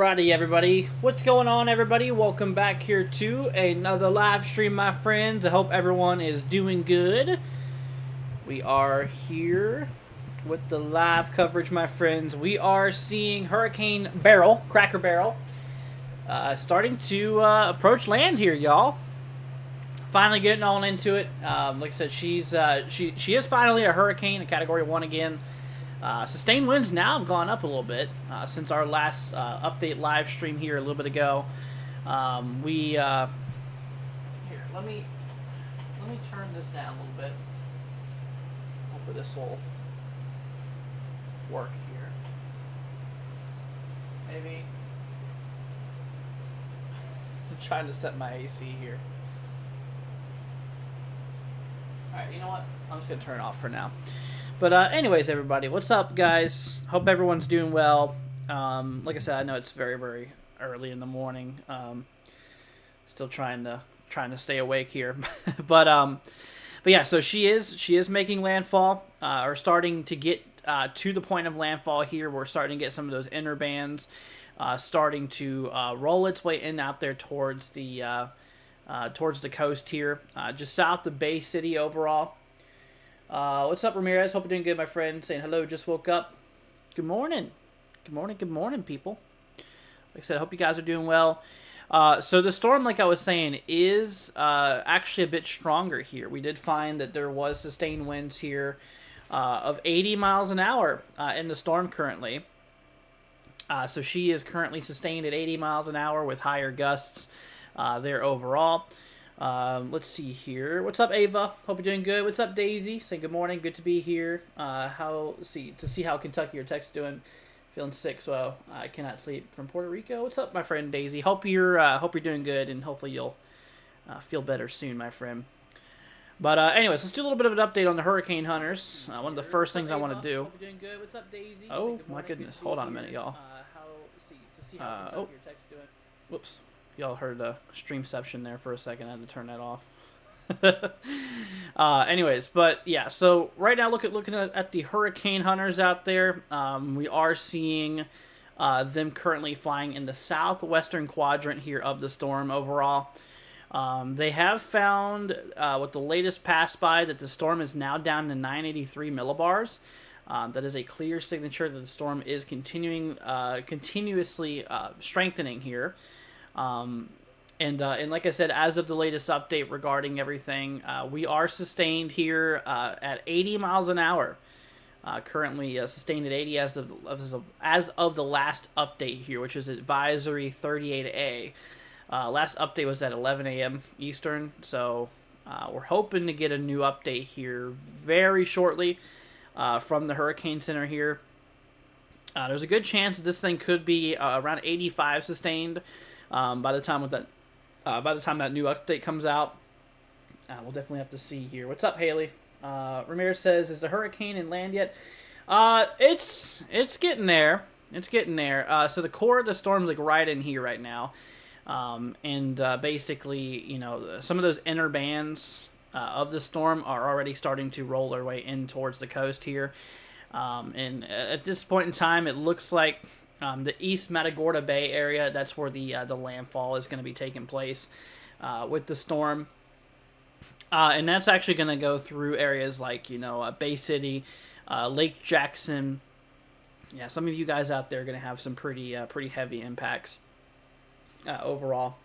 Alrighty, everybody. What's going on, everybody? Welcome back here to another live stream, my friends. I hope everyone is doing good. We are here with the live coverage, my friends. We are seeing Hurricane Beryl, Cracker Barrel, starting to approach land here, y'all. Finally getting on into it. Like I said, she is finally a hurricane, a Category 1 again. Sustained winds now have gone up a little bit since our last update live stream here a little bit ago. Here, let me turn this down a little bit. Hopefully this will work here. Maybe. I'm trying to set my AC here. Alright, you know what? I'm just going to turn it off for now. But anyways, everybody, what's up, guys? Hope everyone's doing well. Like I said, I know it's very, very early in the morning. Still trying to stay awake here, but yeah. So she is making landfall, or starting to get to the point of landfall here. We're starting to get some of those inner bands starting to roll its way in out there towards the coast here, just south of Bay City overall. What's up, Ramirez? Hope you're doing good, my friend. Saying hello, just woke up. Good morning. Good morning, good morning, people. Like I said, I hope you guys are doing well. So the storm, like I was saying, is actually a bit stronger here. We did find that there was sustained winds here of 80 miles an hour in the storm currently. So she is currently sustained at 80 miles an hour with higher gusts there overall. Let's see here. What's up, Ava? Hope you're doing good. What's up, Daisy? Saying good morning. Good to be here. To see how Kentucky or Texas doing. Feeling sick, so I cannot sleep from Puerto Rico. What's up, my friend Daisy? Hope you're doing good, and hopefully you'll feel better soon, my friend. But anyways, let's do a little bit of an update on the hurricane hunters. One of the first things I want to do. Hope you're doing good. What's up, Daisy? Oh my goodness! Hold on a minute, y'all. Oh, whoops. Y'all heard the streamception there for a second. I had to turn that off. Anyways, but yeah, so right now looking at the hurricane hunters out there, we are seeing them currently flying in the southwestern quadrant here of the storm overall. They have found with the latest pass by that the storm is now down to 983 millibars. That is a clear signature that the storm is continuously strengthening here. And like I said, as of the latest update regarding everything, we are sustained here at 80 miles an hour. Currently sustained at 80 as of the last update here, which is advisory 38A. Last update was at 11 a.m. Eastern, so we're hoping to get a new update here very shortly from the Hurricane Center here. There's a good chance that this thing could be around 85 sustained. By the time that new update comes out, we'll definitely have to see here. What's up, Haley? Ramirez says, "Is the hurricane in land yet?" It's getting there. It's getting there. So the core of the storm's like right in here right now, and basically, you know, some of those inner bands of the storm are already starting to roll their way in towards the coast here, and at this point in time, it looks like. The East Matagorda Bay area, that's where the landfall is going to be taking place with the storm. And that's actually going to go through areas like, you know, Bay City, Lake Jackson. Yeah, some of you guys out there are going to have some pretty heavy impacts overall.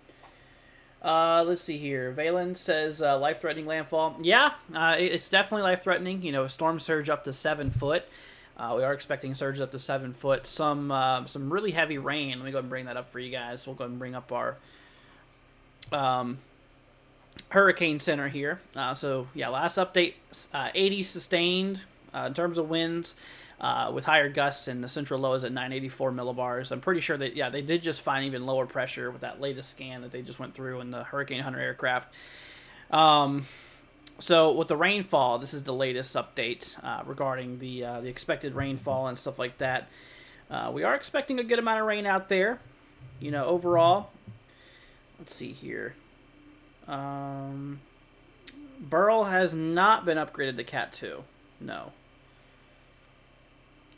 Let's see here. Valen says life-threatening landfall. Yeah, it's definitely life-threatening. You know, a storm surge up to 7 foot. We are expecting surges up to 7 foot. Some really heavy rain. Let me go ahead and bring that up for you guys. We'll go ahead and bring up our Hurricane Center here. So, yeah, last update, 80 sustained in terms of winds with higher gusts, and the central low is at 984 millibars. I'm pretty sure that, yeah, they did just find even lower pressure with that latest scan that they just went through in the Hurricane Hunter aircraft. So with the rainfall, this is the latest update regarding the expected rainfall and stuff like that. We are expecting a good amount of rain out there, you know, overall. Let's see here. Beryl has not been upgraded to Cat 2. No.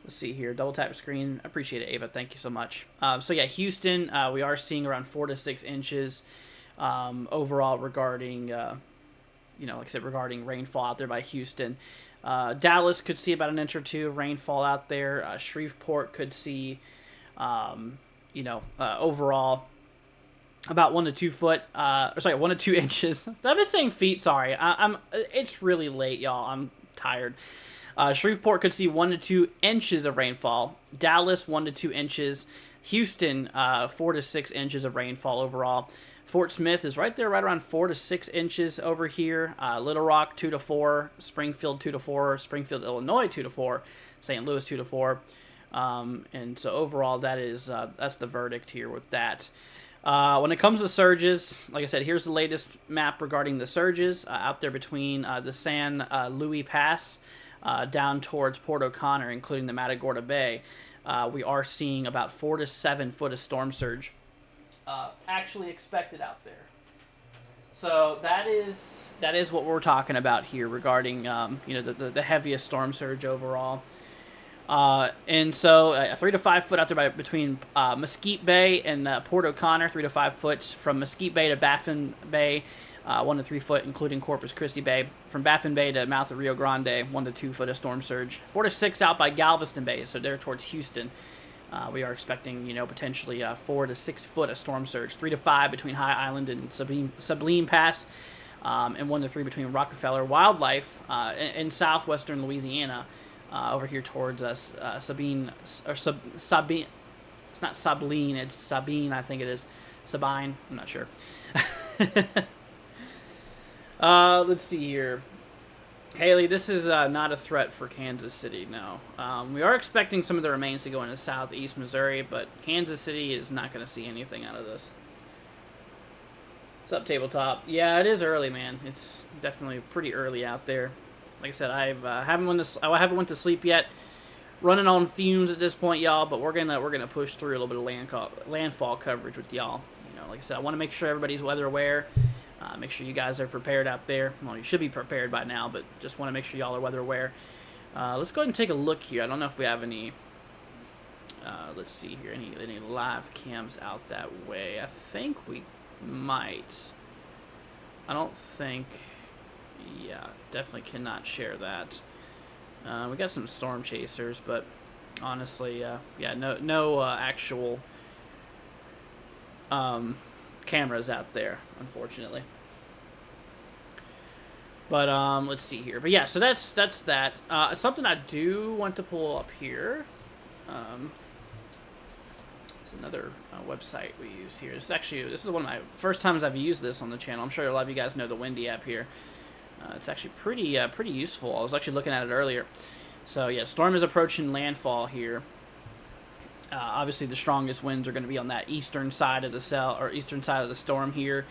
Let's see here. Double tap screen. I appreciate it, Ava. Thank you so much. So yeah, Houston, we are seeing around 4 to 6 inches overall regarding, like I said, regarding rainfall out there by Houston. Dallas could see about an inch or two of rainfall out there. Shreveport could see, overall about 1 to 2 foot. 1 to 2 inches. I've been saying feet. Sorry, I'm. It's really late, y'all. I'm tired. Shreveport could see 1 to 2 inches of rainfall. Dallas 1 to 2 inches. Houston 4 to 6 inches of rainfall overall. Fort Smith is right there, right around 4 to 6 inches over here. Little Rock 2 to 4. Springfield 2 to 4. Springfield, Illinois 2 to 4. St. Louis 2 to 4. And so overall, that's the verdict here with that. When it comes to surges, like I said, here's the latest map regarding the surges out there between the San Luis Pass down towards Port O'Connor, including the Matagorda Bay. We are seeing about 4 to 7 foot of storm surge actually expected out there. So that is what we're talking about here regarding the heaviest storm surge overall. And so 3 to 5 foot out there between Mesquite Bay and Port O'Connor, 3 to 5 foot from Mesquite Bay to Baffin Bay, 1 to 3 foot, including Corpus Christi Bay. From Baffin Bay to mouth of Rio Grande, 1 to 2 foot of storm surge. 4 to 6 out by Galveston Bay, so there towards Houston. We are expecting, potentially 4 to 6 foot of storm surge. 3 to 5 between High Island and Sabine Pass, and 1 to 3 between Rockefeller Wildlife in southwestern Louisiana. Over here towards Sabine. It's not Sabine, it's Sabine, I think it is. Sabine, I'm not sure. Let's see here. Haley, this is not a threat for Kansas City, no. We are expecting some of the remains to go into southeast Missouri, but Kansas City is not going to see anything out of this. What's up, Tabletop? Yeah, it is early, man. It's definitely pretty early out there. Like I said, I haven't went to sleep yet. Running on fumes at this point, y'all. But we're gonna push through a little bit of landfall coverage with y'all. Like I said, I want to make sure everybody's weather aware. Make sure you guys are prepared out there. Well, you should be prepared by now, but just want to make sure y'all are weather aware. Let's go ahead and take a look here. I don't know if we have any. Let's see here. Any live cams out that way? I think we might. I don't think. Yeah, definitely cannot share that. We got some storm chasers, but honestly, no actual cameras out there, unfortunately. But let's see here. But yeah, so that's that. Something I do want to pull up here. It's another website we use here. This is one of my first times I've used this on the channel. I'm sure a lot of you guys know the Windy app here. It's actually pretty useful. I was actually looking at it earlier. So yeah, storm is approaching landfall here. Obviously, the strongest winds are going to be on that eastern side of the eastern side of the storm here.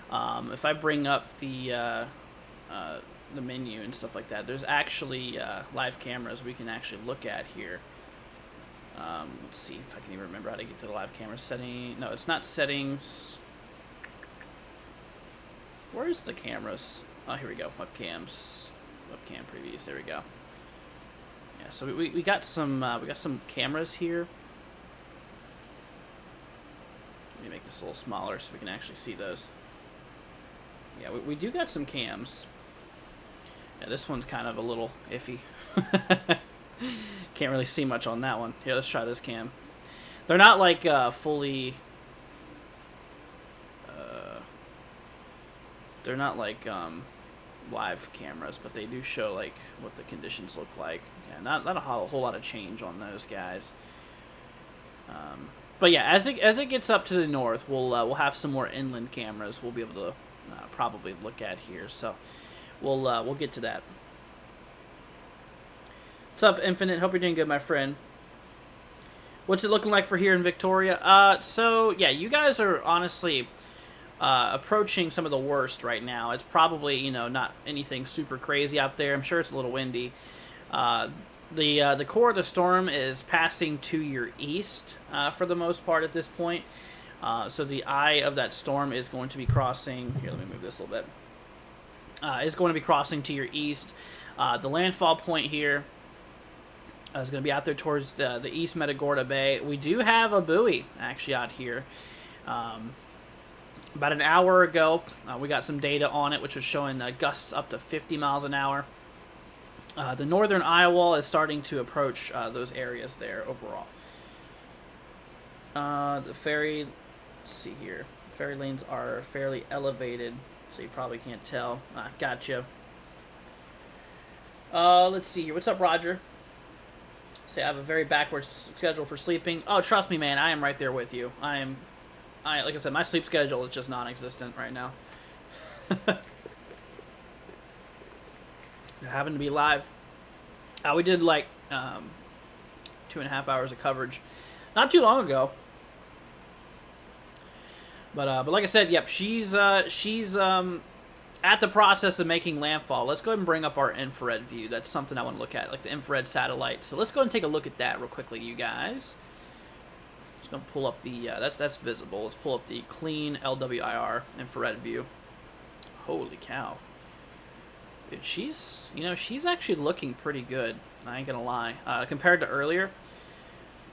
If I bring up the menu and stuff like that, there's actually live cameras we can actually look at here. Let's see if I can even remember how to get to the live camera setting. No, it's not settings. Where's the cameras? Oh, here we go. Webcam previews. There we go. Yeah, so we got some cameras here. Let me make this a little smaller so we can actually see those. Yeah, we do got some cams. Yeah, this one's kind of a little iffy. Can't really see much on that one. Here, let's try this cam. They're not like fully. They're not like live cameras, but they do show like what the conditions look like. Yeah, not a whole lot of change on those guys. But yeah, as it gets up to the north, we'll have some more inland cameras we'll be able to probably look at here. So we'll get to that. What's up, Infinite? Hope you're doing good, my friend. What's it looking like for here in Victoria? So yeah, you guys are honestly approaching some of the worst right now. It's probably not anything super crazy out there. I'm sure it's a little windy. The core of the storm is passing to your east for the most part at this point. So the eye of that storm is going to be crossing. Here, let me move this a little bit. Is going to be crossing to your east. The landfall point here It's going to be out there towards the East Matagorda Bay. We do have a buoy actually out here. About an hour ago, we got some data on it, which was showing gusts up to 50 miles an hour. The northern eye wall is starting to approach those areas there overall. The ferry, let's see here. Ferry lanes are fairly elevated, so you probably can't tell. Gotcha. Let's see here. What's up, Roger? Say I have a very backwards schedule for sleeping. Oh, trust me, man. I am right there with you. Like I said, my sleep schedule is just non-existent right now. Having to be live. We did like 2.5 hours of coverage not too long ago. But like I said, yep, she's at the process of making landfall. Let's go ahead and bring up our infrared view. That's something I want to look at, like the infrared satellite. So let's go ahead and take a look at that real quickly, you guys. Just gonna pull up the that's visible. Let's pull up the clean LWIR infrared view. Holy cow. Dude, she's actually looking pretty good. I ain't gonna lie. Compared to earlier,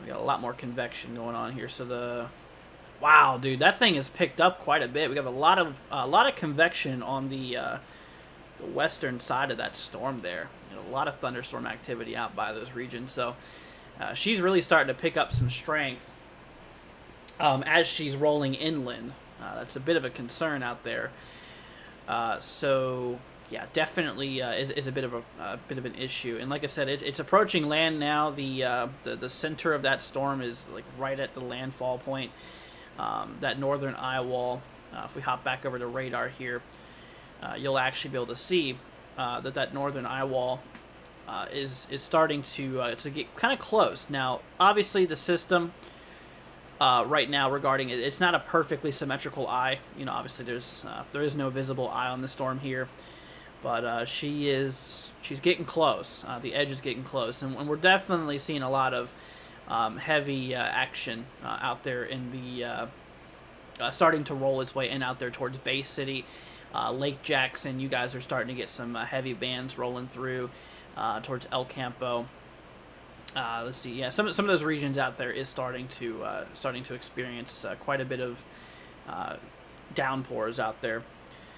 we got a lot more convection going on here. So wow, dude, that thing has picked up quite a bit. We have a lot of convection on the western side of that storm there. A lot of thunderstorm activity out by those regions. So she's really starting to pick up some strength as she's rolling inland. That's a bit of a concern out there. So yeah, definitely is a bit of an issue. And like I said, it's approaching land now. The center of that storm is like right at the landfall point. That northern eye wall. If we hop back over to radar here, you'll actually be able to see that northern eye wall is starting to get kind of close. Now, obviously, the system right now regarding it, it's not a perfectly symmetrical eye. Obviously, there is no visible eye on the storm here. But she's getting close. The edge is getting close, and we're definitely seeing a lot of heavy action out there in the starting to roll its way in out there towards Bay City, Lake Jackson. You guys are starting to get some heavy bands rolling through towards El Campo. Let's see, yeah, some of those regions out there is starting to experience quite a bit of downpours out there.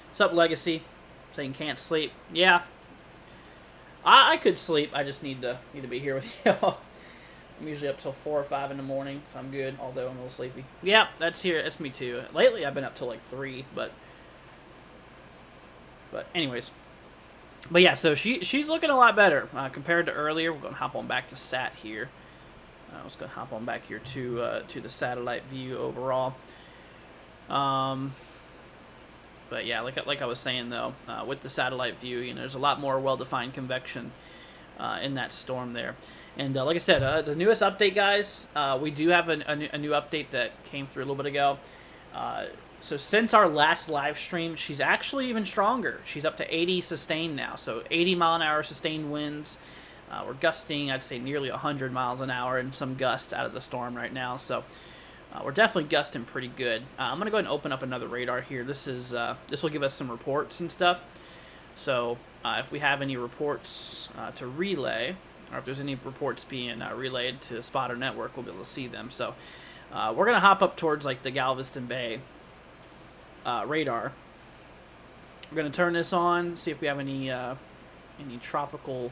What's up, Legacy? Saying can't sleep. Yeah, I could sleep. I just need to be here with y'all. I'm usually up till 4 or 5 in the morning, so I'm good. Although I'm a little sleepy. Yeah, that's me too. Lately, I've been up till like 3, but anyways. But yeah, so she's looking a lot better compared to earlier. We're gonna hop on back to sat here. I was gonna hop on back here to the satellite view overall. But yeah, like I was saying though, with the satellite view, there's a lot more well-defined convection in that storm there. And like I said, the newest update, guys, we do have a new update that came through a little bit ago. So since our last live stream, she's actually even stronger. She's up to 80 sustained now. So 80 mile an hour sustained winds. We're gusting, I'd say, nearly 100 miles an hour and some gusts out of the storm right now. So we're definitely gusting pretty good. I'm going to go ahead and open up another radar here. This will give us some reports and stuff. So if we have any reports to relay, or if there's any reports being relayed to Spotter Network, we'll be able to see them. So we're going to hop up towards like the Galveston Bay radar. We're going to turn this on, see if we have any tropical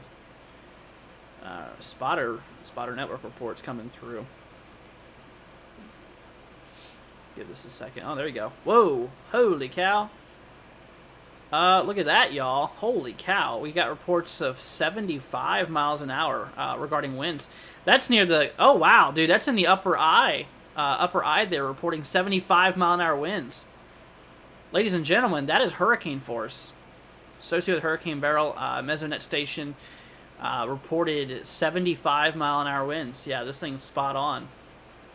Spotter Network reports coming through. Give this a second. Oh, there you go. Whoa, holy cow. Look at that, y'all. Holy cow. We got reports of 75 miles an hour regarding winds. That's near the... Oh, wow, dude. That's in the upper eye. Upper eye there, reporting 75 mile an hour winds. Ladies and gentlemen, that is hurricane force. Associated with Hurricane Beryl, Mesonet Station reported 75 mile an hour winds. Yeah, this thing's spot on.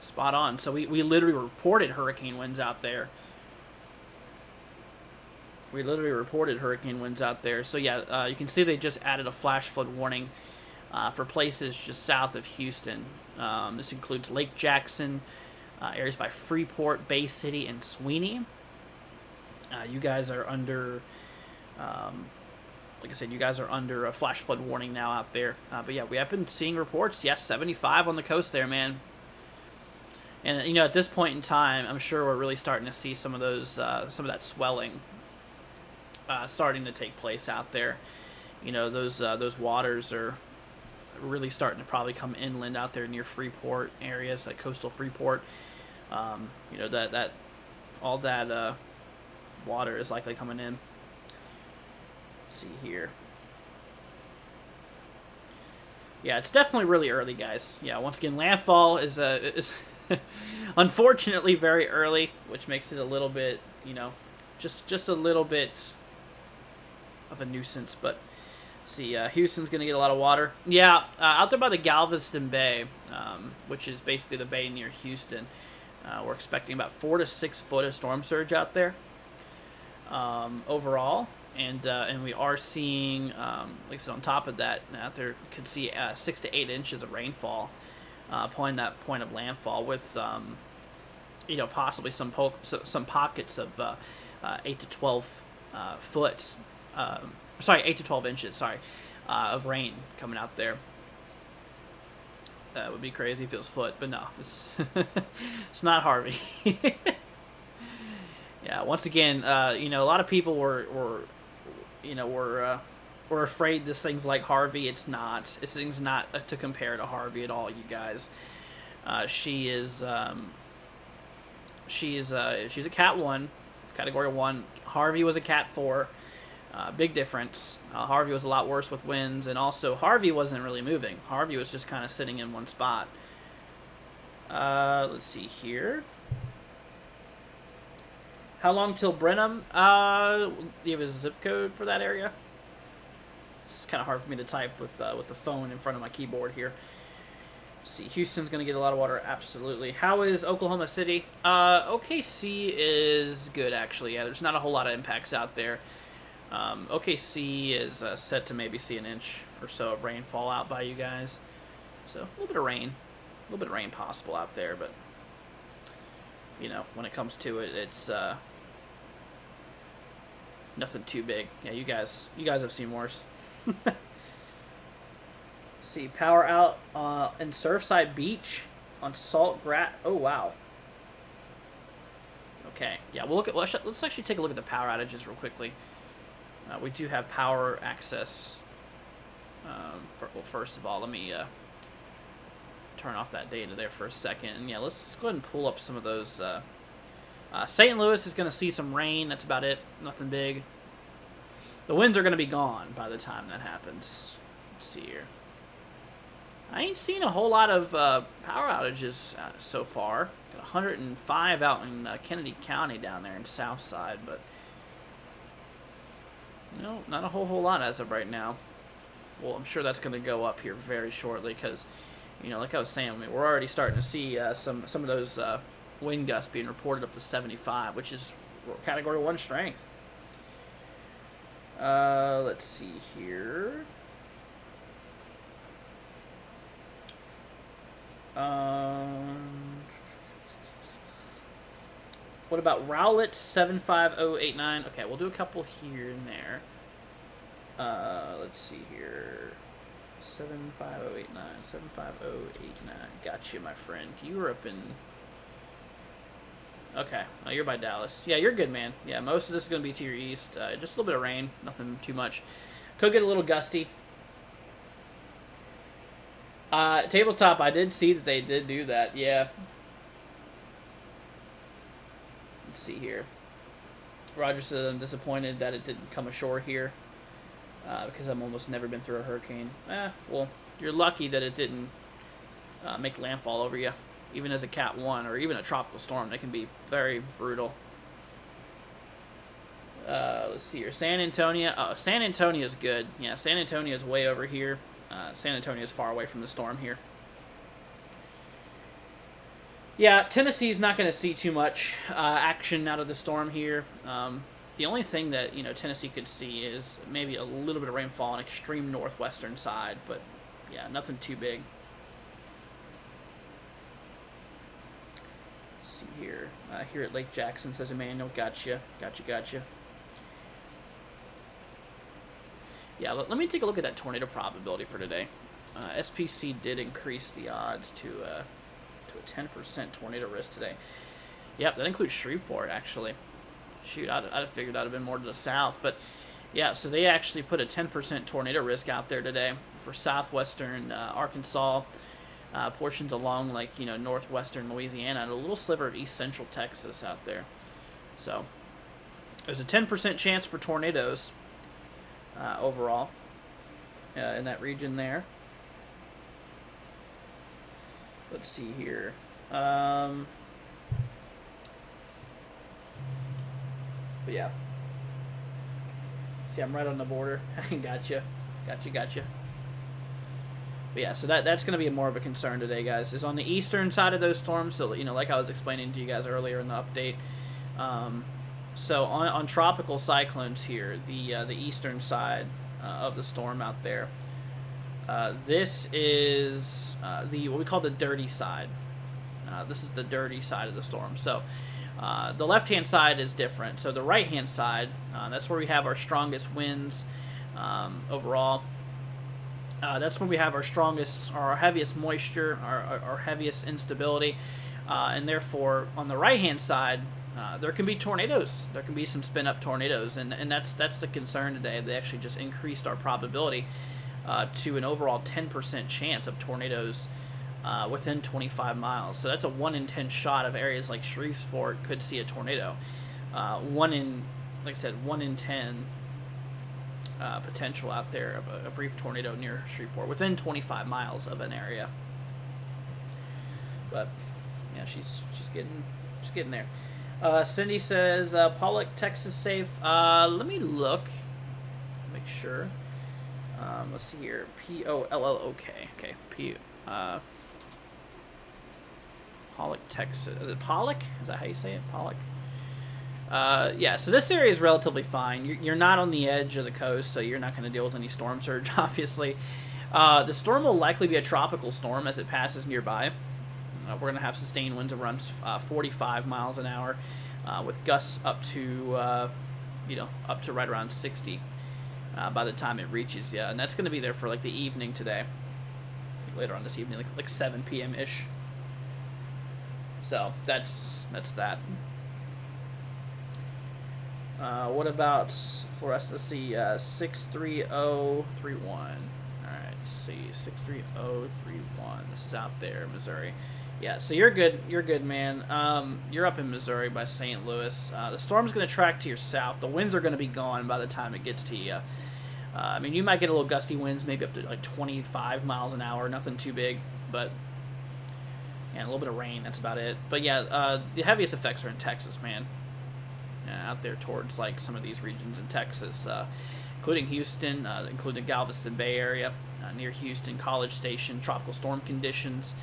Spot on. So we literally reported hurricane winds out there. We literally reported hurricane winds out there. So yeah, you can see they just added a flash flood warning for places just south of Houston. This includes Lake Jackson, areas by Freeport, Bay City, and Sweeney. You guys are under like I said, you guys are under a flash flood warning now out there. But yeah, we have been seeing reports. Yes, 75 on the coast there, man. And you know, at this point in time, I'm sure we're really starting to see some of those, some of that swelling, starting to take place out there. You know, those waters are really starting to probably come inland out there near Freeport areas, like coastal Freeport. You know, that all that water is likely coming in. Let's see here. Yeah, it's definitely really early, guys. Yeah, once again, landfall is unfortunately very early, which makes it a little bit, you know, just a little bit of a nuisance. But see, Houston's gonna get a lot of water. Yeah, out there by the Galveston Bay, which is basically the bay near Houston. We're expecting about 4 to 6 foot of storm surge out there overall, and we are seeing, like I said, on top of that, out there could see 6 to 8 inches of rainfall upon that point of landfall, with you know, possibly some pockets of 8 to 12 foot. Sorry, 8 to 12 inches. Sorry, of rain coming out there. That would be crazy if it was foot, but no, it's it's not Harvey. Yeah, once again, you know, a lot of people were afraid this thing's like Harvey. It's not. This thing's not to compare to Harvey at all, you guys. She's a Cat 1, Category 1. Harvey was a Cat 4. Big difference. Harvey was a lot worse with winds, and also Harvey wasn't really moving. Harvey was just kind of sitting in one spot. Let's see here. How long till Brenham? You have a zip code for that area? It's kind of hard for me to type with the phone in front of my keyboard here. Let's see, Houston's going to get a lot of water, absolutely. How is Oklahoma City? OKC is good, actually. Yeah, there's not a whole lot of impacts out there. OKC is set to maybe see an inch or so of rainfall out by you guys. So a little bit of rain. A little bit of rain possible out there, but, you know, when it comes to it, it's nothing too big. Yeah, you guys have seen worse. See, power out in Surfside Beach on Saltgrass. Oh, wow. Okay, yeah, we'll look at. Let's actually take a look at the power outages real quickly. We do have power access. Well, first of all, let me turn off that data there for a second. And yeah, let's go ahead and pull up some of those. St. Louis is going to see some rain. That's about it. Nothing big. The winds are going to be gone by the time that happens. Let's see here. I ain't seen a whole lot of power outages so far. Got 105 out in Kennedy County down there in Southside, but no, not a whole lot as of right now. Well, I'm sure that's going to go up here very shortly because, you know, like I was saying, I mean, we're already starting to see some of those wind gusts being reported up to 75, which is Category 1 strength. Let's see here. What about Rowlett 75089? Okay, we'll do a couple here and there. Let's see here. 75089, 75089. Got you, my friend. You were up in... Okay, oh, you're by Dallas. Yeah, you're good, man. Yeah, most of this is going to be to your east. Just a little bit of rain. Nothing too much. Could get a little gusty. Tabletop, I did see that they did do that, yeah. Let's see here. Roger says, I'm disappointed that it didn't come ashore here because I've almost never been through a hurricane. Well, you're lucky that it didn't make landfall over you. Even as a Cat 1 or even a tropical storm, they can be very brutal. Let's see here. San Antonio. Oh, San Antonio's good. Yeah, San Antonio's way over here. San Antonio's far away from the storm here. Yeah, Tennessee's not going to see too much action out of the storm here. The only thing that, you know, Tennessee could see is maybe a little bit of rainfall on extreme northwestern side, but yeah, nothing too big. Let's see here. Here at Lake Jackson, says Emmanuel, gotcha. Yeah, let me take a look at that tornado probability for today. SPC did increase the odds to a 10% tornado risk today. Yep, that includes Shreveport, actually. Shoot, I'd have figured that would have been more to the south. But, yeah, so they actually put a 10% tornado risk out there today for southwestern Arkansas, portions along, like, northwestern Louisiana, and a little sliver of east central Texas out there. So, there's a 10% chance for tornadoes overall in that region there. Let's see here. But yeah. See, I'm right on the border. Gotcha. But yeah, so that's going to be more of a concern today, guys. Is on the eastern side of those storms. So, like I was explaining to you guys earlier in the update. So on tropical cyclones here, the eastern side of the storm out there. This is what we call the dirty side. This is the dirty side of the storm. So the left-hand side is different. So the right-hand side, that's where we have our strongest winds overall. That's when we have our strongest, or our heaviest moisture, our heaviest instability. And therefore, on the right-hand side, there can be tornadoes. There can be some spin-up tornadoes. And that's the concern today. They actually just increased our probability to an overall 10% chance of tornadoes within 25 miles. So that's a 1 in 10 shot of areas like Shreveport could see a tornado. 1 in 10 potential out there of a brief tornado near Shreveport within 25 miles of an area. But yeah, she's getting there. Cindy says Pollock, Texas safe. Let me look, make sure. Let's see here. Pollok. Okay. Pollock, Texas. Is it Pollock? Is that how you say it? Pollock. Yeah. So this area is relatively fine. You're not on the edge of the coast, so you're not going to deal with any storm surge. Obviously, the storm will likely be a tropical storm as it passes nearby. We're going to have sustained winds around 45 miles an hour, with gusts up to right around 60. By the time it reaches, and that's going to be there for like the evening today, later on this evening, like 7 p.m. ish. So that's that. What about for us? Let's see, 63031. All right, let's see, 63031. This is out there, Missouri. Yeah, so you're good, man. You're up in Missouri by St. Louis. The storm's going to track to your south. The winds are going to be gone by the time it gets to you. I mean, you might get a little gusty winds, maybe up to like 25 miles an hour, nothing too big, but yeah, a little bit of rain, that's about it. But yeah, the heaviest effects are in Texas, man. Out there towards like some of these regions in Texas, including Houston, including the Galveston Bay area, near Houston, College Station, tropical storm conditions,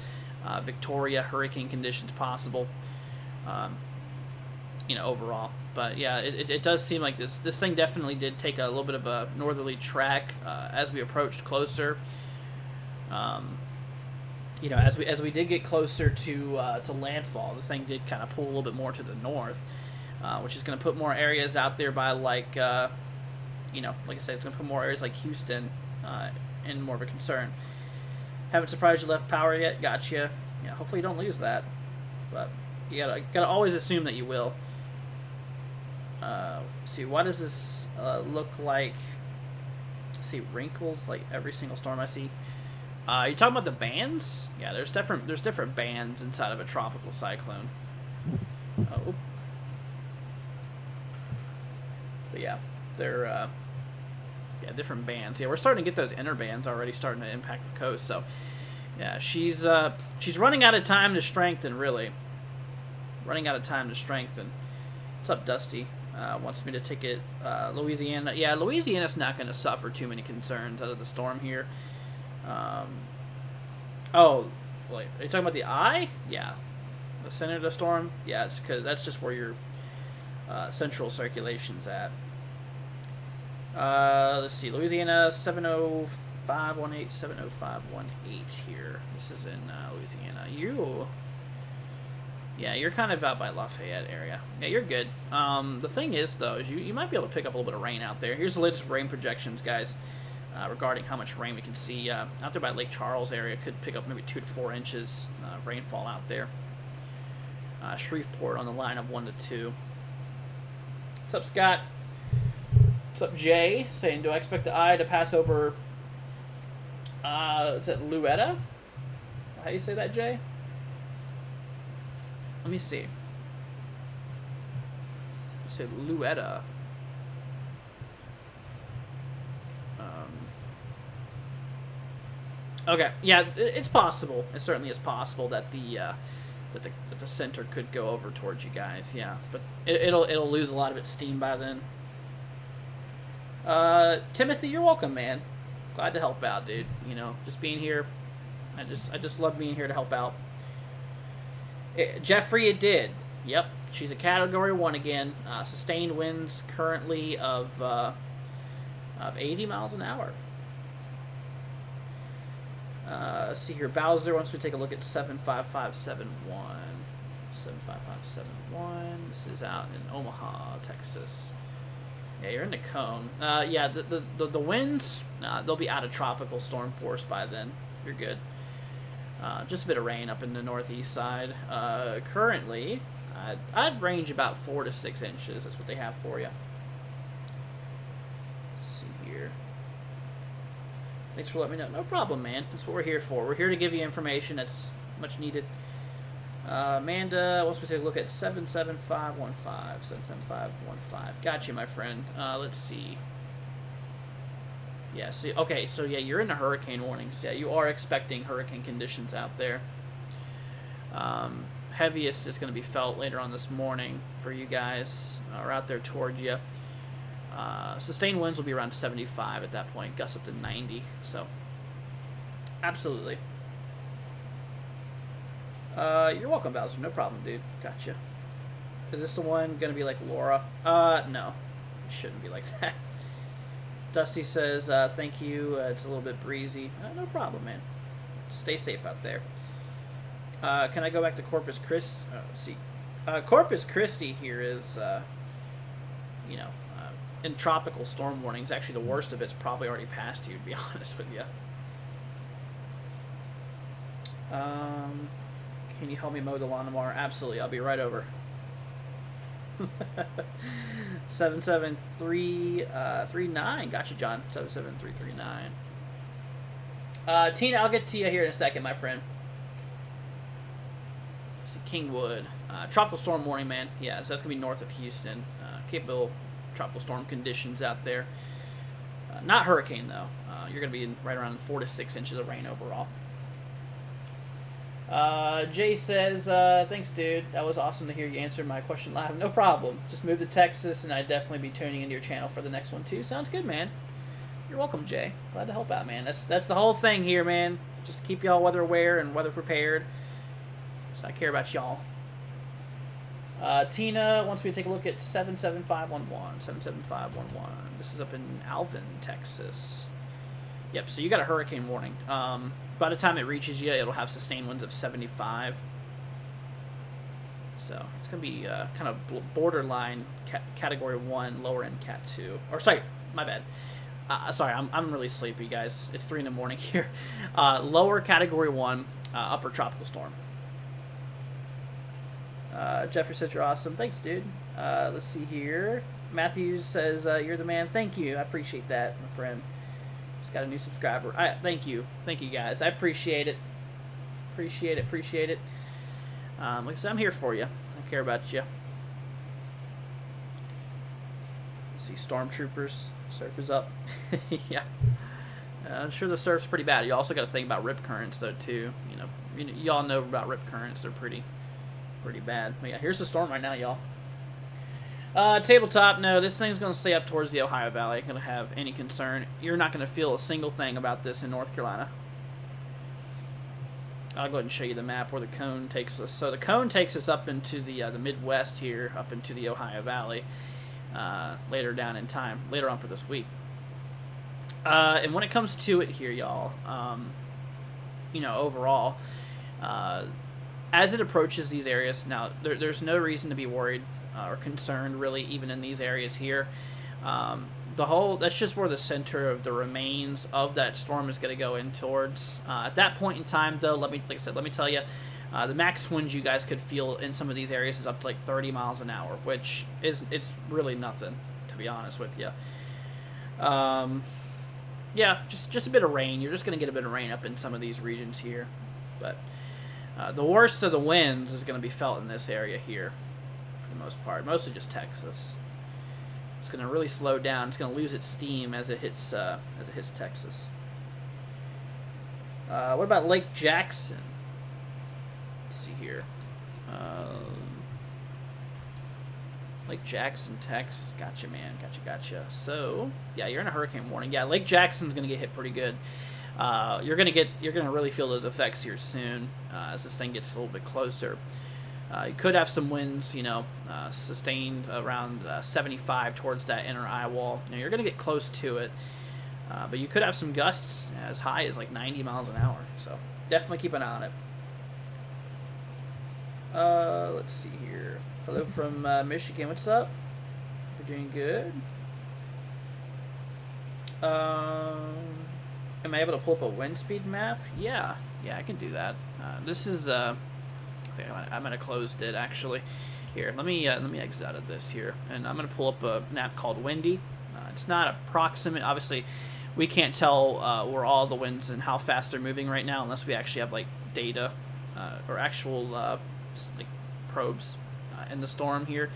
Victoria, hurricane conditions possible, overall. But yeah, it does seem like this thing definitely did take a little bit of a northerly track as we approached closer. As we did get closer to landfall, the thing did kind of pull a little bit more to the north, which is going to put more areas out there by like I said, it's going to put more areas like Houston in more of a concern. Haven't surprised you left power yet? Gotcha. Yeah, hopefully you don't lose that, but you gotta always assume that you will. See, what does this look like? See, wrinkles like every single storm I see. You talking about the bands? Yeah, there's different bands inside of a tropical cyclone. Oh. But yeah, they're different bands. Yeah, we're starting to get those inner bands already starting to impact the coast. So yeah, she's running out of time to strengthen. Really, running out of time to strengthen. What's up, Dusty? Wants me to take it. Louisiana. Yeah, Louisiana's not going to suffer too many concerns out of the storm here. Oh, wait, are you talking about the eye? Yeah, the center of the storm. Yeah, it's because that's just where your central circulation's at. Let's see, Louisiana 70518 70518 here. This is in Louisiana. You're kind of out by Lafayette area. Yeah, you're good. The thing is, though, is you might be able to pick up a little bit of rain out there. Here's the latest rain projections, guys. regarding how much rain we can see. Out there by Lake Charles area could pick up maybe 2 to 4 inches of rainfall out there. Shreveport on the line of 1 to 2. What's up, Scott? What's up, Jay? Saying, do I expect the eye to pass over, is it Luetta? How do you say that, Jay? Let me see. You said Luetta. Okay, yeah, it's possible. It certainly is possible that the center could go over towards you guys. Yeah, but it'll lose a lot of its steam by then. Timothy, you're welcome, man. Glad to help out, dude. You know, just being here. I just love being here to help out. Jeffrey, it did. Yep, she's a Category 1 again. Sustained winds currently of 80 miles an hour. Let's see here. Bowser wants me to take a look at 75571. 75571. This is out in Omaha, Texas. Yeah, you're in the cone. Yeah, the winds, they'll be out of tropical storm force by then. You're good. Just a bit of rain up in the northeast side. Currently, I'd range about 4 to 6 inches. That's what they have for you. Let's see here. Thanks for letting me know. No problem, man. That's what we're here for. We're here to give you information that's much needed. Amanda wants me to take a look at 77515. 77515. Got you, my friend. Let's see. Yeah, see, okay, so yeah, you're in the hurricane warnings. Yeah, you are expecting hurricane conditions out there. Heaviest is going to be felt later on this morning for you guys, or out there towards you. Sustained winds will be around 75 at that point, gusts up to 90. So, absolutely. You're welcome, Bowser. No problem, dude. Gotcha. Is this the one going to be like Laura? No. It shouldn't be like that. Dusty says, thank you. It's a little bit breezy. No problem, man. Stay safe out there. Can I go back to Corpus Christi? Let's see. Corpus Christi here is, you know, in tropical storm warnings. Actually, the worst of it's probably already past you, to be honest with you. Can you help me mow the lawn tomorrow? Absolutely. I'll be right over. 77339. Gotcha, John. 77339. Tina, I'll get to you here in a second, my friend. Let's see, Kingwood. Tropical storm warning, man. Yeah, so that's going to be north of Houston. Capable tropical storm conditions out there. Not hurricane, though. You're going to be right around 4 to 6 inches of rain overall. Jay says, thanks, dude. That was awesome to hear you answer my question live. No problem. Just moved to Texas, and I'd definitely be tuning into your channel for the next one, too. Sounds good, man. You're welcome, Jay. Glad to help out, man. That's the whole thing here, man. Just to keep y'all weather aware and weather prepared. So I care about y'all. Tina wants me to take a look at 77511. 77511. This is up in Alvin, Texas. Yep, so you got a hurricane warning. By the time it reaches you, it'll have sustained winds of 75. So it's going to be kind of borderline Category 1, lower end Cat 2. Or, sorry, my bad. Sorry, I'm really sleepy, guys. It's 3 in the morning here. Lower Category 1, upper tropical storm. Jeffrey says you're awesome. Thanks, dude. Let's see here. Matthews says you're the man. Thank you. I appreciate that, my friend. Just got a new subscriber. Thank you. Thank you, guys. I appreciate it. Appreciate it. Like I said, I'm here for you. I care about you. See stormtroopers. Surf is up. Yeah. I'm sure the surf's pretty bad. You also got to think about rip currents, though, too. You know, y'all know about rip currents. They're pretty bad. But yeah, here's the storm right now, y'all. Tabletop, no, this thing's going to stay up towards the Ohio Valley. Ain't going to have any concern. You're not going to feel a single thing about this in North Carolina. I'll go ahead and show you the map where the cone takes us. So the cone takes us up into the Midwest here, up into the Ohio Valley, later down in time, later on for this week. And when it comes to it here, y'all, you know, overall, as it approaches these areas, now there's no reason to be worried or concerned, really, even in these areas here. the whole, that's just where the center of the remains of that storm is going to go in towards. At that point in time, though, like I said, let me tell you, the max winds you guys could feel in some of these areas is up to like 30 miles an hour, which it's really nothing, to be honest with you. Yeah, just a bit of rain. You're just going to get a bit of rain up in some of these regions here. But the worst of the winds is going to be felt in this area here, for the most part. Mostly just Texas. It's going to really slow down. It's going to lose its steam as it hits Texas. What about Lake Jackson? Let's see here. Lake Jackson, Texas. Gotcha, man. Gotcha. So, yeah, you're in a hurricane warning. Yeah, Lake Jackson's going to get hit pretty good. You're gonna really feel those effects here soon as this thing gets a little bit closer. You could have some winds, sustained around 75 towards that inner eye wall. You're gonna get close to it, but you could have some gusts as high as like 90 miles an hour. So definitely keep an eye on it. Let's see here. Hello from Michigan. What's up? We're doing good. Am I able to pull up a wind speed map? Yeah, I can do that. This is, I think I might have closed it actually. Here, let me exit out of this here, and I'm gonna pull up a map called Windy. It's not approximate. Obviously, we can't tell where all the winds and how fast they're moving right now unless we actually have like data or actual like probes in the storm here.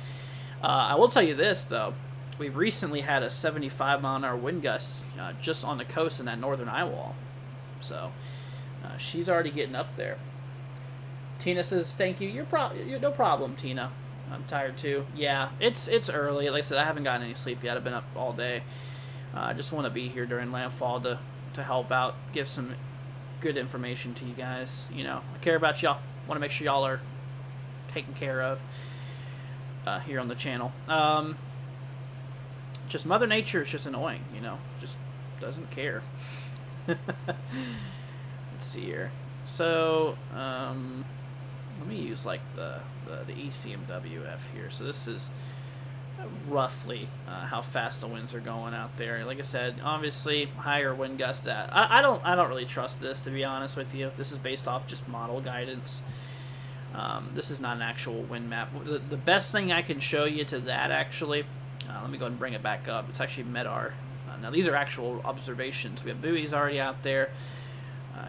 I will tell you this though. We've recently had a 75-mile-an-hour wind gust just on the coast in that northern eye wall. So she's already getting up there. Tina says, thank you. You're no problem, Tina. I'm tired too. Yeah, it's early. Like I said, I haven't gotten any sleep yet. I've been up all day. I just want to be here during landfall to help out, give some good information to you guys. I care about y'all. Want to make sure y'all are taken care of here on the channel. Just Mother Nature is just annoying, just doesn't care. Let's see here. So, let me use like the ECMWF here. So this is roughly how fast the winds are going out there. Like I said, obviously higher wind gusts. I don't really trust this, to be honest with you. This is based off just model guidance. This is not an actual wind map. The best thing I can show you to that actually. Let me go ahead and bring it back up. It's actually MEDAR. Now these are actual observations. We have buoys already out there.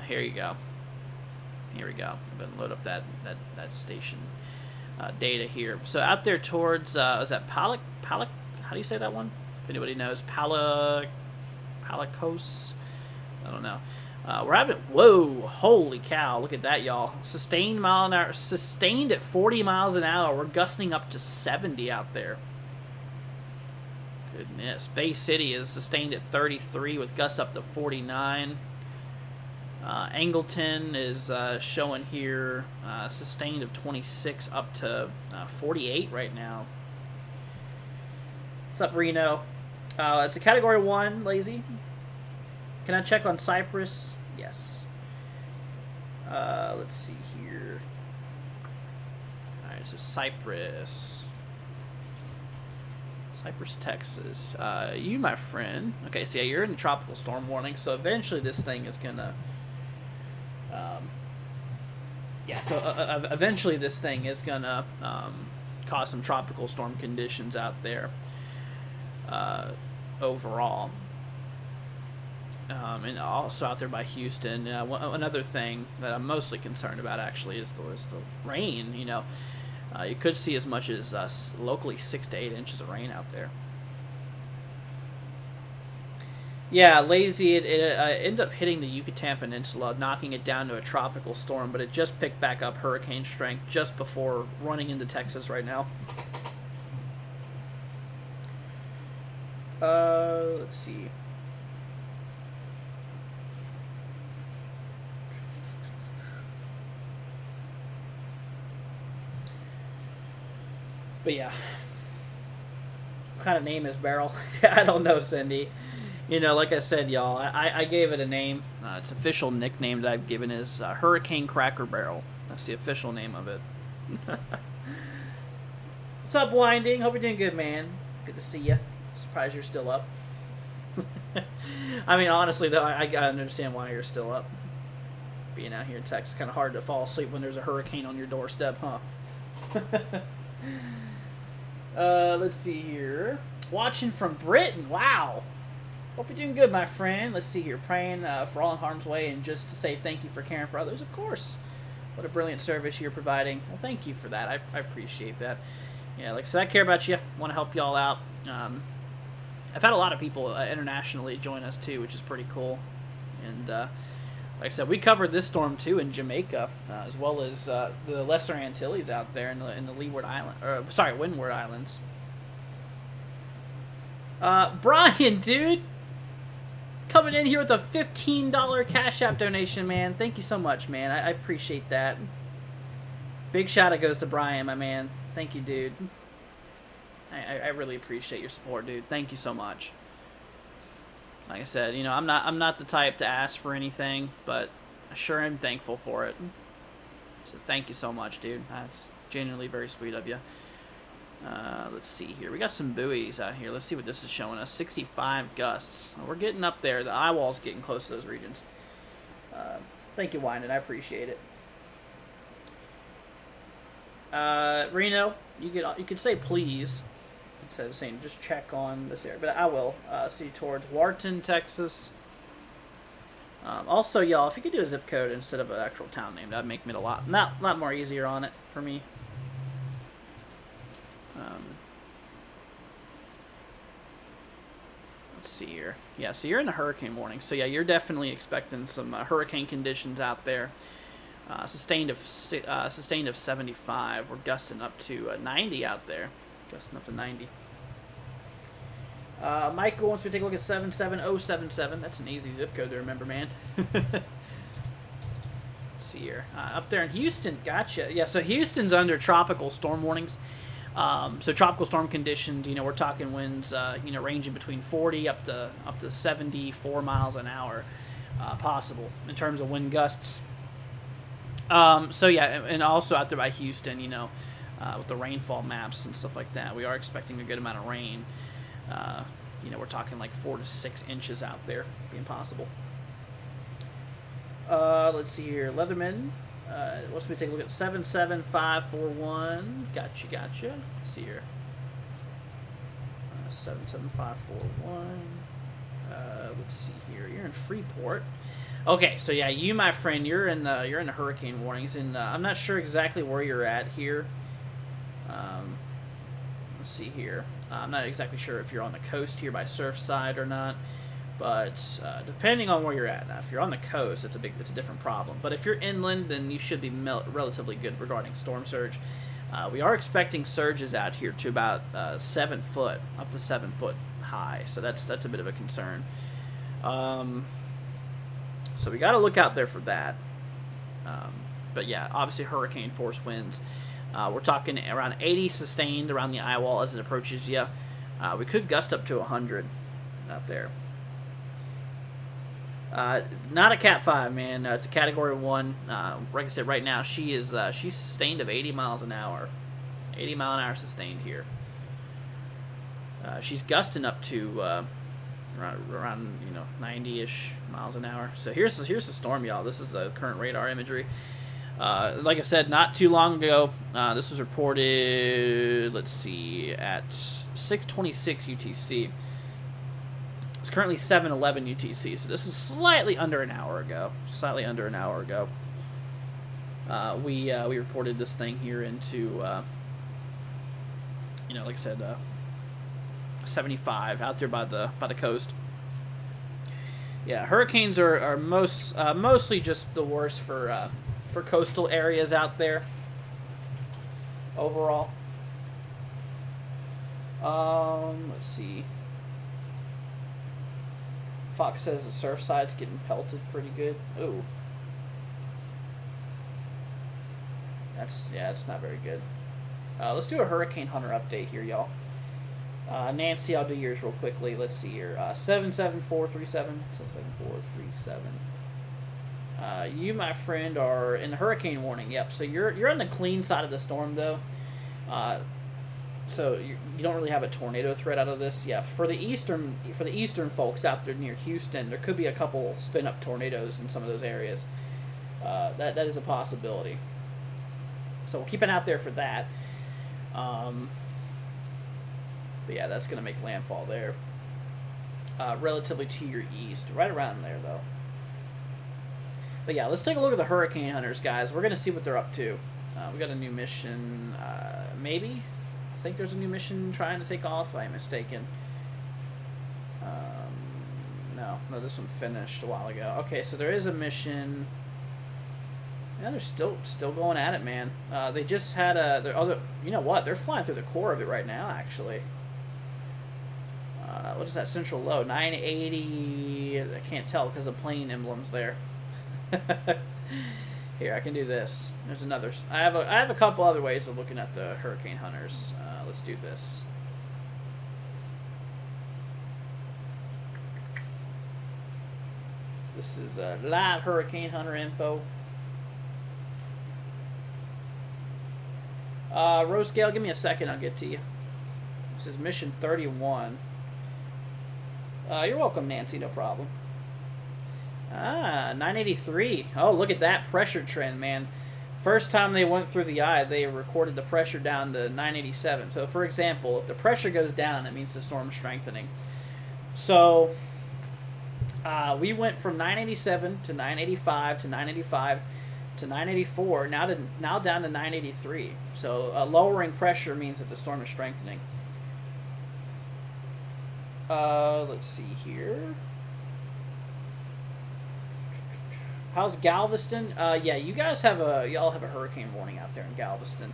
Here you go. Here we go. I'm going to load up that station data here. So out there towards, is that Palak? How do you say that one? If anybody knows. Palakos? I don't know. We're having, whoa, holy cow, look at that, y'all. Sustained mile an hour, sustained at 40 miles an hour. We're gusting up to 70 out there. Goodness. Bay City is sustained at 33 with gusts up to 49. Angleton is showing here sustained of 26 up to 48 right now. What's up, Reno? It's a Category 1, Lazy. Can I check on Cyprus? Yes. Let's see here. Alright, so Cyprus, Texas. You, my friend. Okay, so yeah, you're in the tropical storm warning, so eventually this thing is gonna... eventually this thing is gonna cause some tropical storm conditions out there overall. And also out there by Houston. Another thing that I'm mostly concerned about actually is the rain. You could see as much as locally 6 to 8 inches of rain out there. Yeah, Lazy, it ended up hitting the Yucatan Peninsula, knocking it down to a tropical storm, but it just picked back up hurricane strength just before running into Texas right now. Let's see. But yeah, what kind of name is Beryl? I don't know, Cindy. Like I said, y'all, I gave it a name. Its official nickname that I've given is Hurricane Cracker Barrel. That's the official name of it. What's up, Winding? Hope you're doing good, man. Good to see you. Surprised you're still up. I mean, honestly, though, I understand why you're still up. Being out here in Texas, kind of hard to fall asleep when there's a hurricane on your doorstep, huh? Let's see here. Watching from Britain. Wow. Hope you're doing good, my friend. Let's see here. Praying for all in harm's way and just to say thank you for caring for others, of course. What a brilliant service you're providing. Well, thank you for that. I appreciate that. Yeah, like I said, I care about you. Want to help y'all out. I've had a lot of people internationally join us, too, which is pretty cool. And like I said, we covered this storm, too, in Jamaica, as well as the Lesser Antilles out there in the Leeward Island, Windward Islands. Brian, dude, coming in here with a $15 Cash App donation, man. Thank you so much, man. I appreciate that. Big shout out goes to Brian, my man. Thank you, dude. I really appreciate your support, dude. Thank you so much. Like I said, you know, I'm not the type to ask for anything, but I sure am thankful for it. So thank you so much, dude. That's genuinely very sweet of you. Let's see here. We got some buoys out here. Let's see what this is showing us. 65 gusts. We're getting up there. The eye wall's getting close to those regions. Thank you, Wynan. I appreciate it. Reno, you could say please instead of saying just check on this area, but I will see towards Wharton, Texas. Also, y'all, if you could do a zip code instead of an actual town name, that'd make it a lot more easier on it for me. Let's see here. Yeah, so you're in a hurricane warning. So yeah, you're definitely expecting some hurricane conditions out there. Sustained of 75. We're gusting up to 90 out there. Gusting up to 90. Michael wants me to take a look at 77077. That's an easy zip code to remember, man. Let's see here. Up there in Houston. Gotcha. Yeah, so Houston's under tropical storm warnings. So tropical storm conditions, you know, we're talking winds, you know, ranging between 40 up to 74 miles an hour possible in terms of wind gusts. So yeah, and also out there by Houston, you know, with the rainfall maps and stuff like that, we are expecting a good amount of rain. You know, we're talking like 4 to 6 inches out there being possible. Let's see here. Leatherman wants me to take a look at 77541. Gotcha. Let's see here. 77541. Let's see here. You're in Freeport. Okay, so yeah, you, my friend, you're in the hurricane warnings, and I'm not sure exactly where you're at here. Let's see here. I'm not exactly sure if you're on the coast here by Surfside or not, but depending on where you're at. Now, if you're on the coast, it's a different problem. But if you're inland, then you should be relatively good regarding storm surge. We are expecting surges out here to about 7 foot, up to 7 foot high. So that's a bit of a concern. So we got to look out there for that. But yeah, obviously hurricane force winds. We're talking around 80 sustained around the eye wall as it approaches you. We could gust up to 100 out there. Not a Cat 5, man. It's a Category 1. Like I said, right now she's sustained of 80 miles an hour. 80 mile an hour sustained here. She's gusting up to around 90-ish miles an hour. So here's the storm, y'all. This is the current radar imagery. Like I said, not too long ago, this was reported, let's see, at 6:26 UTC. It's currently 7:11 UTC, so this is slightly under an hour ago. We reported this thing here into, like I said, 75 out there by the coast. Yeah, hurricanes are mostly just the worst for coastal areas out there. Overall, let's see. Fox says the Surfside's getting pelted pretty good. Ooh, that's not very good. Let's do a Hurricane Hunter update here, y'all. Nancy, I'll do yours real quickly. Let's see here. 77437. 77437. You, my friend, are in the hurricane warning. Yep. So you're on the clean side of the storm, though. So you don't really have a tornado threat out of this. Yeah, for the eastern folks out there near Houston, there could be a couple spin up tornadoes in some of those areas. That is a possibility. So we'll keep an eye out there for that. But yeah, that's going to make landfall there. Relatively to your east, right around there though. But yeah, let's take a look at the hurricane hunters, guys. We're going to see what they're up to. We got a new mission, maybe? I think there's a new mission trying to take off. I'm mistaken. No, this one finished a while ago. Okay, so there is a mission. Yeah, they're still going at it, man. They just had their other. You know what? They're flying through the core of it right now, actually. What is that central low? 980. I can't tell because the plane emblem's there. Here, I can do this. There's another. I have a couple other ways of looking at the hurricane hunters. Let's do this. This is live hurricane hunter info. Rose Scale, give me a second. I'll get to you. This is mission 31. You're welcome, Nancy. No problem. 983. Oh, look at that pressure trend, man. First time they went through the eye, they recorded the pressure down to 987. So, for example, if the pressure goes down, that means the storm's strengthening. So, we went from 987 to 985 to 985 to 984, now down to 983. So, lowering pressure means that the storm is strengthening. Let's see here. How's Galveston? Yeah, y'all have a hurricane warning out there in Galveston.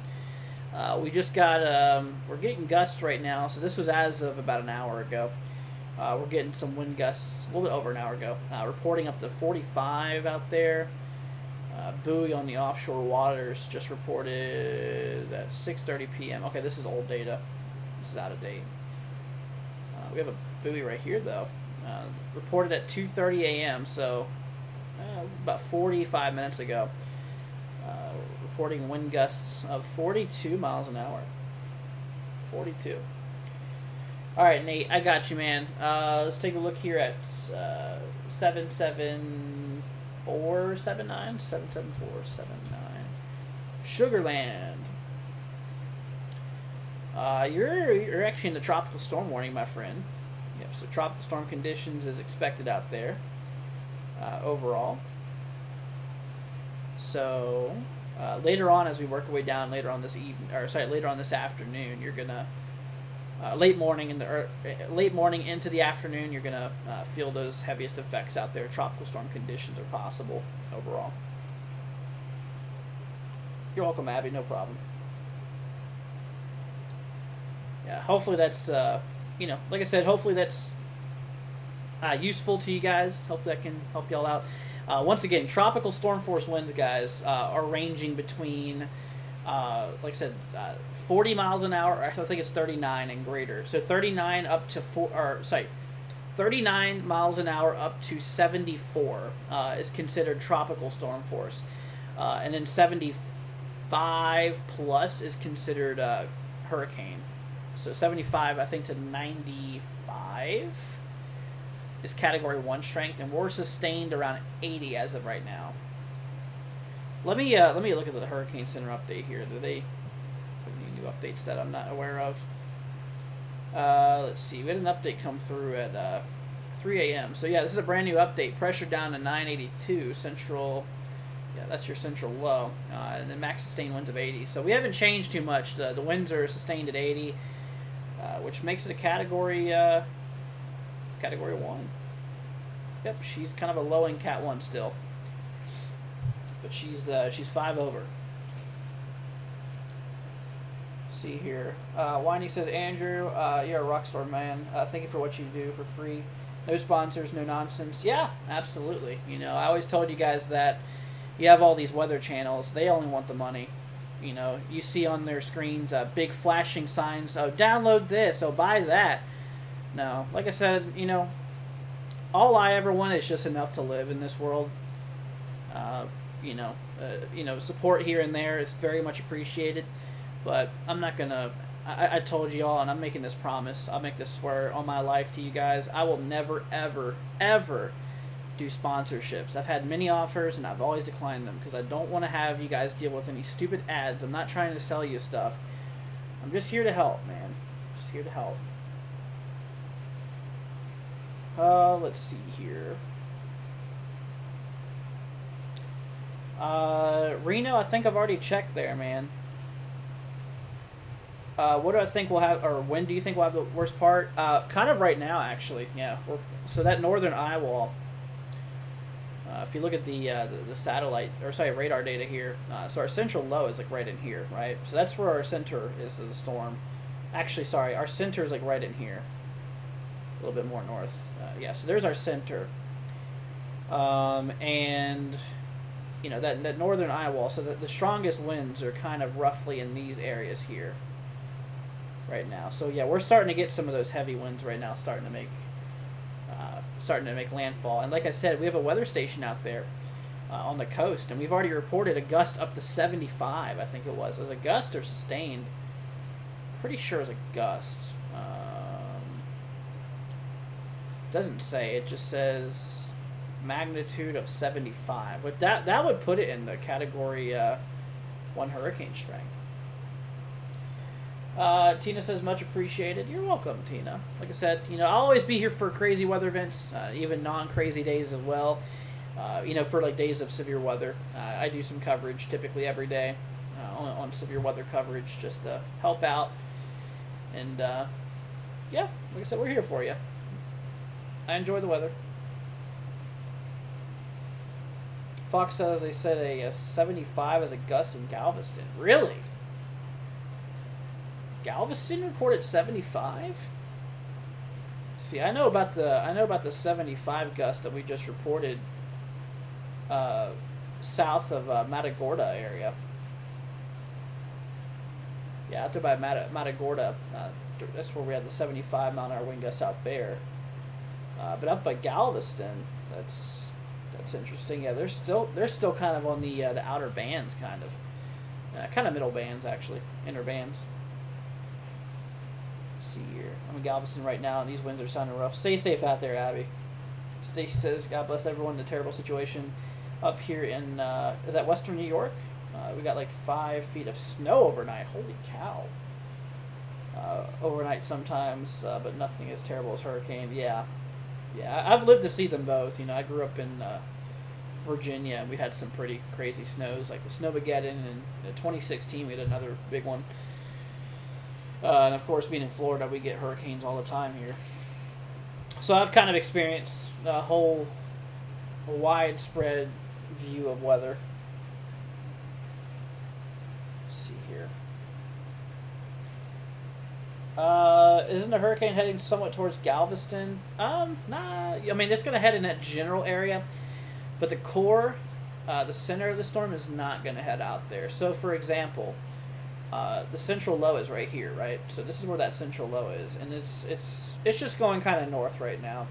We just got, we're getting gusts right now, so this was as of about an hour ago. We're getting some wind gusts a little bit over an hour ago. Reporting up to 45 out there. Buoy on the offshore waters just reported at 6:30 p.m. Okay, this is old data. This is out of date. We have a buoy right here, though. Reported at 2:30 a.m., so about 45 minutes ago. Reporting wind gusts of 42 miles an hour. 42. All right, Nate, I got you, man. Let's take a look here at 77479. 77479. Sugarland. You're actually in the tropical storm warning, my friend. Yep, so tropical storm conditions is expected out there overall. So later on, as we work our way down later on this afternoon, you're gonna late morning into the afternoon, you're gonna feel those heaviest effects out there. Tropical storm conditions are possible overall. You're welcome, Abby. No problem. Yeah, hopefully that's like I said, hopefully that's useful to you guys. Hopefully that can help y'all out. Once again, tropical storm force winds, guys, are ranging between, like I said, 40 miles an hour. I think it's 39 and greater. So 39 up to 39 miles an hour up to 74 is considered tropical storm force, and then 75 plus is considered hurricane. So 75, I think, to 95 is Category 1 strength, and we're sustained around 80 as of right now. Let me look at the Hurricane Center update here. Do they have any new updates that I'm not aware of? Let's see. We had an update come through at 3 a.m. So yeah, this is a brand new update. Pressure down to 982 central. Yeah, that's your central low, and then max sustained winds of 80. So we haven't changed too much. The winds are sustained at 80. Which makes it a category 1. Yep, she's kind of a low in Cat 1 still, but she's 5 over. See here, Winey says, Andrew, you're a rock star, man. Thank you for what you do for free. No sponsors, no nonsense. Yeah, absolutely. I always told you guys that you have all these weather channels. They only want the money. You see on their screens big flashing signs, oh, download this, oh, buy that. No, like I said, all I ever want is just enough to live in this world. Support here and there is very much appreciated, but I'm not going to I told you all, and I'm making this promise. I'll make this swear on my life to you guys. I will never, ever, ever do sponsorships. I've had many offers, and I've always declined them because I don't want to have you guys deal with any stupid ads. I'm not trying to sell you stuff. I'm just here to help, man. Just here to help. Let's see here. Reno, I think I've already checked there, man. What do I think we'll have, or when do you think we'll have the worst part? Kind of right now, actually. Yeah. So that northern eye wall. If you look at the satellite, or sorry, radar data here, so our central low is like right in here, right? So that's where our center is of the storm. Actually, sorry, our center is like right in here, a little bit more north. Yeah, so there's our center, and you know that northern eye wall. So the strongest winds are kind of roughly in these areas here, right now. So yeah, we're starting to get some of those heavy winds right now, starting to make landfall. And like I said, we have a weather station out there on the coast, and we've already reported a gust up to 75. I think it was. It was a gust or sustained. Pretty sure it was a gust. Doesn't say. It just says magnitude of 75. But that would put it in the category 1 hurricane strength. Tina says, much appreciated. You're welcome, Tina. Like I said, you know, I'll always be here for crazy weather events, even non-crazy days as well. You know, for like days of severe weather. I do some coverage typically every day on severe weather coverage just to help out. And, yeah, like I said, we're here for you. I enjoy the weather. Fox says they said a 75 as a gust in Galveston. Really? Galveston reported 75? See, I know about the 75 gust that we just reported south of Matagorda area. Yeah, out there by Matagorda, that's where we had the 75 mile-an-hour wind gusts out there. But up by Galveston, that's interesting. Yeah, they're still kind of on the outer bands, kind of middle bands actually, inner bands. Let's see here, I'm in Galveston right now, and these winds are sounding rough. Stay safe out there, Abby. Stacy says, God bless everyone in the terrible situation up here in is that Western New York? We got like 5 feet of snow overnight. Holy cow! Overnight sometimes, but nothing as terrible as hurricane. Yeah. I've lived to see them both. You know, I grew up in Virginia, and we had some pretty crazy snows, like the Snowmageddon, and in 2016 we had another big one. And of course, being in Florida, we get hurricanes all the time here. So I've kind of experienced a whole widespread view of weather. Let's see here. Isn't a hurricane heading somewhat towards Galveston? Nah. I mean, it's going to head in that general area, but the core, the center of the storm is not going to head out there. So, for example, the central low is right here, right? So this is where that central low is, and it's just going kind of north right now.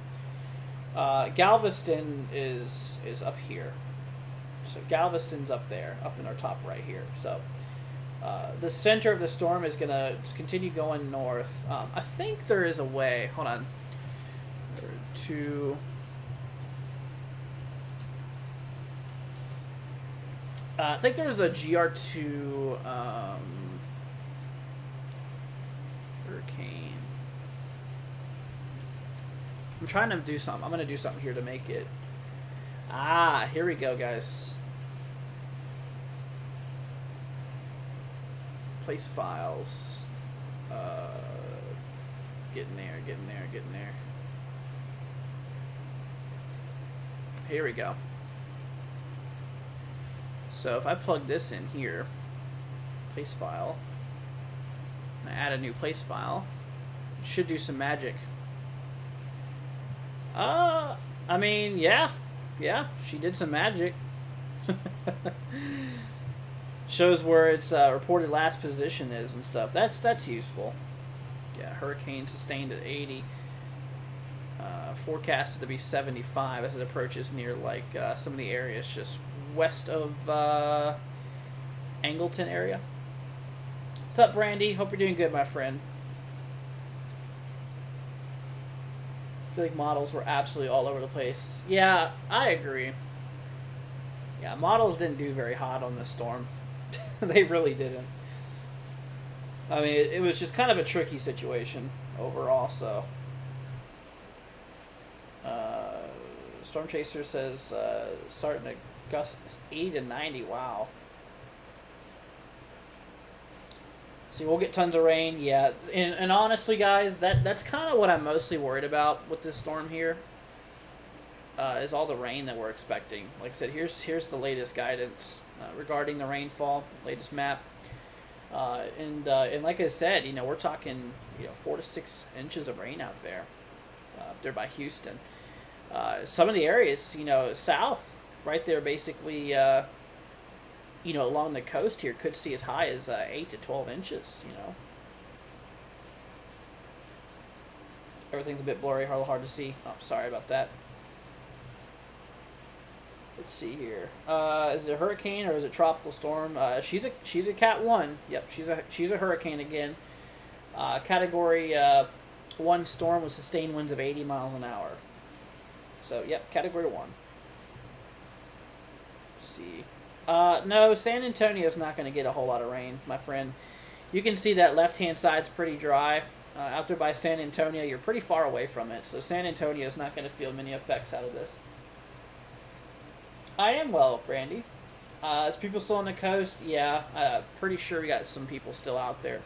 Galveston is up here, so Galveston's up there, up in our top right here. So the center of the storm is gonna just continue going north. I think there is a way. Hold on. I think there's a GR2 hurricane. I'm trying to do something. I'm going to do something here to make it. Here we go, guys. Place files. Getting there. Here we go. So if I plug this in here, place file, and I add a new place file, it should do some magic. I mean, yeah, she did some magic. Shows where its reported last position is and stuff. That's useful. Yeah, hurricane sustained at 80. Forecasted to be 75 as it approaches near like some of the areas just west of Angleton area. What's up, Brandy? Hope you're doing good, my friend. I feel like models were absolutely all over the place. Yeah, I agree. Yeah, models didn't do very hot on this storm. They really didn't. I mean, it was just kind of a tricky situation overall, so. Storm Chaser says starting to gust 80 to 90. Wow. See, we'll get tons of rain. Yeah, and honestly, guys, that's kind of what I'm mostly worried about with this storm here. Is all the rain that we're expecting. Like I said, here's the latest guidance regarding the rainfall, latest map. And like I said, we're talking 4 to 6 inches of rain out there, there by Houston. Some of the areas, south, right there, basically, along the coast here, could see as high as 8 to 12 inches. Everything's a bit blurry, hard to see. Oh, sorry about that. Let's see here. Is it a hurricane or is it tropical storm? She's a Cat 1. Yep, she's a hurricane again. Category 1 storm with sustained winds of 80 miles an hour. So, yep, Category 1. Let's see. No, San Antonio's not going to get a whole lot of rain, my friend. You can see that left-hand side's pretty dry. Out there by San Antonio, you're pretty far away from it. So San Antonio's not going to feel many effects out of this. I am well, Brandy. Is people still on the coast? Yeah, pretty sure we got some people still out there.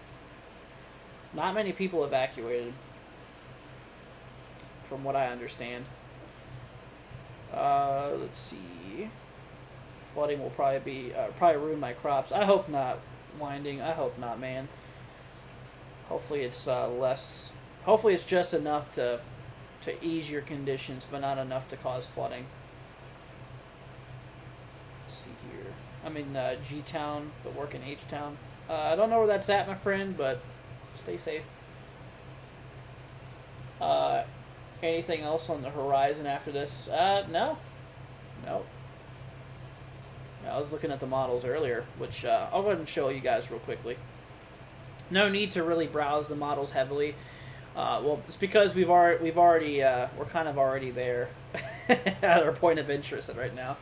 Not many people evacuated, from what I understand. Let's see. Flooding will probably ruin my crops. I hope not. Winding. I hope not, man. Hopefully it's less. Hopefully it's just enough to ease your conditions, but not enough to cause flooding. Let's see here. I'm in G-Town, but work in H-Town. I don't know where that's at, my friend, but stay safe. Anything else on the horizon after this? No. No. I was looking at the models earlier, which I'll go ahead and show you guys real quickly. No need to really browse the models heavily. Well, it's because we're kind of already there at our point of interest right now.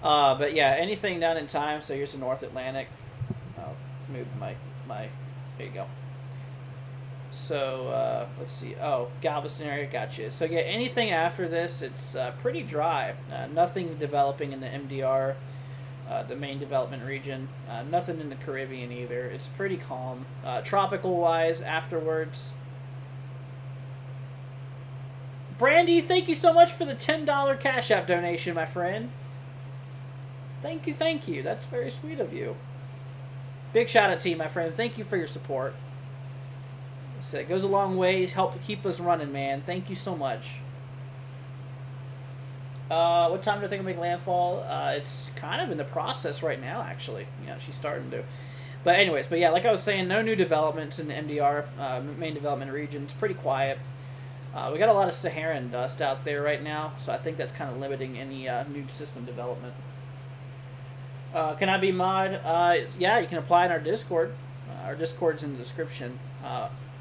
But yeah, anything down in time. So here's the North Atlantic. I'll move my. There you go. So let's see. Oh, Galveston area, gotcha. So yeah, anything after this, it's pretty dry. Nothing developing in the MDR, the main development region. Nothing in the Caribbean either. It's pretty calm. Tropical wise, afterwards. Brandy, thank you so much for the $10 Cash App donation, my friend. Thank you. That's very sweet of you. Big shout out to you, my friend. Thank you for your support. So it goes a long way to help keep us running, man. Thank you so much. What time do I think I'll make landfall? It's kind of in the process right now, actually. She's starting to. But anyways, yeah, like I was saying, no new developments in the MDR, main development region. It's pretty quiet. We got a lot of Saharan dust out there right now, so I think that's kind of limiting any new system development. Can I be mod? Yeah, you can apply in our Discord. Our Discord's in the description.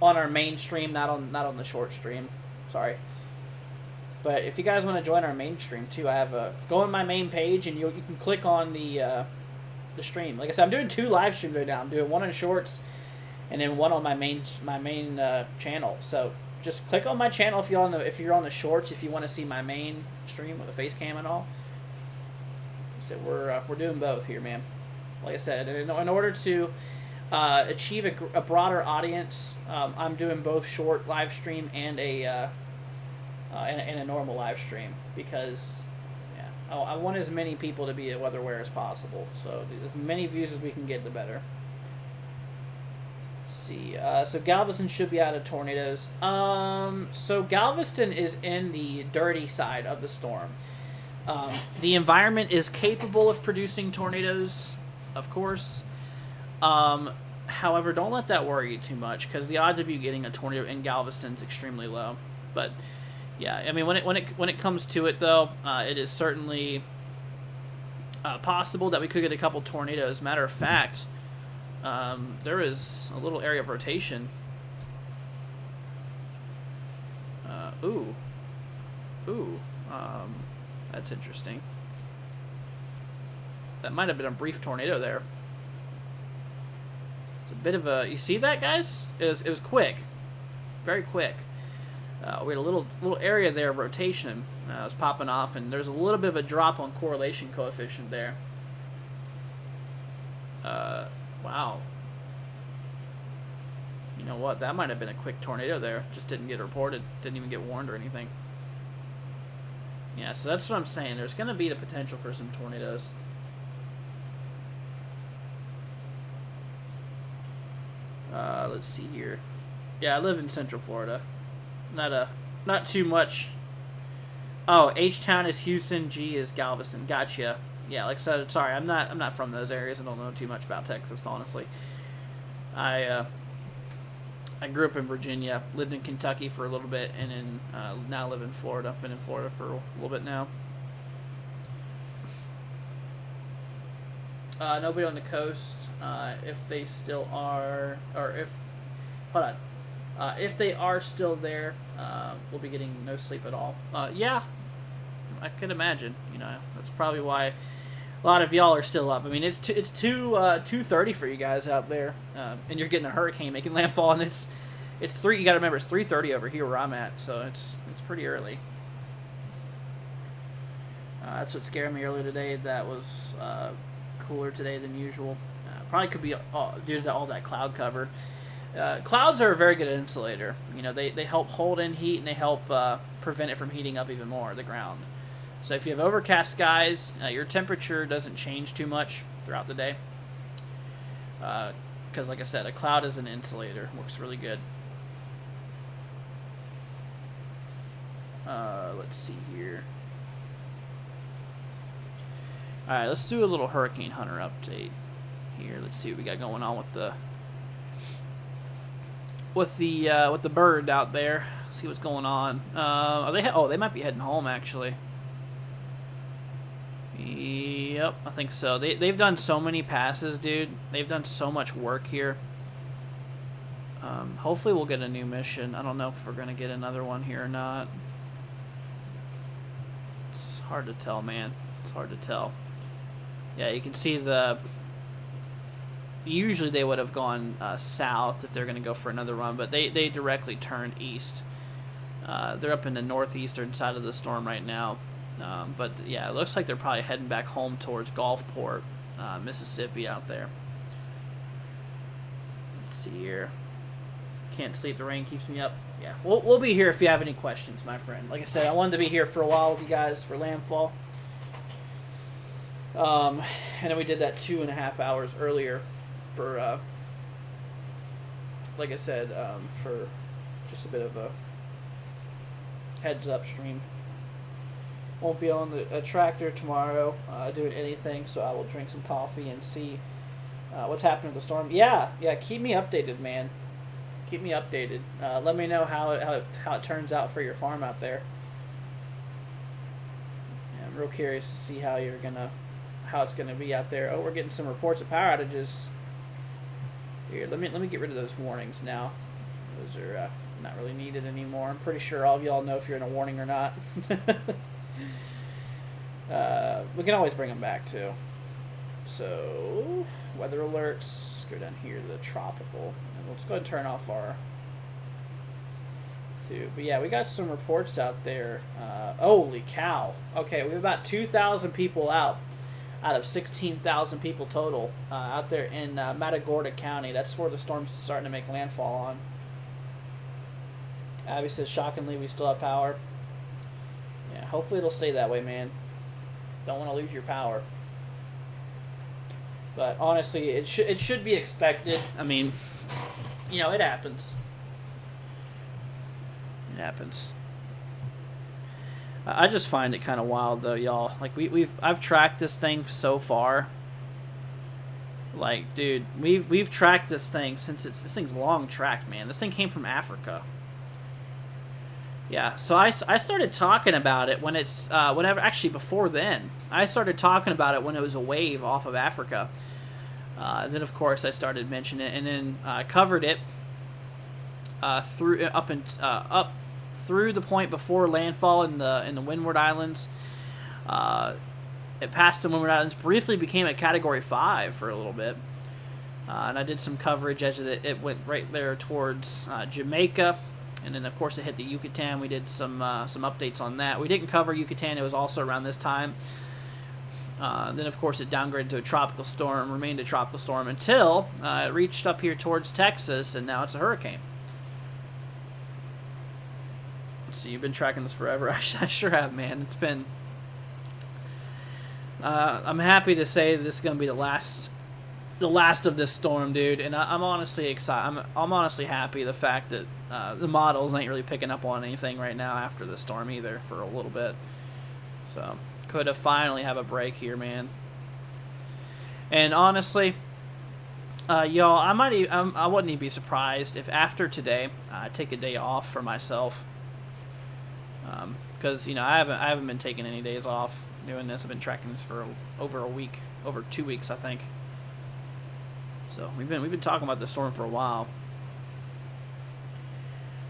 On our main stream, not on the short stream. Sorry. But if you guys want to join our main stream too, I have go on my main page and you can click on the stream. Like I said, I'm doing 2 live streams right now. I'm doing one on shorts, and then one on my main channel. So just click on my channel if you're on the shorts. If you want to see my main stream with the face cam and all. So we're doing both here, man. Like I said, in order to achieve a broader audience, I'm doing both short live stream and a normal live stream because I want as many people to be at weatherware as possible. So as many views as we can get, the better. Let's see. So Galveston should be out of tornadoes. So Galveston is in the dirty side of the storm. The environment is capable of producing tornadoes, of course. However, don't let that worry you too much because the odds of you getting a tornado in Galveston is extremely low. But yeah, I mean, when it comes to it though, it is certainly possible that we could get a couple tornadoes. Matter of fact, there is a little area of rotation. Ooh. Ooh. That's interesting. That might have been a brief tornado there. It's a bit of a... You see that, guys? It was quick. Very quick. We had a little area there of rotation. It was popping off, and there's a little bit of a drop on correlation coefficient there. Wow. You know what? That might have been a quick tornado there. Just didn't get reported. Didn't even get warned or anything. Yeah, so that's what I'm saying. There's going to be the potential for some tornadoes. Let's see here. Yeah, I live in Central Florida. Not too much. Oh, H-Town is Houston, G is Galveston. Gotcha. Yeah, like I said, sorry, I'm not from those areas. I don't know too much about Texas, honestly. I grew up in Virginia, lived in Kentucky for a little bit, and then now live in Florida. Been in Florida for a little bit now. Nobody on the coast. If they still are, or if, hold on. If they are still there, we'll be getting no sleep at all. Yeah, I could imagine. You know, that's probably why a lot of y'all are still up. I mean, it's 2:30 for you guys out there, and you're getting a hurricane making landfall, and it's 3. You got to remember, it's 3:30 over here where I'm at, so it's pretty early. That's what scared me earlier today. That was cooler today than usual. Probably could be due to all that cloud cover. Clouds are a very good insulator. You know, they help hold in heat, and they help prevent it from heating up even more, the ground. So if you have overcast skies, your temperature doesn't change too much throughout the day. Because, like I said, a cloud is an insulator. Works really good. Let's see here. Alright, let's do a little Hurricane Hunter update here. Let's see what we got going on with the bird out there. See what's going on. They might be heading home actually. Yep, I think so. They've done so many passes, dude. They've done so much work here. Hopefully we'll get a new mission. I don't know if we're gonna get another one here or not. It's hard to tell, man. It's hard to tell. Yeah, you can see usually they would have gone south if they're going to go for another run, but they directly turned east. They're up in the northeastern side of the storm right now. But yeah, it looks like they're probably heading back home towards Gulfport, Mississippi out there. Let's see here. Can't sleep, the rain keeps me up. Yeah, we'll be here if you have any questions, my friend. Like I said, I wanted to be here for a while with you guys for landfall. And then we did that 2.5 hours earlier for, like I said, for just a bit of a heads up stream. Won't be on a tractor tomorrow doing anything, so I will drink some coffee and see what's happening with the storm. Yeah, keep me updated, man. Keep me updated. Let me know how it turns out for your farm out there. Yeah, I'm real curious to see how it's gonna be out there. Oh, we're getting some reports of power outages. Here, let me get rid of those warnings now. Those are not really needed anymore. I'm pretty sure all of y'all know if you're in a warning or not. We can always bring them back too. So, weather alerts. Go down here to the tropical. And let's go ahead and turn off our two. But yeah, we got some reports out there. Holy cow. Okay, we have about 2,000 people out of 16,000 people total out there in Matagorda County. That's where the storm's starting to make landfall on. Abby says, shockingly, we still have power. Yeah, hopefully it'll stay that way, man. Don't want to lose your power. But honestly, it should be expected. I mean, you know, it happens. It happens. I just find it kind of wild though, y'all. Like I've tracked this thing so far. Like, dude, we've tracked this thing since this thing's long tracked, man. This thing came from Africa. Yeah, so I started talking about it when actually before then. I started talking about it when it was a wave off of Africa. Then of course I started mentioning it, and then covered it through up through the point before landfall in the Windward Islands. It passed the Windward Islands, briefly became a Category 5 for a little bit. And I did some coverage as it went right there towards Jamaica. And then, of course, it hit the Yucatan. We did some updates on that. We didn't cover Yucatan. It was also around this time. Then, of course, it downgraded to a tropical storm, remained a tropical storm until it reached up here towards Texas, and now it's a hurricane. So you've been tracking this forever. I sure have, man. It's been... I'm happy to say this is going to be the last of this storm, dude. And I'm honestly excited. I'm honestly happy the fact that the models ain't really picking up on anything right now after the storm either for a little bit. So could have finally have a break here, man. And honestly, y'all, I wouldn't even be surprised if after today I take a day off for myself. Because I haven't been taking any days off doing this. I've been tracking this for over a week, over 2 weeks, I think. So we've been talking about the storm for a while.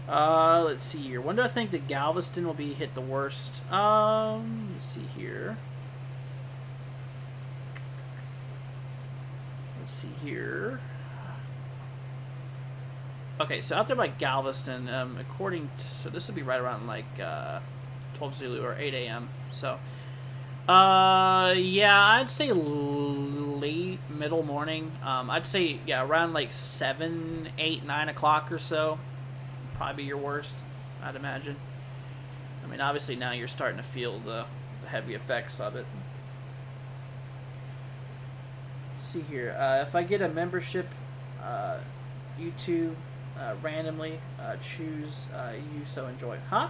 Let's see here. When do I think that Galveston will be hit the worst? Let's see here. Okay, so out there by Galveston, so this would be right around like 12 Zulu or 8 a.m. So, yeah, I'd say late middle morning. I'd say around like 7, 8, 9 o'clock or so. Probably your worst, I'd imagine. I mean, obviously now you're starting to feel the heavy effects of it. Let's see here. If I get a membership, YouTube randomly choose you so enjoy. Huh?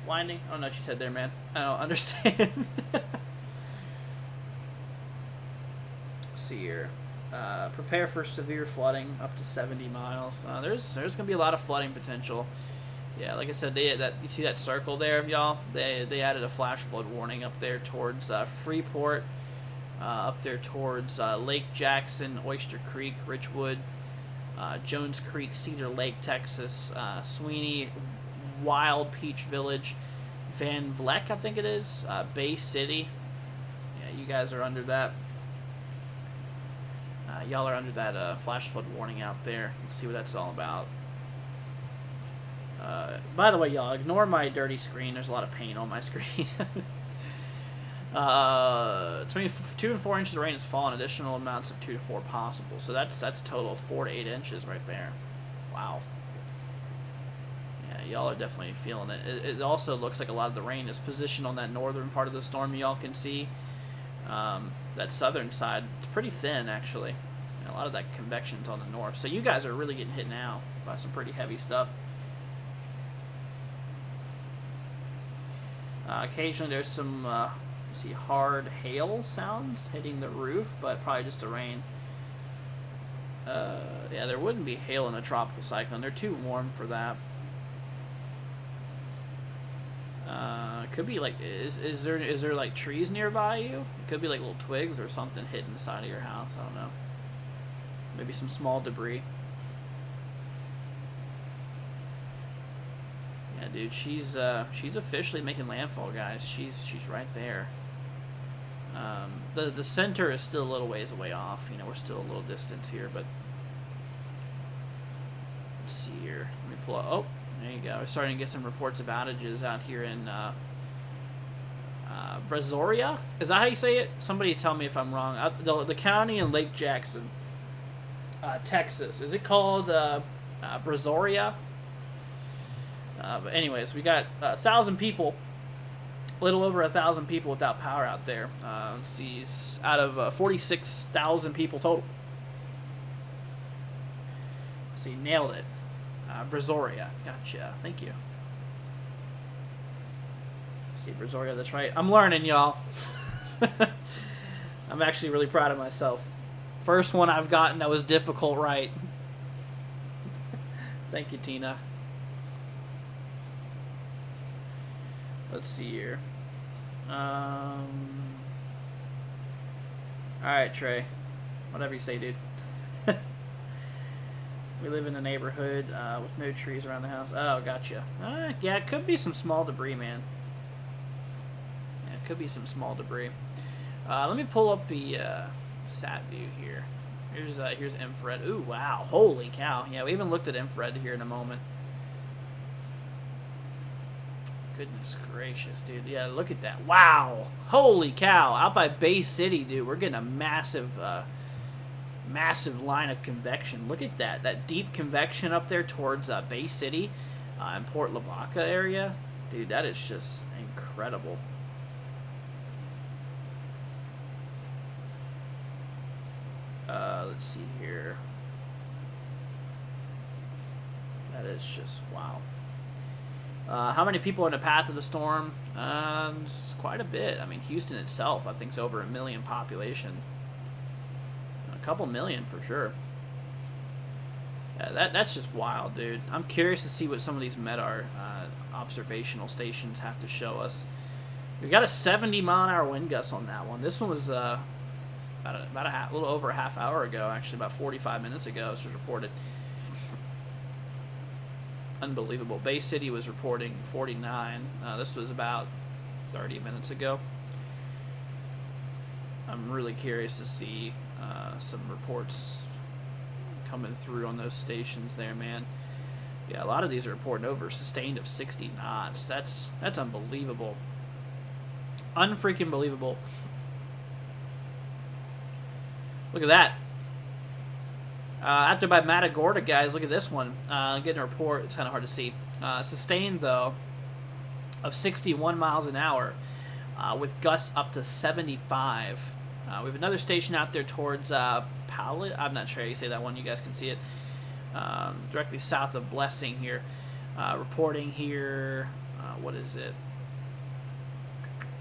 Winding? Oh no, she said there, man. I don't understand. Let's see here. Prepare for severe flooding up to 70 miles. There's gonna be a lot of flooding potential. Yeah, like I said, you see that circle there, y'all? They added a flash flood warning up there towards Freeport, up there towards Lake Jackson, Oyster Creek, Richwood, Jones Creek, Cedar Lake, Texas, Sweeney, Wild Peach Village, Van Vleck, I think it is, Bay City. Yeah, you guys are under that. Y'all are under that flash flood warning out there. Let's see what that's all about. By the way, y'all, ignore my dirty screen. There's a lot of paint on my screen. 2 and 4 inches of rain has fallen. Additional amounts of 2 to 4 possible. So that's a total of 4 to 8 inches right there. Wow. Yeah, y'all are definitely feeling it. It also looks like a lot of the rain is positioned on that northern part of the storm. Y'all can see that southern side. It's pretty thin, actually. A lot of that convection's on the north. So you guys are really getting hit now by some pretty heavy stuff. Occasionally there's some hard hail sounds hitting the roof, but probably just the rain. Yeah, there wouldn't be hail in a tropical cyclone. They're too warm for that. Could be like, is there like trees nearby you? It could be like little twigs or something hitting the side of your house. I don't know. Maybe some small debris. Yeah, dude, she's officially making landfall, guys. She's right there. The center is still a little ways away off. We're still a little distance here, but let's see here. Let me pull up. Oh, there you go. We're starting to get some reports of outages out here in Brazoria. Is that how you say it? Somebody tell me if I'm wrong. The county in Lake Jackson, Texas. Is it called Brazoria? But anyways, we got 1,000 people, a little over 1,000 people without power out there. Let's see, out of 46,000 people total. Let's see, nailed it. Brazoria, gotcha. Thank you. Let's see, Brazoria, that's right. I'm learning, y'all. I'm actually really proud of myself. First one I've gotten that was difficult, right? Thank you, Tina. Let's see here. Alright, Trey. Whatever you say, dude. We live in a neighborhood with no trees around the house. Oh, gotcha. Yeah, it could be some small debris, man. Yeah, it could be some small debris. Let me pull up the sat view here. Here's infrared. Ooh, wow. Holy cow. Yeah, we even looked at infrared here in a moment. Goodness gracious, dude. Yeah, look at that. Wow. Holy cow. Out by Bay City, dude, we're getting a massive massive line of convection. Look at that. That deep convection up there towards Bay City and Port Lavaca area. Dude, that is just incredible. Let's see here. That is just wow. How many people in the path of the storm? It's quite a bit. I mean, Houston itself, I think, is over 1 million population. A couple million for sure. Yeah, that's just wild, dude. I'm curious to see what some of these MEDAR observational stations have to show us. We got a 70-mile-an-hour wind gust on that one. This one was a little over a half hour ago, actually, about 45 minutes ago. This was reported. Unbelievable. Bay City was reporting 49. This was about 30 minutes ago. I'm really curious to see some reports coming through on those stations there, man. Yeah, a lot of these are reporting over sustained of 60 knots. That's unbelievable. Unfreaking believable. Look at that. Out there by Matagorda, guys, look at this one. Getting a report. It's kind of hard to see. Sustained, though, of 61 miles an hour with gusts up to 75. We have another station out there towards Powlett. I'm not sure how you say that one. You guys can see it. Directly south of Blessing here. Reporting here, what is it?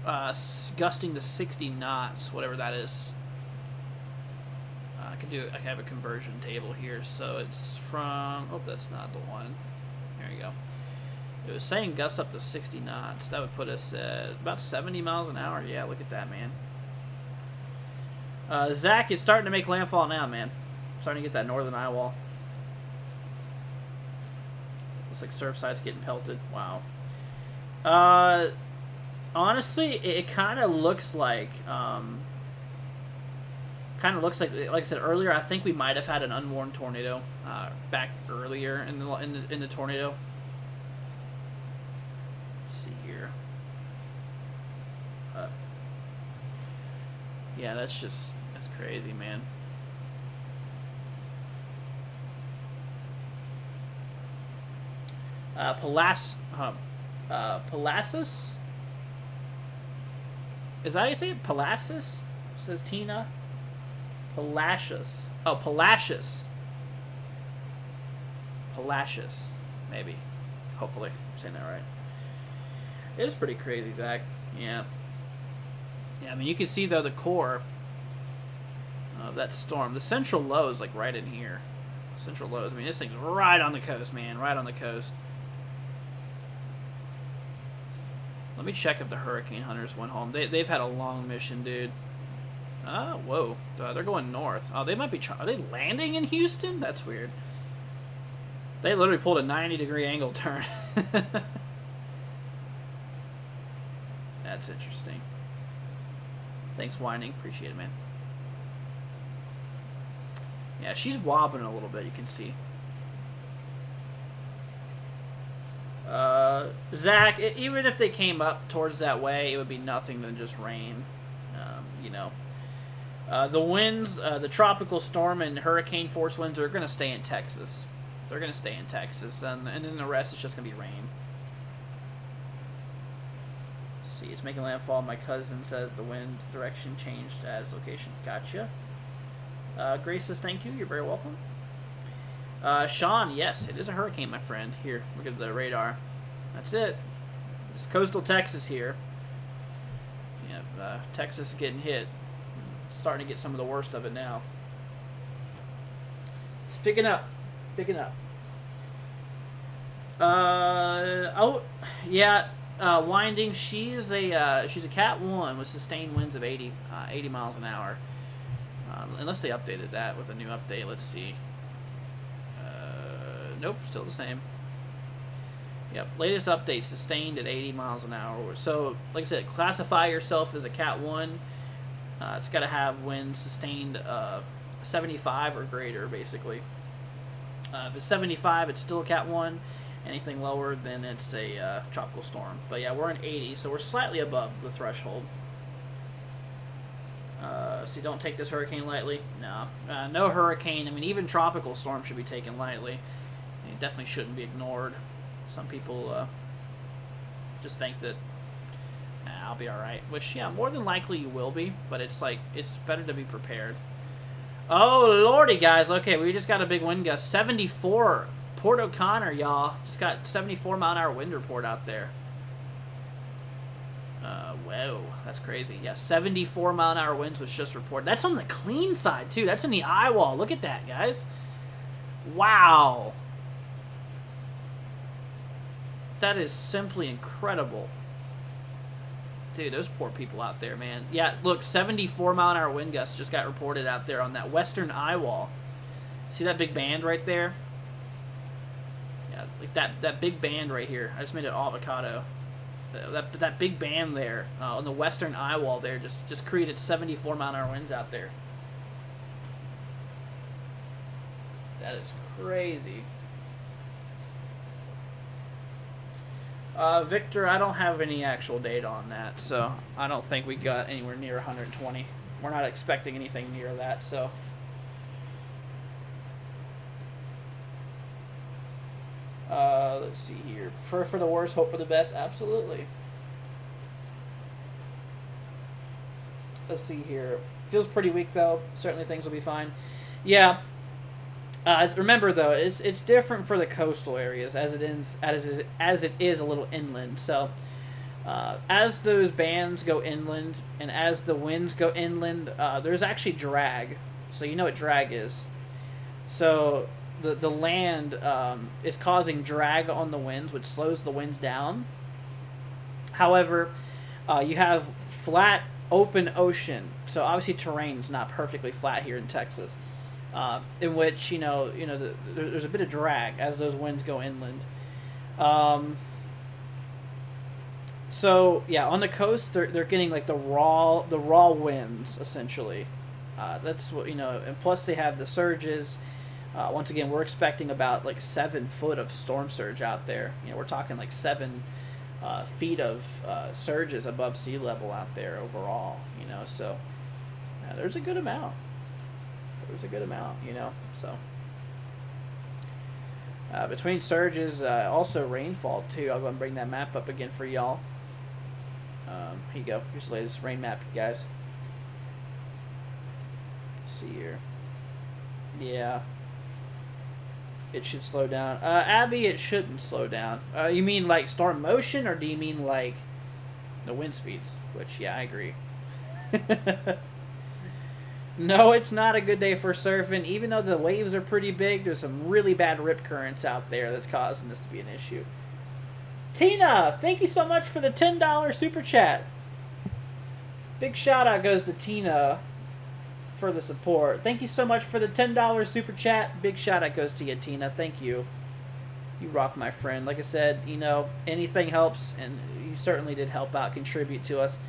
Gusting to 60 knots, whatever that is. I can have a conversion table here, so it's from, oh, that's not the one. There you go. It was saying gusts up to 60 knots. That would put us at about 70 miles an hour. Yeah, look at that, man. Zach, it's starting to make landfall now, man. Starting to get that northern eye wall. Looks like Surfside's getting pelted. Wow. Honestly, it kind of looks like, like I said earlier, I think we might have had an unwarned tornado back earlier in the tornado. Let's see here. Yeah, that's crazy, man. Palacis? Is that how you say it? Palacis? Says Tina. Palacious. Oh, Palacious. Palacious. Maybe. Hopefully. I'm saying that right. It is pretty crazy, Zach. Yeah. Yeah, I mean, you can see, though, the core of that storm. The central low is, like, right in here. Central lows. I mean, this thing's right on the coast, man. Right on the coast. Let me check if the hurricane hunters went home. They've had a long mission, dude. Oh, whoa. They're going north. Oh, they might be... Are they landing in Houston? That's weird. They literally pulled a 90-degree angle turn. That's interesting. Thanks, Whining. Appreciate it, man. Yeah, she's wobbling a little bit, you can see. Zach, even if they came up towards that way, it would be nothing than just rain. You know. The winds, the tropical storm and hurricane force winds are going to stay in Texas. They're going to stay in Texas, and then the rest is just going to be rain. Let's see, it's making landfall. My cousin said the wind direction changed as location. Gotcha. Grace says thank you. You're very welcome. Sean, yes, it is a hurricane, my friend. Here, look at the radar. That's it. It's coastal Texas here. Yeah, Texas is getting hit. Starting to get some of the worst of it now. It's picking up. Picking up. Oh, yeah. Winding. She's a Cat 1 with sustained winds of 80 miles an hour. Unless they updated that with a new update. Let's see. Nope, still the same. Yep, latest update, sustained at 80 miles an hour. So, like I said, classify yourself as a Cat 1. It's got to have winds sustained 75 or greater, basically. If it's 75, it's still a Cat 1. Anything lower, then it's a tropical storm. But yeah, we're in 80, so we're slightly above the threshold. So don't take this hurricane lightly. No. No hurricane. I mean, even tropical storms should be taken lightly. It definitely shouldn't be ignored. Some people just think that I'll be alright. Which, yeah, more than likely you will be. But it's like, it's better to be prepared. Oh, lordy, guys. Okay, we just got a big wind gust. 74. Port O'Connor, y'all. Just got 74 mile an hour wind report out there. Whoa, that's crazy. Yeah, 74 mile an hour winds was just reported. That's on the clean side, too. That's in the eye wall. Look at that, guys. Wow. That is simply incredible. Dude, those poor people out there, man. Yeah, look, 74 mile an hour wind gusts just got reported out there on that western eye wall. See that big band right there? Yeah, like that big band right here. I just made it avocado. That big band there on the western eye wall there just created 74 mile an hour winds out there. That is crazy. Victor, I don't have any actual data on that, so I don't think we got anywhere near 120. We're not expecting anything near that, so. Let's see here. Prepare for the worst, hope for the best. Absolutely. Let's see here. Feels pretty weak, though. Certainly things will be fine. Yeah. Remember, though, it's different for the coastal areas as it is a little inland. So, as those bands go inland and as the winds go inland, there's actually drag. So you know what drag is. So the land is causing drag on the winds, which slows the winds down. However, you have flat, open ocean. So obviously terrain's not perfectly flat here in Texas. In which there's a bit of drag as those winds go inland. So yeah, on the coast they're getting like the raw winds essentially. That's what and plus they have the surges. Once again, we're expecting about like 7 foot of storm surge out there. We're talking like 7 feet of surges above sea level out there overall. So there's a good amount. There's a good amount, so. Between surges, also rainfall, too. I'll go and bring that map up again for y'all. Here you go. Here's the latest rain map, guys. Let's see here. Yeah. It should slow down. Abby, it shouldn't slow down. You mean like storm motion, or do you mean like the wind speeds? Which, yeah, I agree. No, it's not a good day for surfing. Even though the waves are pretty big, there's some really bad rip currents out there that's causing this to be an issue. Tina, thank you so much for the $10 super chat. Big shout out goes to Tina for the support. Thank you so much for the $10 super chat. Big shout out goes to you, Tina. Thank you. You rock, my friend. Like I said, anything helps, and you certainly did help out, contribute to us.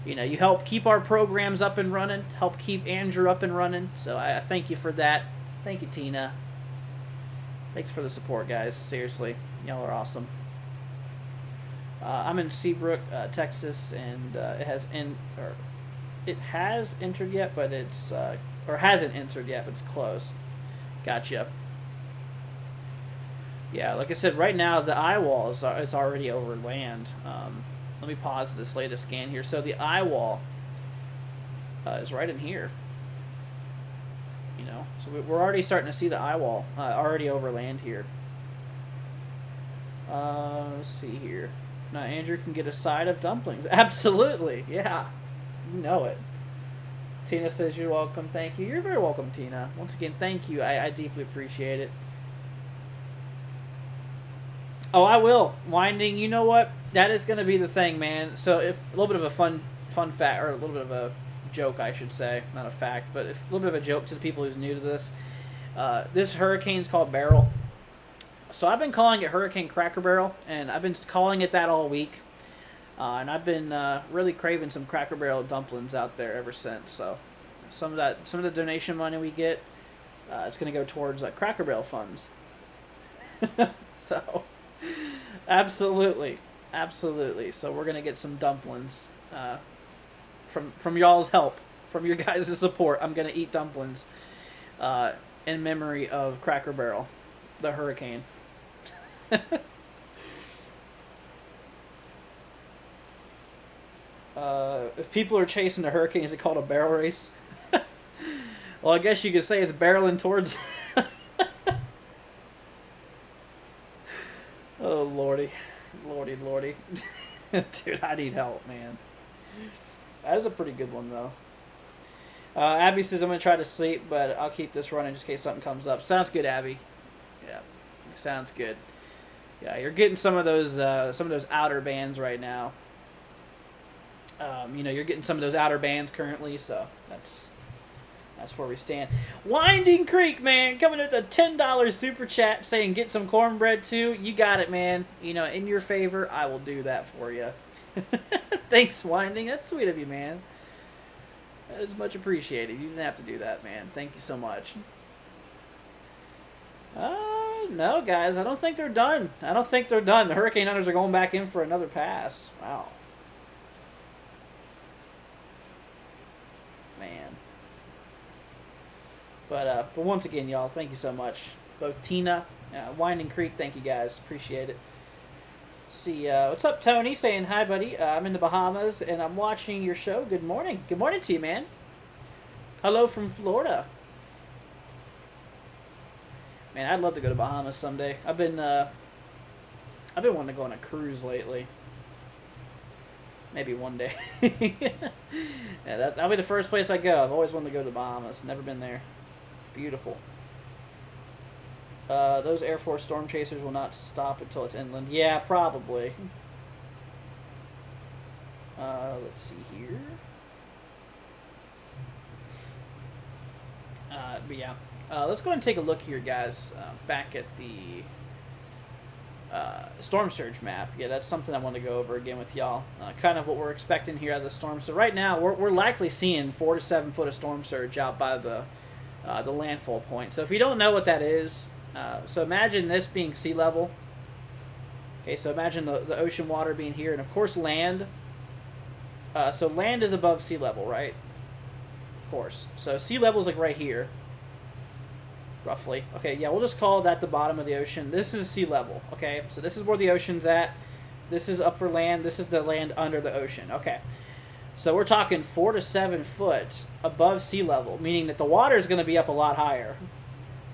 You help keep our programs up and running, help keep Andrew up and running. So I thank you for that. Thank you, Tina. Thanks for the support, guys. Seriously, y'all are awesome. I'm in Seabrook, Texas, and it has entered yet, but it's or hasn't entered yet, but it's close. Gotcha. Yeah, like I said, right now the eye wall is already over land. Let me pause this latest scan here. So the eye wall is right in here. So we're already starting to see the eye wall already over land here. Let's see here. Now Andrew can get a side of dumplings. Absolutely, yeah. You know it. Tina says you're welcome. Thank you. You're very welcome, Tina. Once again, thank you. I deeply appreciate it. Oh, I will. Winding, you know what? That is going to be the thing, man. So if a little bit of a fun fact, or a little bit of a joke, I should say, not a fact, but a little bit of a joke to the people who's new to this. This hurricane's called Beryl. So I've been calling it Hurricane Cracker Barrel, and I've been calling it that all week. And I've been really craving some Cracker Barrel dumplings out there ever since. So some of the donation money we get, it's going to go towards Cracker Barrel funds. So absolutely. So we're going to get some dumplings from y'all's help, from your guys' support. I'm going to eat dumplings in memory of Cracker Barrel, the hurricane. If people are chasing a hurricane, is it called a barrel race? Well, I guess you could say it's barreling towards... Oh, lordy. Dude, I need help, man. That is a pretty good one, though. Abby says I'm going to try to sleep, but I'll keep this running just in case something comes up. Sounds good, Abby. Yeah, sounds good. Yeah, you're getting some of those outer bands right now. You're getting some of those outer bands currently, so that's where we stand. Winding Creek, man, coming with a $10 super chat saying get some cornbread too. You got it, man. In your favor, I will do that for you. Thanks, Winding. That's sweet of you, man. That is much appreciated. You didn't have to do that, man. Thank you so much. No, guys, I don't think they're done. The Hurricane Hunters are going back in for another pass. Wow. Man. But once again, y'all, thank you so much. Both Tina, Winding Creek, thank you guys. Appreciate it. See, what's up, Tony? Saying hi, buddy. I'm in the Bahamas, and I'm watching your show. Good morning. Good morning to you, man. Hello from Florida. Man, I'd love to go to Bahamas someday. I've been wanting to go on a cruise lately. Maybe one day. Yeah, that'll be the first place I go. I've always wanted to go to the Bahamas. Never been there. Beautiful. Those Air Force storm chasers will not stop until it's inland. Yeah, probably. Let's see here. But yeah. Let's go ahead and take a look here, guys. Back at the storm surge map. Yeah, that's something I want to go over again with y'all. Kind of what we're expecting here out of the storm. So right now, we're likely seeing 4 to 7 foot of storm surge out by the landfall point. So if you don't know what that is, so imagine this being sea level. Okay, so imagine the ocean water being here, and of course land. So land is above sea level, right? Of course. So sea level is like right here. Roughly. Okay, yeah, we'll just call that the bottom of the ocean. This is sea level, okay? So this is where the ocean's at. This is upper land. This is the land under the ocean. Okay. So we're talking 4 to 7 foot above sea level, meaning that the water is going to be up a lot higher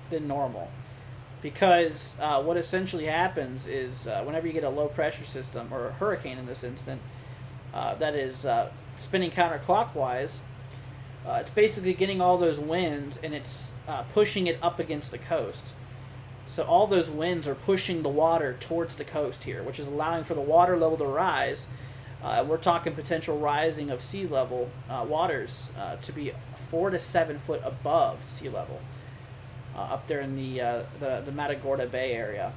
than normal. Because what essentially happens is whenever you get a low pressure system, or a hurricane in this instant, that is spinning counterclockwise, it's basically getting all those winds and it's pushing it up against the coast. So all those winds are pushing the water towards the coast here, which is allowing for the water level to rise. We're talking potential rising of sea level waters to be 4 to 7 foot above sea level up there in the Matagorda Bay area.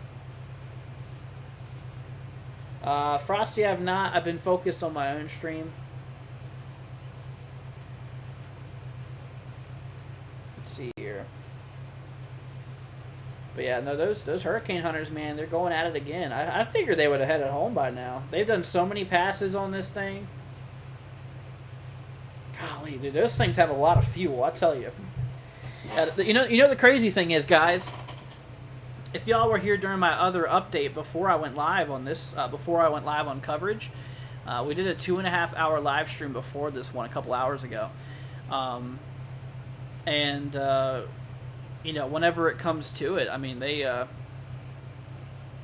Frosty, I've been focused on my own stream. Let's see here. But yeah, no, those hurricane hunters, man, they're going at it again. I figured they would have headed home by now. They've done so many passes on this thing. Golly, dude, those things have a lot of fuel, I tell you. You know the crazy thing is, guys, if y'all were here during my other update before I went live on this, before I went live on coverage, we did a 2.5 hour live stream before this one a couple hours ago. Whenever it comes to it, I mean, they've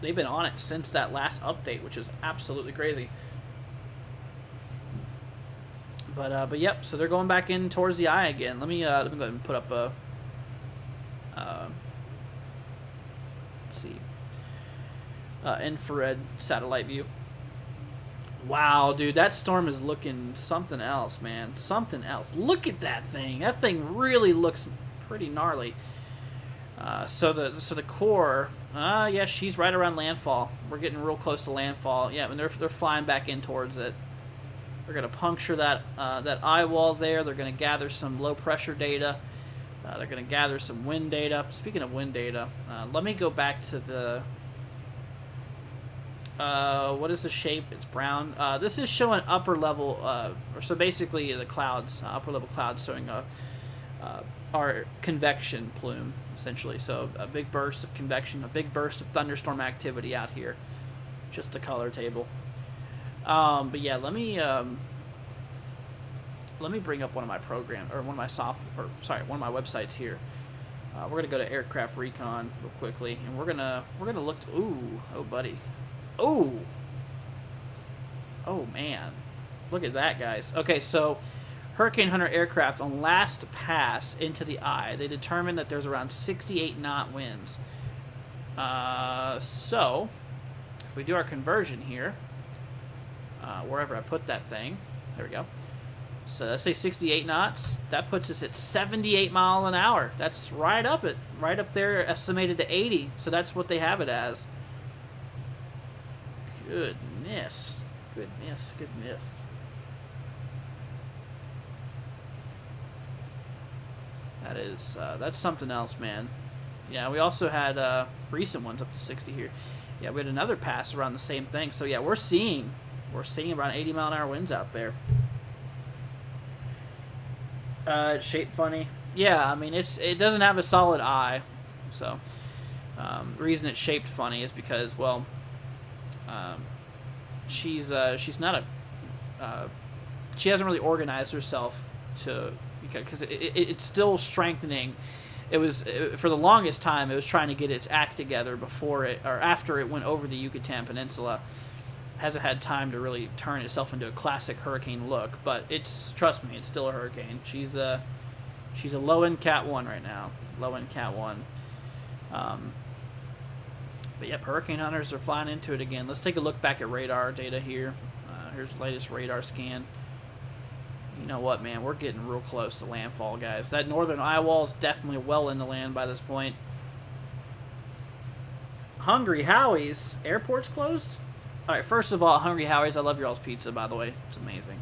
been on it since that last update, which is absolutely crazy. But yep, so they're going back in towards the eye again. Let me go ahead and put up a let's see, infrared satellite view. Wow, dude, that storm is looking something else, man. Something else. Look at that thing. That thing really looks pretty gnarly. So the core, yeah, she's right around landfall. We're getting real close to landfall. Yeah, and they're flying back in towards it. They're gonna puncture that that eye wall there. They're gonna gather some low pressure data. They're gonna gather some wind data. Speaking of wind data, let me go back to the. What is the shape? It's brown. This is showing upper level, or so basically the clouds, upper level clouds showing our convection plume, essentially. So a big burst of convection, a big burst of thunderstorm activity out here. Just a color table. But yeah, let me bring up one of my programs, or one of my websites here. We're gonna go to Aircraft Recon real quickly, and we're gonna look. Oh buddy. Oh man, look at that, guys. Okay, so Hurricane Hunter aircraft on last pass into the eye, they determined that there's around 68 knot winds. So if we do our conversion here, wherever I put that thing, there we go. So let's say 68 knots. That puts us at 78 miles an hour. That's right up there, estimated to 80. So that's what they have it as. Goodness. That is, that's something else, man. Yeah, we also had recent ones up to 60 here. Yeah, we had another pass around the same thing. So yeah, we're seeing around 80 mile an hour winds out there. It's shaped funny. Yeah, I mean it doesn't have a solid eye, so the reason it's shaped funny is because, well, she's not she hasn't really organized herself because it's still strengthening. It was for the longest time it was trying to get its act together before it or after it went over the Yucatan Peninsula. Hasn't had time to really turn itself into a classic hurricane look, but trust me, it's still a hurricane. She's a low-end Cat 1 right now. Low-end Cat 1. But yep, hurricane hunters are flying into it again. Let's take a look back at radar data here. Here's the latest radar scan. You know what, man? We're getting real close to landfall, guys. That northern eye wall is definitely well in the land by this point. Hungry Howie's airport's closed? All right, first of all, Hungry Howie's, I love your all's pizza, by the way. It's amazing.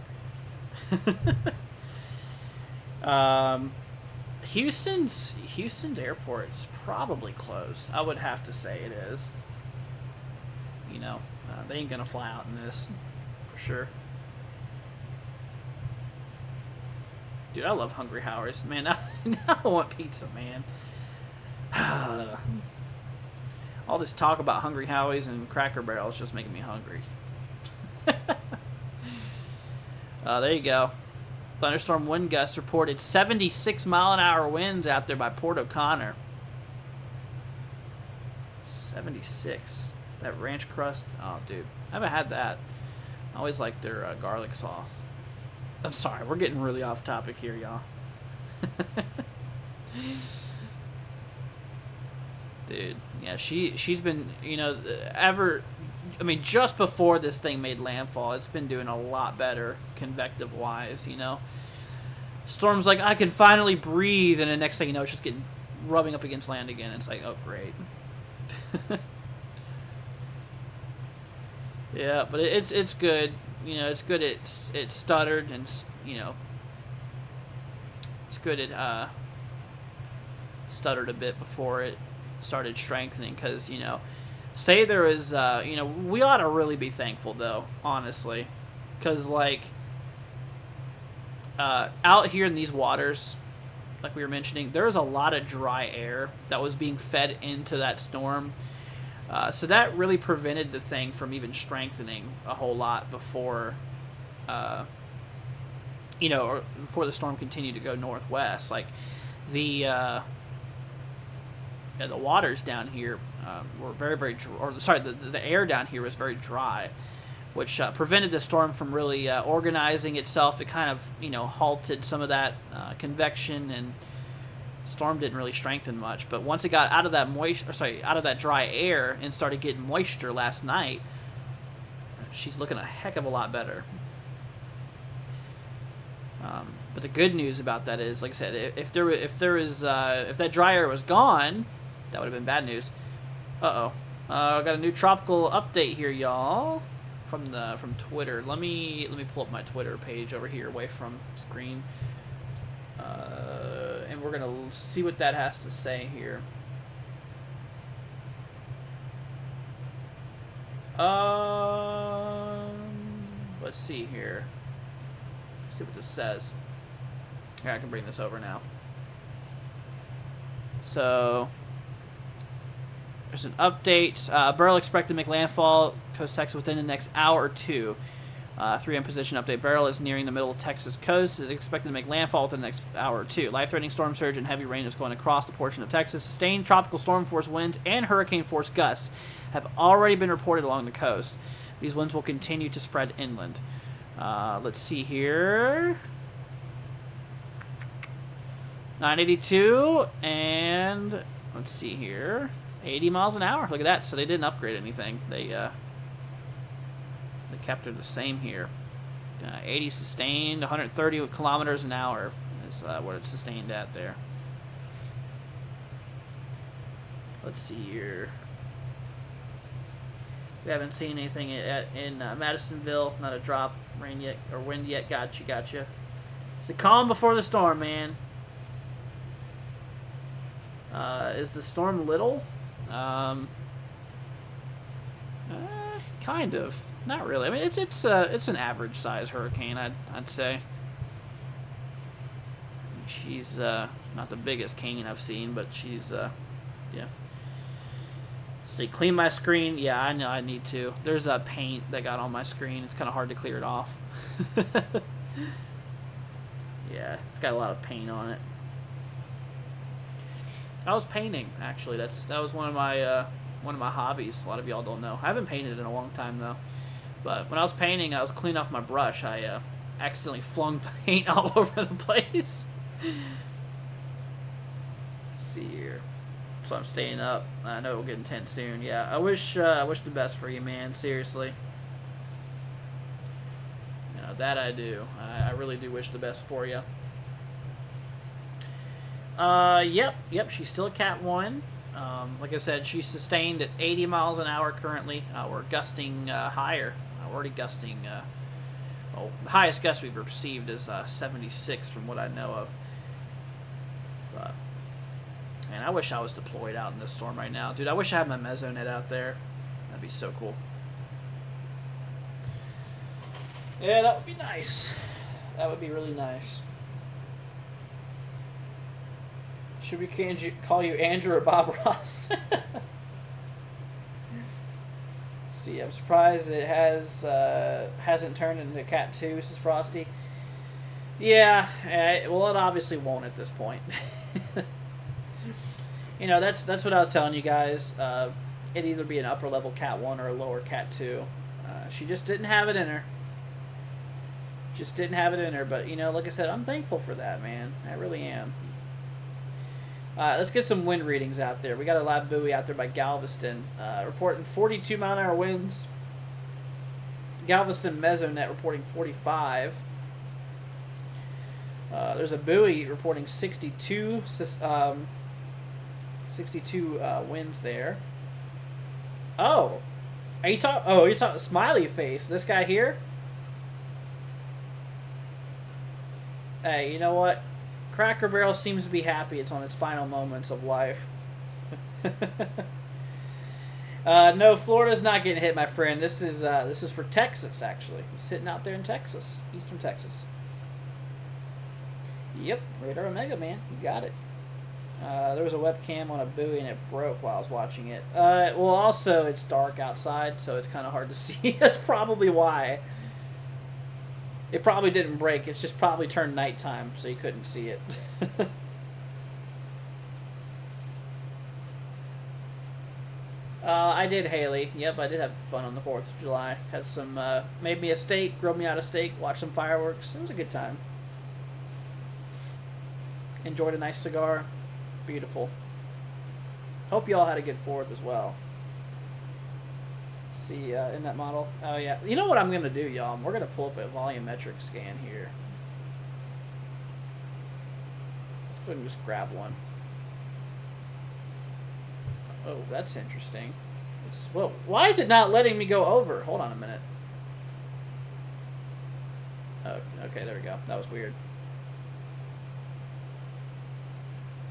Houston's airport's probably closed. I would have to say it is. You know, they ain't gonna fly out in this for sure. Dude, I love Hungry Howie's, man. Now I want pizza, man. All this talk about Hungry Howie's and Cracker Barrel is just making me hungry. There you go. Thunderstorm wind gusts reported 76 mile an hour winds out there by Port O'Connor. 76. That ranch crust. Oh, dude. I haven't had that. I always like their garlic sauce. I'm sorry. We're getting really off topic here, y'all. Dude. Yeah, she's been, you know, just before this thing made landfall, it's been doing a lot better convective-wise, you know. Storm's like, I can finally breathe, and the next thing you know, it's just rubbing up against land again. It's like, oh, great. Yeah, but it's good. You know, it's good it stuttered, and, you know, it's good it stuttered a bit before it started strengthening, because, you know, say there was, you know, we ought to really be thankful, though, honestly, because, like, out here in these waters, like we were mentioning, there was a lot of dry air that was being fed into that storm, so that really prevented the thing from even strengthening a whole lot before, you know, or before the storm continued to go northwest. Like, the waters down here were very, very dry, or sorry, the air down here was very dry, which prevented the storm from really organizing itself. It kind of, you know, halted some of that convection, and the storm didn't really strengthen much. But once it got out of that out of that dry air and started getting moisture last night, she's looking a heck of a lot better. But the good news about that is, like I said, if that dryer was gone, that would have been bad news. I got a new tropical update here, y'all, from Twitter. Let me pull up my Twitter page over here, away from screen, and we're gonna see what that has to say here. Let's see here. See what this says. Here, I can bring this over now. So there's an update. Beryl expected to make landfall coast Texas within the next hour or two. 3 AM position update. Beryl is nearing the middle of Texas coast. Is expected to make landfall within the next hour or two. Life-threatening storm surge and heavy rain is going across the portion of Texas. Sustained tropical storm force winds and hurricane force gusts have already been reported along the coast. These winds will continue to spread inland. Let's see here. 982 and let's see here. 80 miles an hour. Look at that. So they didn't upgrade anything. They kept it the same here. 80 sustained. 130 kilometers an hour is what it's sustained at there. Let's see here. We haven't seen anything in Madisonville. Not a drop rain yet or wind yet. Gotcha. It's the calm before the storm, man. Is the storm little? Kind of. Not really. I mean, it's an average size hurricane, I'd say. She's not the biggest cane I've seen, but she's yeah. See, clean my screen. Yeah, I know I need to. There's a paint that got on my screen. It's kind of hard to clear it off. Yeah, it's got a lot of paint on it. I was painting, actually. That was one of my hobbies. A lot of y'all don't know. I haven't painted in a long time though. But when I was painting, I was cleaning off my brush. I accidentally flung paint all over the place. Let's see here. So I'm staying up. I know it'll get intense soon. Yeah, I wish the best for you, man. Seriously. You know, that I do. I really do wish the best for you. Yep. She's still a Cat 1. Like I said, she's sustained at 80 miles an hour currently. We're gusting higher. We're already gusting. The highest gust we've received is 76 from what I know of. But man, I wish I was deployed out in this storm right now. Dude, I wish I had my mesonet out there. That'd be so cool. Yeah, that would be nice. That would be really nice. Should we call you Andrew or Bob Ross? See, I'm surprised it hasn't turned into Cat 2, says Frosty. Yeah, well, it obviously won't at this point. You know, that's what I was telling you guys. It'd either be an upper level Cat 1 or a lower Cat 2. She just didn't have it in her. But, you know, like I said, I'm thankful for that, man. I really am. Let's get some wind readings out there. We got a live buoy out there by Galveston, reporting 42 mile an hour winds. Galveston Mesonet reporting 45. There's a buoy reporting 62 winds there. Oh, you're talking smiley face. This guy here. Hey, you know what? Cracker Barrel seems to be happy it's on its final moments of life. No, Florida's not getting hit, my friend. This is for Texas, actually. It's hitting out there in Texas, eastern Texas. Yep, Radar Omega, man. You got it. There was a webcam on a buoy and it broke while I was watching it. Well, also, it's dark outside, so it's kind of hard to see. That's probably why. It probably didn't break. It's just probably turned nighttime, so you couldn't see it. I did, Haley. Yep, I did have fun on the 4th of July. Had some, made me a steak, grilled me out a steak, watched some fireworks. It was a good time. Enjoyed a nice cigar. Beautiful. Hope you all had a good 4th as well. Let's See, in that model. Oh, yeah. You know what I'm going to do, y'all? We're going to pull up a volumetric scan here. Let's go ahead and just grab one. Oh, that's interesting. Whoa, why is it not letting me go over? Hold on a minute. Oh, okay, there we go. That was weird.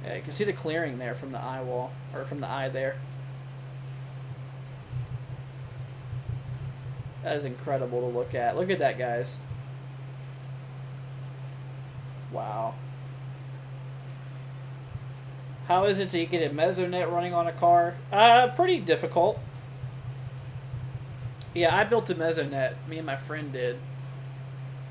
Yeah, you can see the clearing there from the eye wall, or from the eye there. That is incredible to look at. Look at that, guys. Wow. How is it to get a mesonet running on a car? Pretty difficult. Yeah, I built a mesonet. Me and my friend did.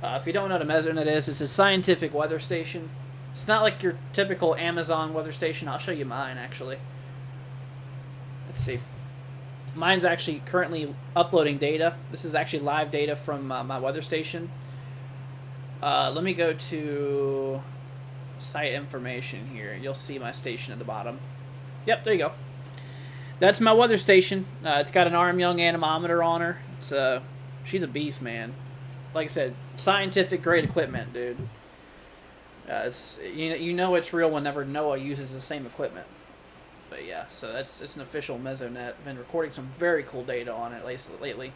If you don't know what a mesonet is, it's a scientific weather station. It's not like your typical Amazon weather station. I'll show you mine, actually. Let's see. Mine's actually currently uploading data. This is actually live data from my weather station. Let me go to site information here. You'll see my station at the bottom. Yep, there you go. That's my weather station. It's got an RM Young anemometer on her. She's a beast, man. Like I said, scientific grade equipment, dude. It's you know it's real whenever NOAA uses the same equipment. But yeah, so it's an official mesonet. Been recording some very cool data on it lately.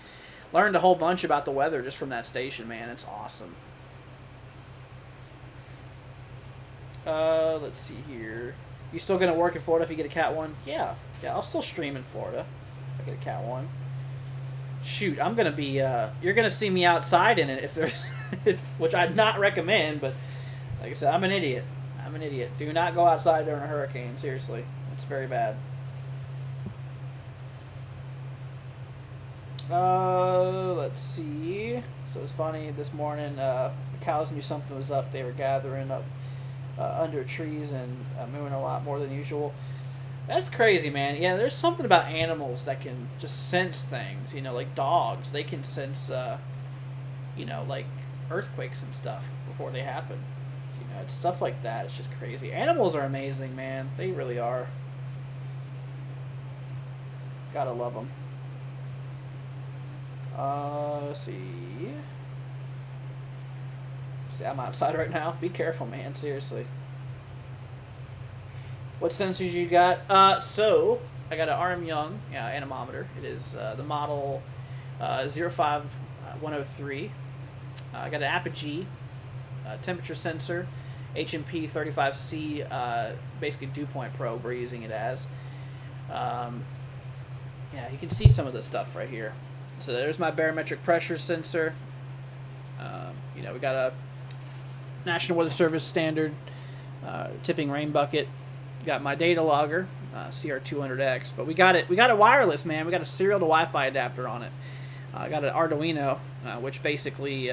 Learned a whole bunch about the weather just from that station, man. It's awesome. Let's see here. You still gonna work in Florida if you get a Cat 1? Yeah, I'll still stream in Florida if I get a Cat 1. Shoot, I'm gonna be. You're gonna see me outside in it if there's, which I'd not recommend. But like I said, I'm an idiot. Do not go outside during a hurricane. Seriously, it's very bad. Let's see. So it's funny. This morning, the cows knew something was up. They were gathering up under trees and moving a lot more than usual. That's crazy, man. Yeah, there's something about animals that can just sense things. You know, like dogs. They can sense, like earthquakes and stuff before they happen. You know, it's stuff like that. It's just crazy. Animals are amazing, man. They really are. Gotta love them. Let's see. See, I'm outside right now. Be careful, man. Seriously. What sensors you got? So I got an RM Young anemometer. It is the model 05103. I got an Apogee temperature sensor, HMP 35C, basically dew point probe we're using it as. You can see some of the stuff right here. So there's my barometric pressure sensor. We got a National Weather Service standard tipping rain bucket. Got my data logger, CR200X, but we got it wireless, man. We got a serial to Wi-Fi adapter on it. I got an Arduino, which basically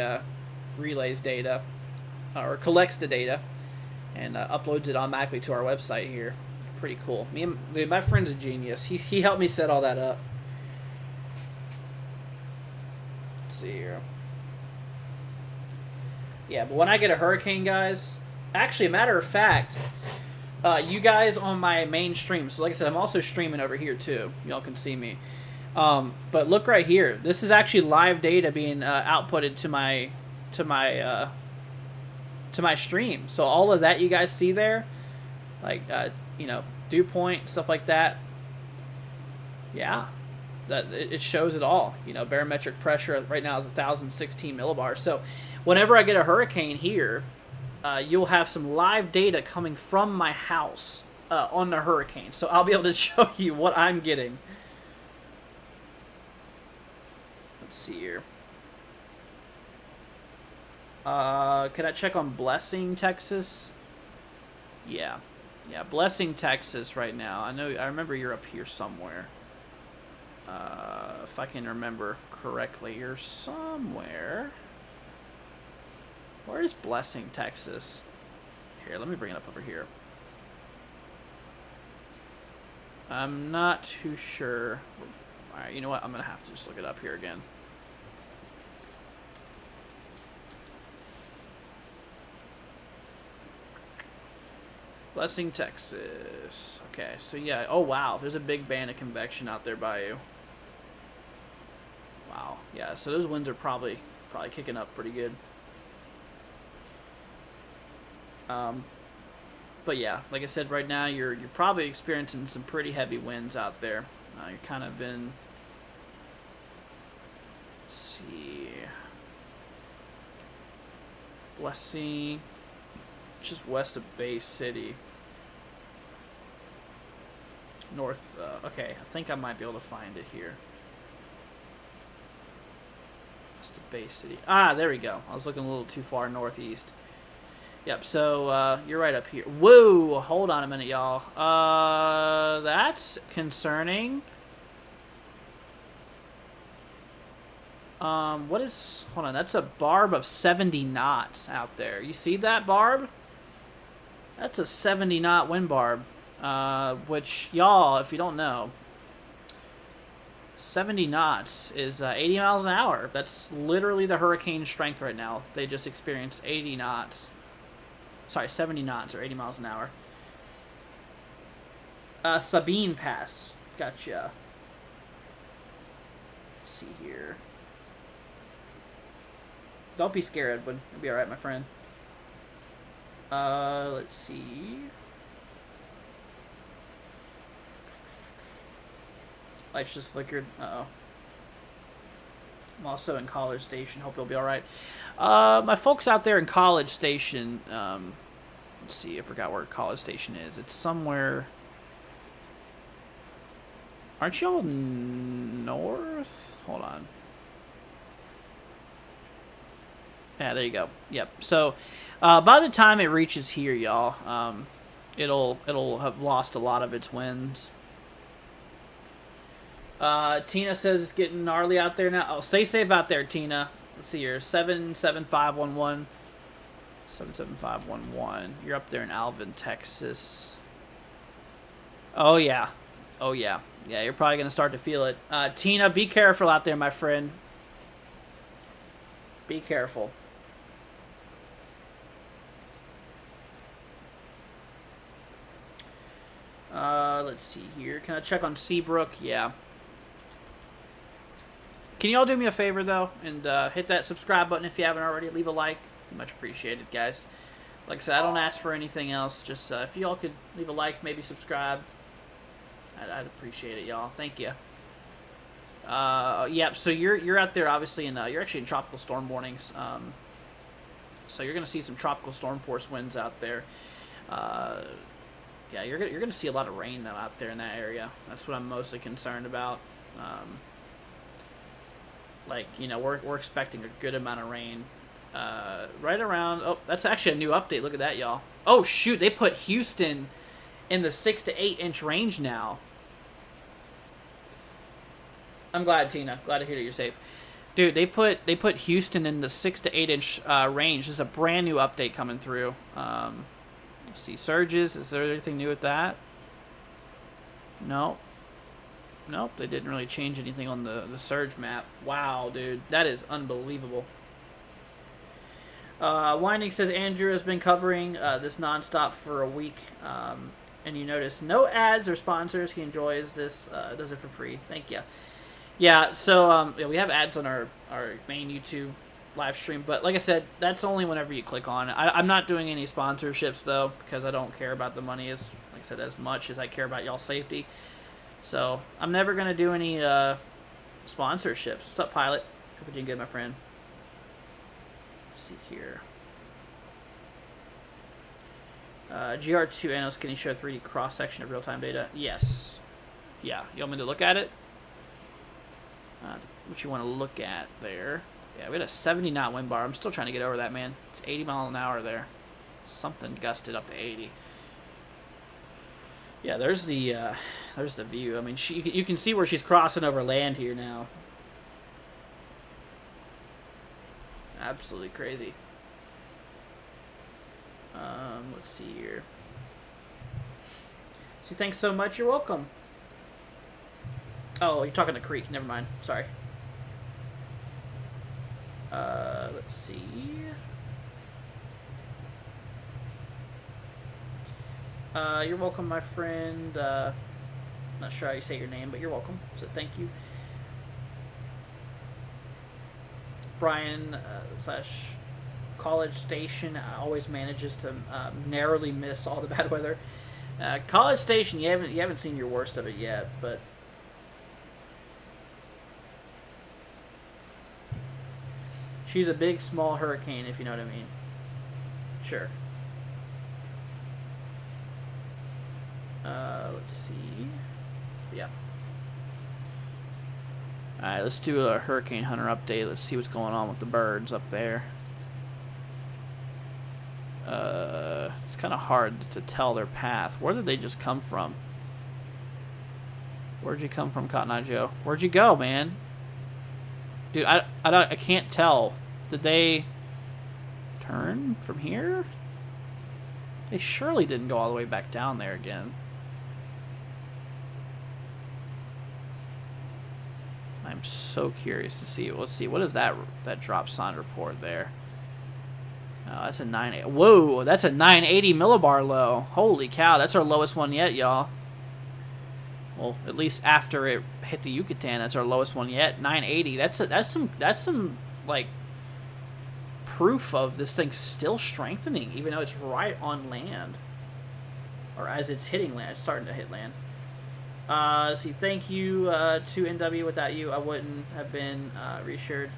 relays data, or collects the data, and uploads it automatically to our website here. Pretty cool. My friend's a genius. He helped me set all that up. Let's see here. Yeah, but when I get a hurricane, guys, actually, a matter of fact, you guys on my main stream, so like I said, I'm also streaming over here too. Y'all can see me. But look right here. This is actually live data being outputted to my stream. So all of that you guys see there, like dew point, stuff like that. Yeah, that it shows it all. Barometric pressure right now is 1,016 millibars. So whenever I get a hurricane here, you'll have some live data coming from my house on the hurricane. So I'll be able to show you what I'm getting. Let's see here. Can I check on Blessing, Texas? Yeah, Blessing, Texas right now. I remember you're up here somewhere. If I can remember correctly, you're somewhere. Where is Blessing, Texas? Here, let me bring it up over here. I'm not too sure. Alright, you know what? I'm going to have to just look it up here again. Blessing, Texas. Okay, so yeah. Oh, wow. There's a big band of convection out there by you. Wow. Yeah. So those winds are probably kicking up pretty good. But yeah, like I said, right now you're probably experiencing some pretty heavy winds out there. You're kind of in. Let's see. Blessing, just west of Bay City. North. Okay, I think I might be able to find it here. West of Bay City. Ah, there we go. I was looking a little too far northeast. Yep, so you're right up here. Whoa, hold on a minute, y'all. That's concerning. What is... Hold on, that's a barb of 70 knots out there. You see that barb? That's a 70 knot wind barb. Which, y'all, if you don't know, 70 knots is 80 miles an hour. That's literally the hurricane strength right now. They just experienced 80 knots. Sorry, 70 knots or 80 miles an hour. Sabine Pass. Gotcha. Let's see here. Don't be scared, Edwin. It'll be alright, my friend. Let's see. Lights just flickered. Uh-oh. I'm also in College Station. Hope you'll be alright. My folks out there in College Station, let's see, I forgot where College Station is. It's somewhere... Aren't y'all north? Hold on. Yeah, there you go. Yep. So, by the time it reaches here, y'all, it'll have lost a lot of its winds. Tina says it's getting gnarly out there now. Oh, stay safe out there, Tina. Let's see here. 77511. 77511. You're up there in Alvin, Texas. Oh, yeah. Oh, yeah. Yeah, you're probably going to start to feel it. Tina, be careful out there, my friend. Be careful. Let's see here. Can I check on Seabrook? Yeah. Can you all do me a favor, though? And hit that subscribe button if you haven't already. Leave a like. Much appreciated, guys. Like I said, I don't ask for anything else. Just if you all could leave a like, maybe subscribe. I'd appreciate it, y'all. Thank you. Yeah, so you're out there, obviously, and you're actually in tropical storm warnings. So you're going to see some tropical storm force winds out there. Yeah, you're gonna see a lot of rain though out there in that area. That's what I'm mostly concerned about. Like, you know, we're expecting a good amount of rain. Right around. Oh, that's actually a new update. Look at that, y'all. Oh shoot, they put Houston in the 6 to 8 inch range now. I'm glad, Tina. Glad to hear that you're safe, dude. They put Houston in the 6 to 8 inch range. This is a brand new update coming through. Let's see, surges. Is there anything new with that? No. Nope, they didn't really change anything on the surge map. Wow, dude, that is unbelievable. Winding says Andrew has been covering this nonstop for a week, and you notice no ads or sponsors. He enjoys this. Does it for free. Thank you. Yeah, so yeah, we have ads on our main YouTube live stream, but like I said, that's only whenever you click on it. I'm not doing any sponsorships though, because I don't care about the money as, like I said, as much as I care about y'all's safety. So I'm never gonna do any sponsorships. What's up, Pilot? Hope you're doing good, my friend. Let's see here. GR2 analyst, can you show 3D cross section of real time data? Yes. Yeah. You want me to look at it? What you want to look at there? Yeah, we had a 70 knot wind bar. I'm still trying to get over that, man. It's 80 miles an hour there. Something gusted up to 80. Yeah, there's the view. I mean, you can see where she's crossing over land here now. Absolutely crazy. Let's see here. So thanks so much. You're welcome. Oh, you're talking to Creek. Never mind. Sorry. Let's see. You're welcome, my friend. Not sure how you say your name, but you're welcome. So thank you. Brian slash College Station always manages to narrowly miss all the bad weather. College Station, you haven't seen your worst of it yet, but she's a big, small hurricane, if you know what I mean. Sure. Let's see. Yeah. Alright, let's do a Hurricane Hunter update. Let's see what's going on with the birds up there. It's kind of hard to tell their path. Where did they just come from? Where'd you come from, Cotton Eye Joe? Where'd you go, man? Dude, I can't tell. Did they turn from here? They surely didn't go all the way back down there again. I'm so curious to see. Let's see. What is that drop sign report there? Oh, that's a 980. Whoa, that's a 980 millibar low. Holy cow, that's our lowest one yet, y'all. Well, at least after it hit the Yucatan, that's our lowest one yet. 980. That's some like proof of this thing still strengthening, even though it's right on land, or as it's hitting land. It's starting to hit land. Let's see. Thank you to NW. Without you, I wouldn't have been reassured.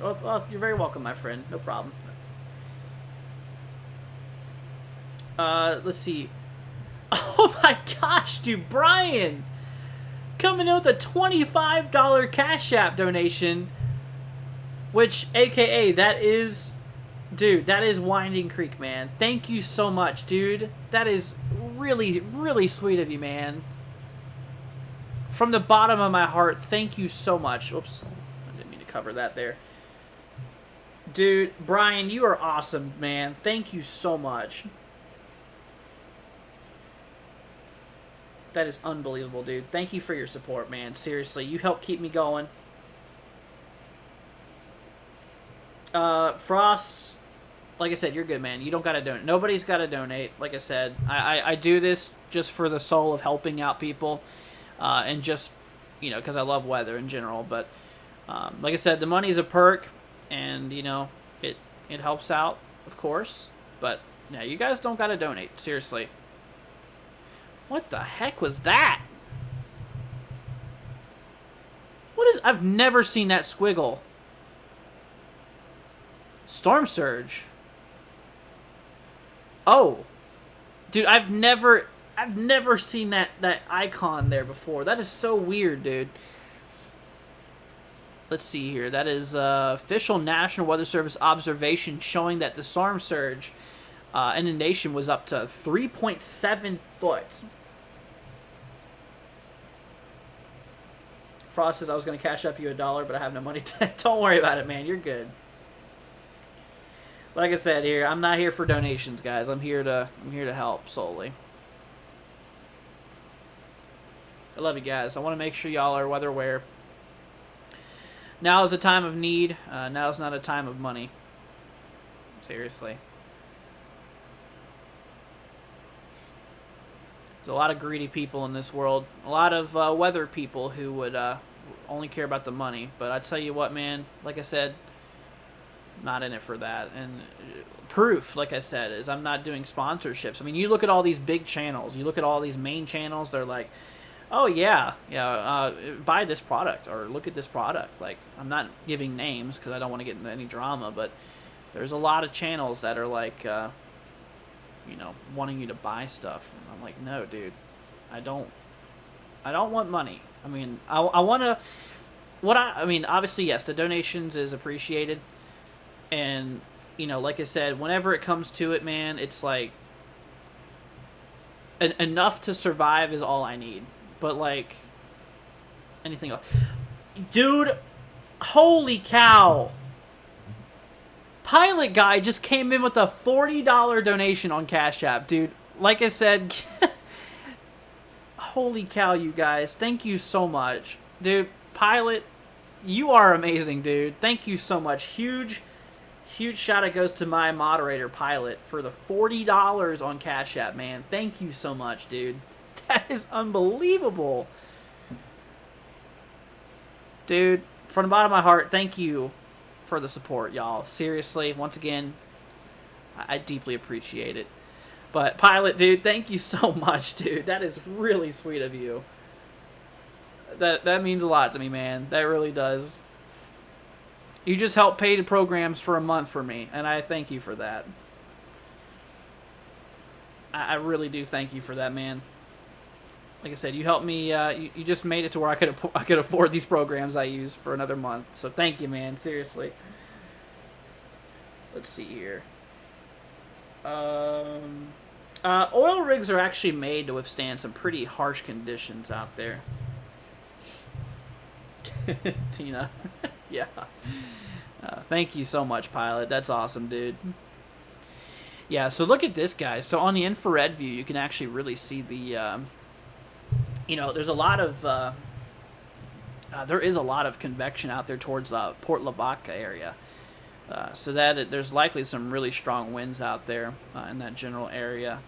Oh, you're very welcome, my friend. No problem. Let's see. Oh my gosh, dude, Brian coming in with a $25 Cash App donation, which, aka, that is, dude, that is Winding Creek, man. Thank you so much, dude. That is really, really sweet of you, man. From the bottom of my heart, thank you so much. Oops, I didn't mean to cover that there. Dude, Brian, you are awesome, man. Thank you so much. That is unbelievable, dude. Thank you for your support, man. Seriously, you help keep me going. Frost, like I said, you're good, man. You don't gotta donate. Nobody's gotta donate. Like I said, I do this just for the soul of helping out people, and just, you know, because I love weather in general. But like I said, the money's a perk, and you know, it helps out, of course. But yeah, you guys don't gotta donate. Seriously. What the heck was that? What is... I've never seen that squiggle. Storm surge. Oh. Dude, I've never seen that icon there before. That is so weird, dude. Let's see here. That is official National Weather Service observation showing that the storm surge inundation was up to 3.7 foot. Frost says, I was going to cash up you $1, but I have no money. Don't worry about it, man. You're good. Like I said here, I'm not here for donations, guys. I'm here to help solely. I love you guys. I want to make sure y'all are weather aware. Now is a time of need. Now is not a time of money. Seriously. There's a lot of greedy people in this world. A lot of weather people who would only care about the money. But I tell you what, man, like I said, I'm not in it for that. And proof, like I said, is I'm not doing sponsorships. I mean, you look at all these big channels. You look at all these main channels. They're like, oh, yeah, buy this product or look at this product. Like, I'm not giving names because I don't want to get into any drama. But there's a lot of channels that are like... you know, wanting you to buy stuff. And I'm like, no, dude, I don't want money. I mean, I want to, I mean, obviously, yes, the donations is appreciated. And, you know, like I said, whenever it comes to it, man, it's like, enough to survive is all I need. But, like, anything else. Dude, holy cow. Pilot guy just came in with a $40 donation on Cash App, dude. Like I said, holy cow, you guys. Thank you so much. Dude, Pilot, you are amazing, dude. Thank you so much. Huge shout out goes to my moderator, Pilot, for the $40 on Cash App, man. Thank you so much, dude. That is unbelievable. Dude, from the bottom of my heart, thank you for the support, y'all. Seriously, once again, I deeply appreciate it. But Pilot, dude, thank you so much, dude. That is really sweet of you. That means a lot to me, man. That really does. You just helped pay the programs for a month for me, and I thank you for that. I really do thank you for that, man. Like I said, you helped me. You just made it to where I could afford these programs I use for another month. So thank you, man. Seriously. Let's see here. Oil rigs are actually made to withstand some pretty harsh conditions out there. Tina. Yeah. Thank you so much, Pilot. That's awesome, dude. Yeah, so look at this, guys. So on the infrared view, you can actually really see the, there's a lot of, there is a lot of convection out there towards the Port Lavaca area. So that there's likely some really strong winds out there in that general area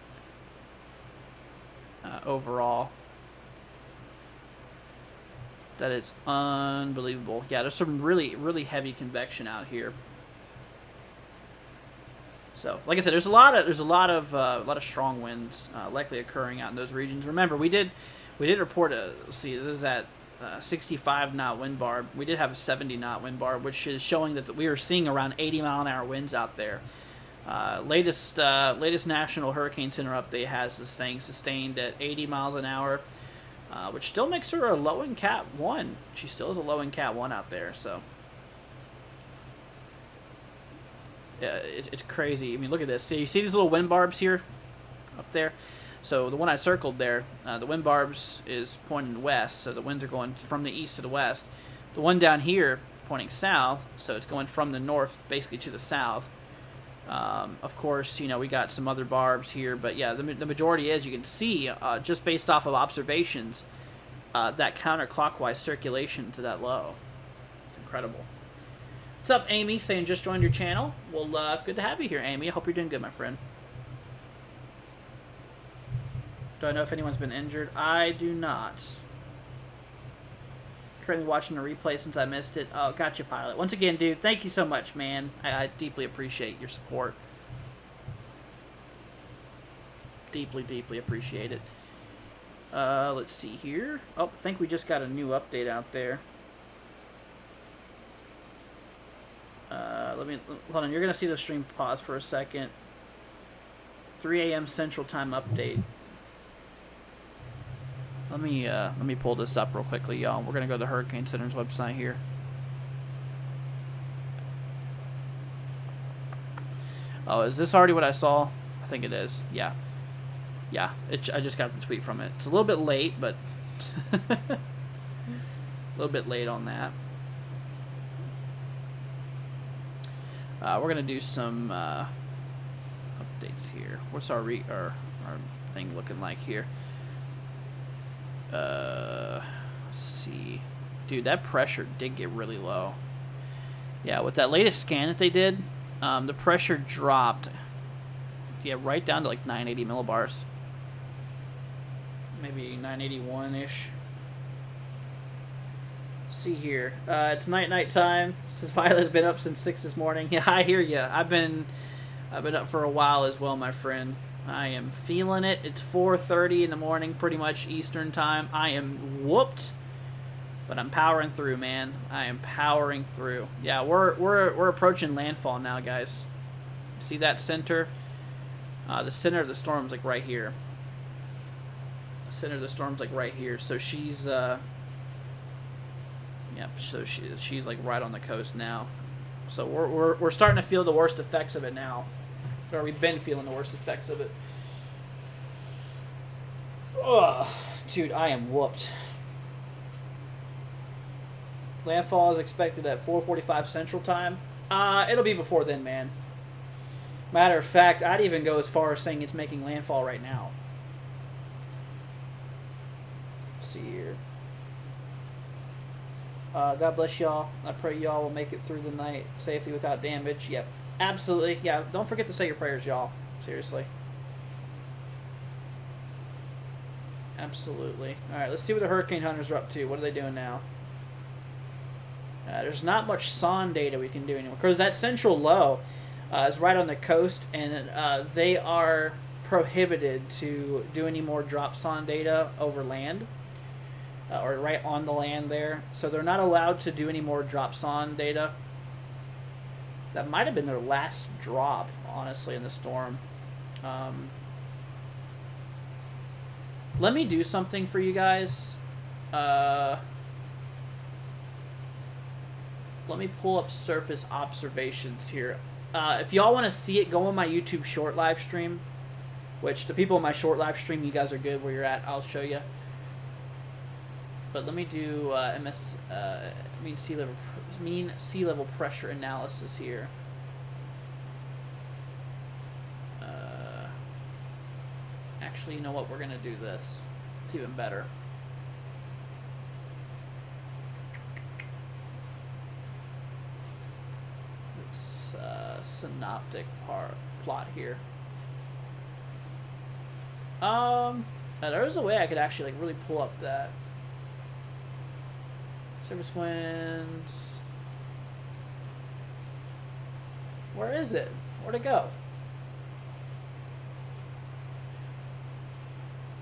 overall. That is unbelievable. Yeah, there's some really, really heavy convection out here. So, like I said, there's a lot of strong winds likely occurring out in those regions. Remember, we did report this is at 65 knot wind bar. We did have a 70 knot wind bar, which is showing that we are seeing around 80 mile an hour winds out there. Latest National Hurricane Center update has this thing sustained at 80 miles an hour, which still makes her a low in Cat 1. She still is a low in Cat 1 out there, so. Yeah, it's crazy. I mean, look at this. See, you see these little wind barbs here up there? So the one I circled there, the wind barbs is pointing west, so the winds are going from the east to the west. The one down here pointing south, so it's going from the north basically to the south. Of course, we got some other barbs here, but yeah, the majority is, you can see, just based off of observations, that counterclockwise circulation to that low. It's incredible. What's up, Amy? Saying just joined your channel. Well, good to have you here, Amy. I hope you're doing good, my friend. Do I know if anyone's been injured? I do not. Currently watching the replay since I missed it. Oh, gotcha, Pilot. Once again, dude, thank you so much, man. I deeply appreciate your support. Deeply, deeply appreciate it. Let's see here. Oh, I think we just got a new update out there. Hold on. You're gonna see the stream pause for a second. 3 a.m. Central Time update. Let me pull this up real quickly, y'all. We're gonna go to the Hurricane Center's website here. Oh, is this already what I saw? I think it is. Yeah. Yeah. I just got the tweet from it. It's a little bit late, but a little bit late on that. We're gonna do some updates here. What's our thing looking like here? Let's see. Dude, that pressure did get really low. Yeah, with that latest scan that they did, the pressure dropped. Yeah, right down to like 980 millibars. Maybe 981-ish. See here. It's night time. Since Violet's been up since 6 this morning. Yeah, I hear ya. I've been up for a while as well, my friend. I am feeling it. It's 4:30 in the morning, pretty much Eastern time. I am whooped, but I'm powering through, man. I am powering through. Yeah, we're approaching landfall now, guys. See that center? The center of the storm's like right here. The center of the storm's like right here. So she's yep. So she's like right on the coast now. So we're starting to feel the worst effects of it now. Or we've been feeling the worst effects of it. Ugh, dude, I am whooped. Landfall is expected at 4:45 Central Time. It'll be before then, man. Matter of fact, I'd even go as far as saying it's making landfall right now. Let's see here. God bless y'all. I pray y'all will make it through the night safely without damage. Yep. Absolutely. Yeah, don't forget to say your prayers, y'all. Seriously. Absolutely. Alright, let's see what the hurricane hunters are up to. What are they doing now? There's not much SON data we can do anymore because that central low is right on the coast, and they are prohibited to do any more drop SON data over land or right on the land there. So they're not allowed to do any more drop SON data. That might have been their last drop, honestly, in the storm. Let me do something for you guys. Let me pull up surface observations here. If y'all want to see it, go on my YouTube short live stream. Which, the people in my short live stream, you guys are good where you're at. I'll show you. But let me do mean sea level pressure analysis here. Actually, you know what? We're gonna do this. It's even better. It's synoptic plot here. There's a way I could actually like really pull up that surface winds. Where is it? Where'd it go?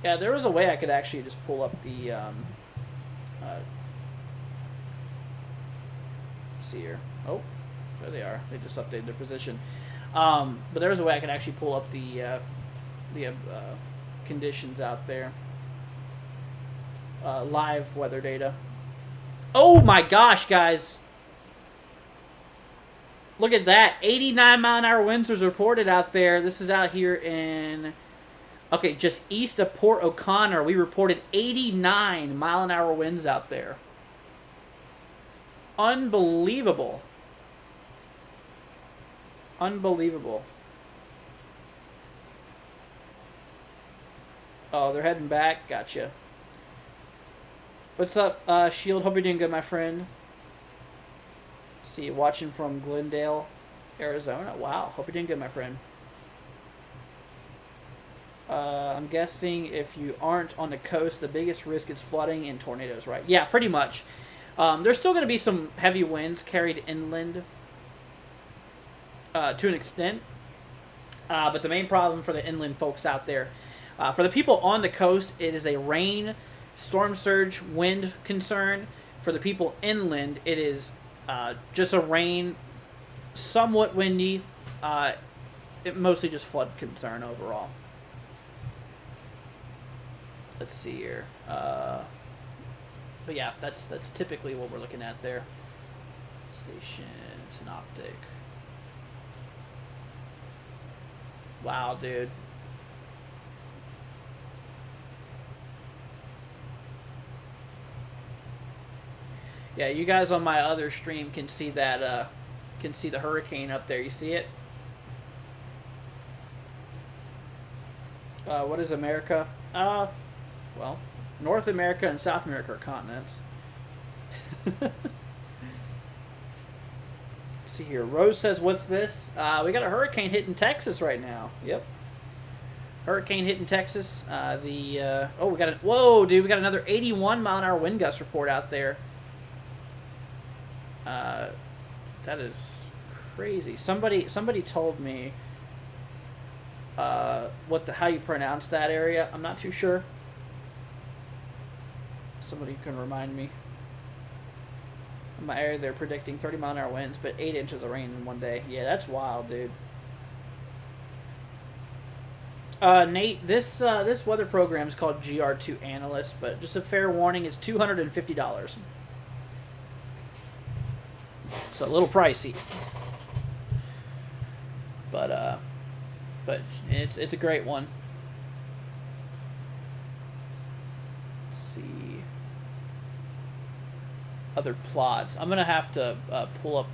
Yeah, there was a way I could actually just pull up the see here. Oh, there they are. They just updated their position. But there was a way I could actually pull up the conditions out there. Live weather data. Oh my gosh, guys! Look at that. 89-mile-an-hour winds was reported out there. This is out here in... Okay, just east of Port O'Connor. We reported 89-mile-an-hour winds out there. Unbelievable. Unbelievable. Oh, they're heading back. Gotcha. What's up, Shield? Hope you're doing good, my friend. See you watching from Glendale, Arizona. Wow. Hope you're doing good, my friend. I'm guessing if you aren't on the coast, the biggest risk is flooding and tornadoes, right? Yeah, pretty much. There's still going to be some heavy winds carried inland to an extent. But the main problem for the inland folks out there, for the people on the coast, it is a rain, storm surge, wind concern. For the people inland, it is just a rain, somewhat windy, mostly just flood concern overall. Let's see here. But yeah, that's typically what we're looking at there. Station, synoptic. Wow, dude. Yeah, you guys on my other stream can see that, can see the hurricane up there. You see it? What is America? Well, North America and South America are continents. See here. Rose says, what's this? We got a hurricane hitting Texas right now. Yep. Hurricane hitting Texas. Oh, we got a... Whoa, dude. We got another 81-mile-an-hour wind gust report out there. That is crazy. Somebody told me how you pronounce that area. I'm not too sure. Somebody can remind me. In my area, they're predicting 30-mile-an-hour winds, but 8 inches of rain in one day. Yeah, that's wild, dude. Nate, this weather program is called GR2 Analyst, but just a fair warning, it's $250. It's a little pricey, but it's a great one. Let's see other plots. I'm gonna have to pull up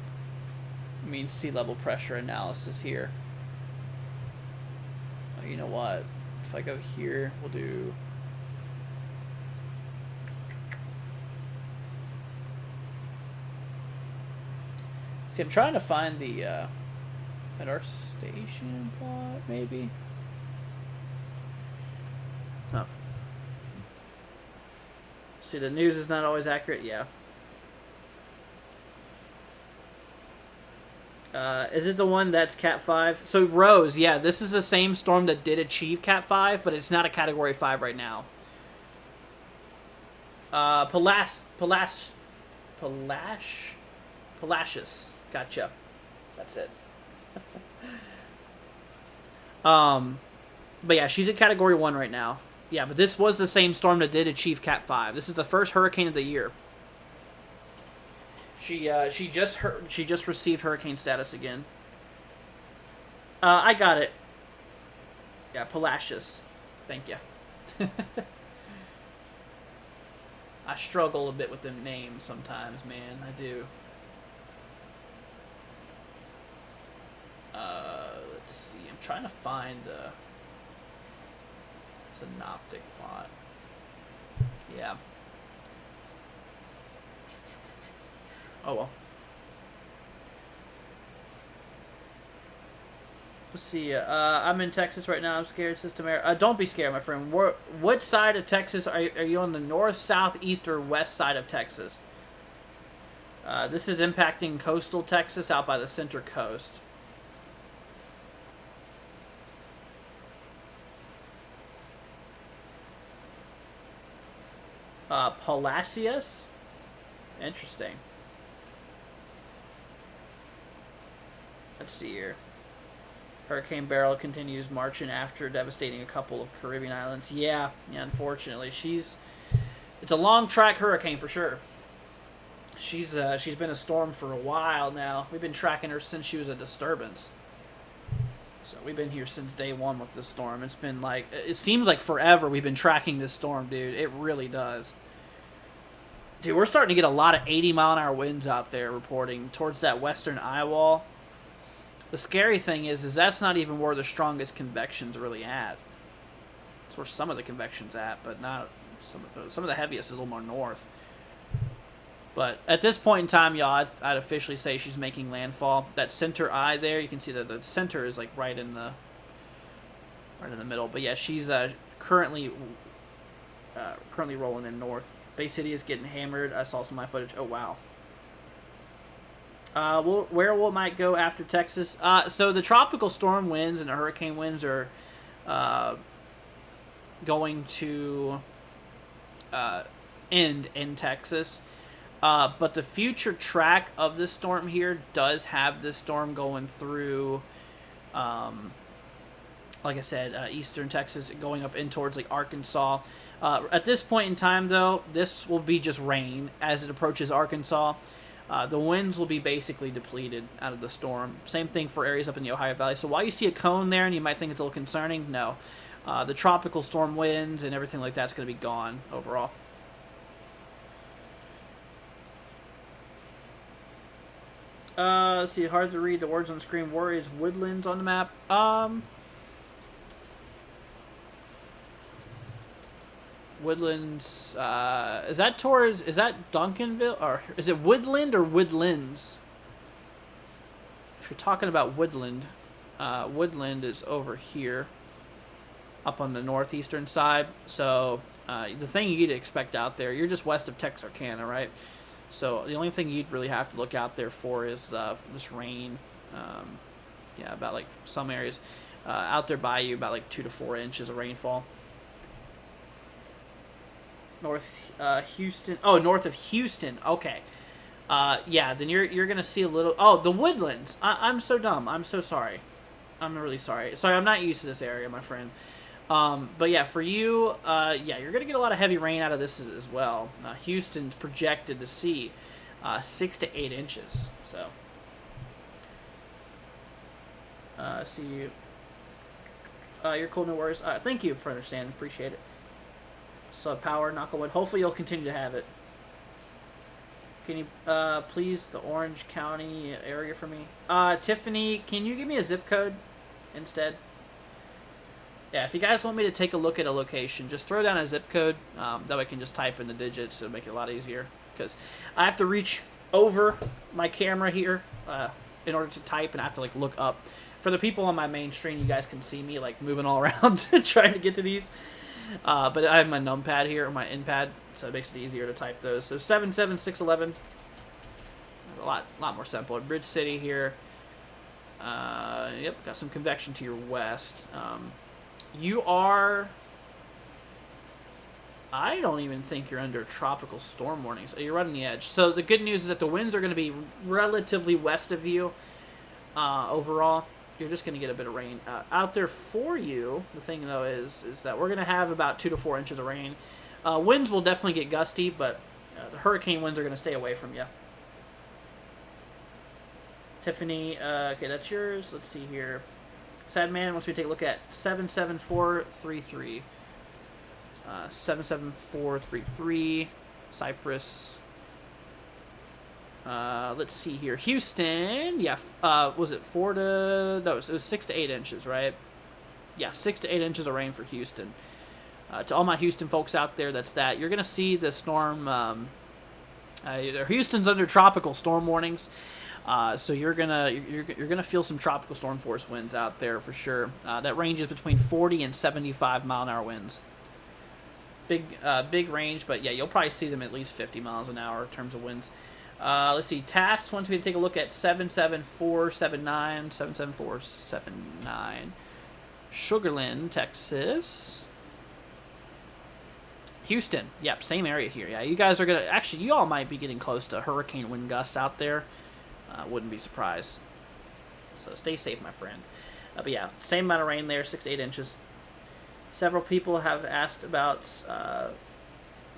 mean sea level pressure analysis here. Oh, you know what? If I go here, we'll do. See, I'm trying to find the at our station plot, maybe. Oh. See, the news is not always accurate. Yeah. Is it the one that's Cat 5? So Rose, yeah, this is the same storm that did achieve Cat 5, but it's not a Category 5 right now. Palacious. Gotcha. That's it. But yeah, she's at Category 1 right now. Yeah, but this was the same storm that did achieve Cat 5. This is the first hurricane of the year. She just received hurricane status again. I got it. Yeah, Palacious. Thank you. I struggle a bit with the names sometimes, man. I do. Let's see. I'm trying to find the synoptic plot. Yeah. Oh well. Let's see. I'm in Texas right now. I'm scared, System Air. Don't be scared, my friend. What side of Texas are you on? The north, south, east, or west side of Texas? This is impacting coastal Texas out by the center coast. Palacios? Interesting. Let's see here. Hurricane Beryl continues marching after devastating a couple of Caribbean islands. Yeah, unfortunately. It's a long track hurricane for sure. She's been a storm for a while now. We've been tracking her since she was a disturbance. So we've been here since day one with this storm. It's been like, it seems like forever we've been tracking this storm, dude. It really does. Dude, we're starting to get a lot of 80-mile-an-hour winds out there reporting towards that western eye wall. The scary thing is that's not even where the strongest convection's really at. It's where some of the convection's at, but not some of the heaviest is a little more north. But at this point in time, y'all, I'd officially say she's making landfall. That center eye there, you can see that the center is like right in the middle. But yeah, she's currently rolling in north. Bay City is getting hammered. I saw some of my footage. Oh wow. Where will it might go after Texas? So the tropical storm winds and the hurricane winds are going to end in Texas. But the future track of this storm here does have this storm going through, like I said, eastern Texas, going up in towards like Arkansas. At this point in time, though, this will be just rain as it approaches Arkansas. The winds will be basically depleted out of the storm. Same thing for areas up in the Ohio Valley. So while you see a cone there and you might think it's a little concerning, no. The tropical storm winds and everything like that's going to be gone overall. Let's see, hard to read the words on the screen. Where is Woodlands on the map? Woodlands, is that Duncanville, or is it Woodland or Woodlands? If you're talking about Woodland, Woodland is over here, up on the northeastern side. So, the thing you'd expect out there, you're just west of Texarkana, right? So, the only thing you'd really have to look out there for is this rain. Yeah, about like some areas out there by you, about like 2 to 4 inches of rainfall. North Houston. Oh, north of Houston. Okay. Yeah, then you're gonna see a little. Oh, the Woodlands. I'm so dumb. I'm so sorry. I'm really sorry. Sorry, I'm not used to this area, my friend. But yeah, for you, yeah, you're gonna get a lot of heavy rain out of this as well. Houston's projected to see 6 to 8 inches. So, see you. You're cool. No worries. Thank you for understanding. Appreciate it. So power, knock on wood. Hopefully you'll continue to have it. Can you please the Orange County area for me? Tiffany, can you give me a zip code instead? Yeah, if you guys want me to take a look at a location, just throw down a zip code. That way I can just type in the digits. It'll make it a lot easier. Because I have to reach over my camera here in order to type, and I have to like look up. For the people on my main screen, you guys can see me like moving all around trying to get to these. But I have my numpad here, or my inpad, so it makes it easier to type those. So 77611, a lot more simpler. Bridge City here, Yep, got some convection to your west. You are... I don't even think you're under tropical storm warnings. You're right on the edge. So the good news is that the winds are going to be relatively west of you overall. You're just going to get a bit of rain out there for you. The thing, though, is that we're going to have about 2 to 4 inches of rain. Winds will definitely get gusty, but the hurricane winds are going to stay away from you. Tiffany, okay, that's yours. Let's see here. Sad Man wants me to take a look at 77433. 77433. Cypress. Let's see here. Houston, yeah, was it 4 to... No, it was 6 to 8 inches, right? Yeah, 6 to 8 inches of rain for Houston. To all my Houston folks out there, that's that. You're going to see the storm... Houston's under tropical storm warnings. So you're gonna feel some tropical storm force winds out there for sure. That ranges between 40 and 75 mile an hour winds. Big range, but yeah, you'll probably see them at least 50 miles an hour in terms of winds. Let's see. Tass wants me to take a look at 77479. 77479. Sugarland, Texas. Houston. Yep, same area here. Yeah, you guys are gonna actually. You all might be getting close to hurricane wind gusts out there. Wouldn't be surprised. So stay safe, my friend. But yeah, same amount of rain there, 6 to 8 inches. Several people have asked about, let's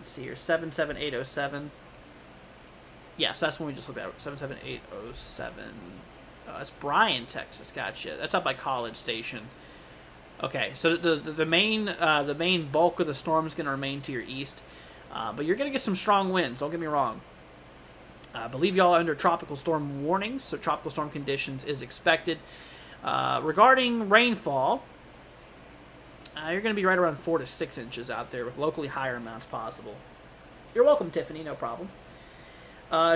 see here, 77807. Yes, that's when we just looked at 77807. That's Bryan, Texas. Gotcha. That's up by College Station. Okay, so the main bulk of the storm is going to remain to your east, but you're going to get some strong winds. Don't get me wrong. I believe y'all are under tropical storm warnings, so tropical storm conditions is expected. Regarding rainfall, you're going to be right around 4 to 6 inches out there with locally higher amounts possible. You're welcome, Tiffany, no problem.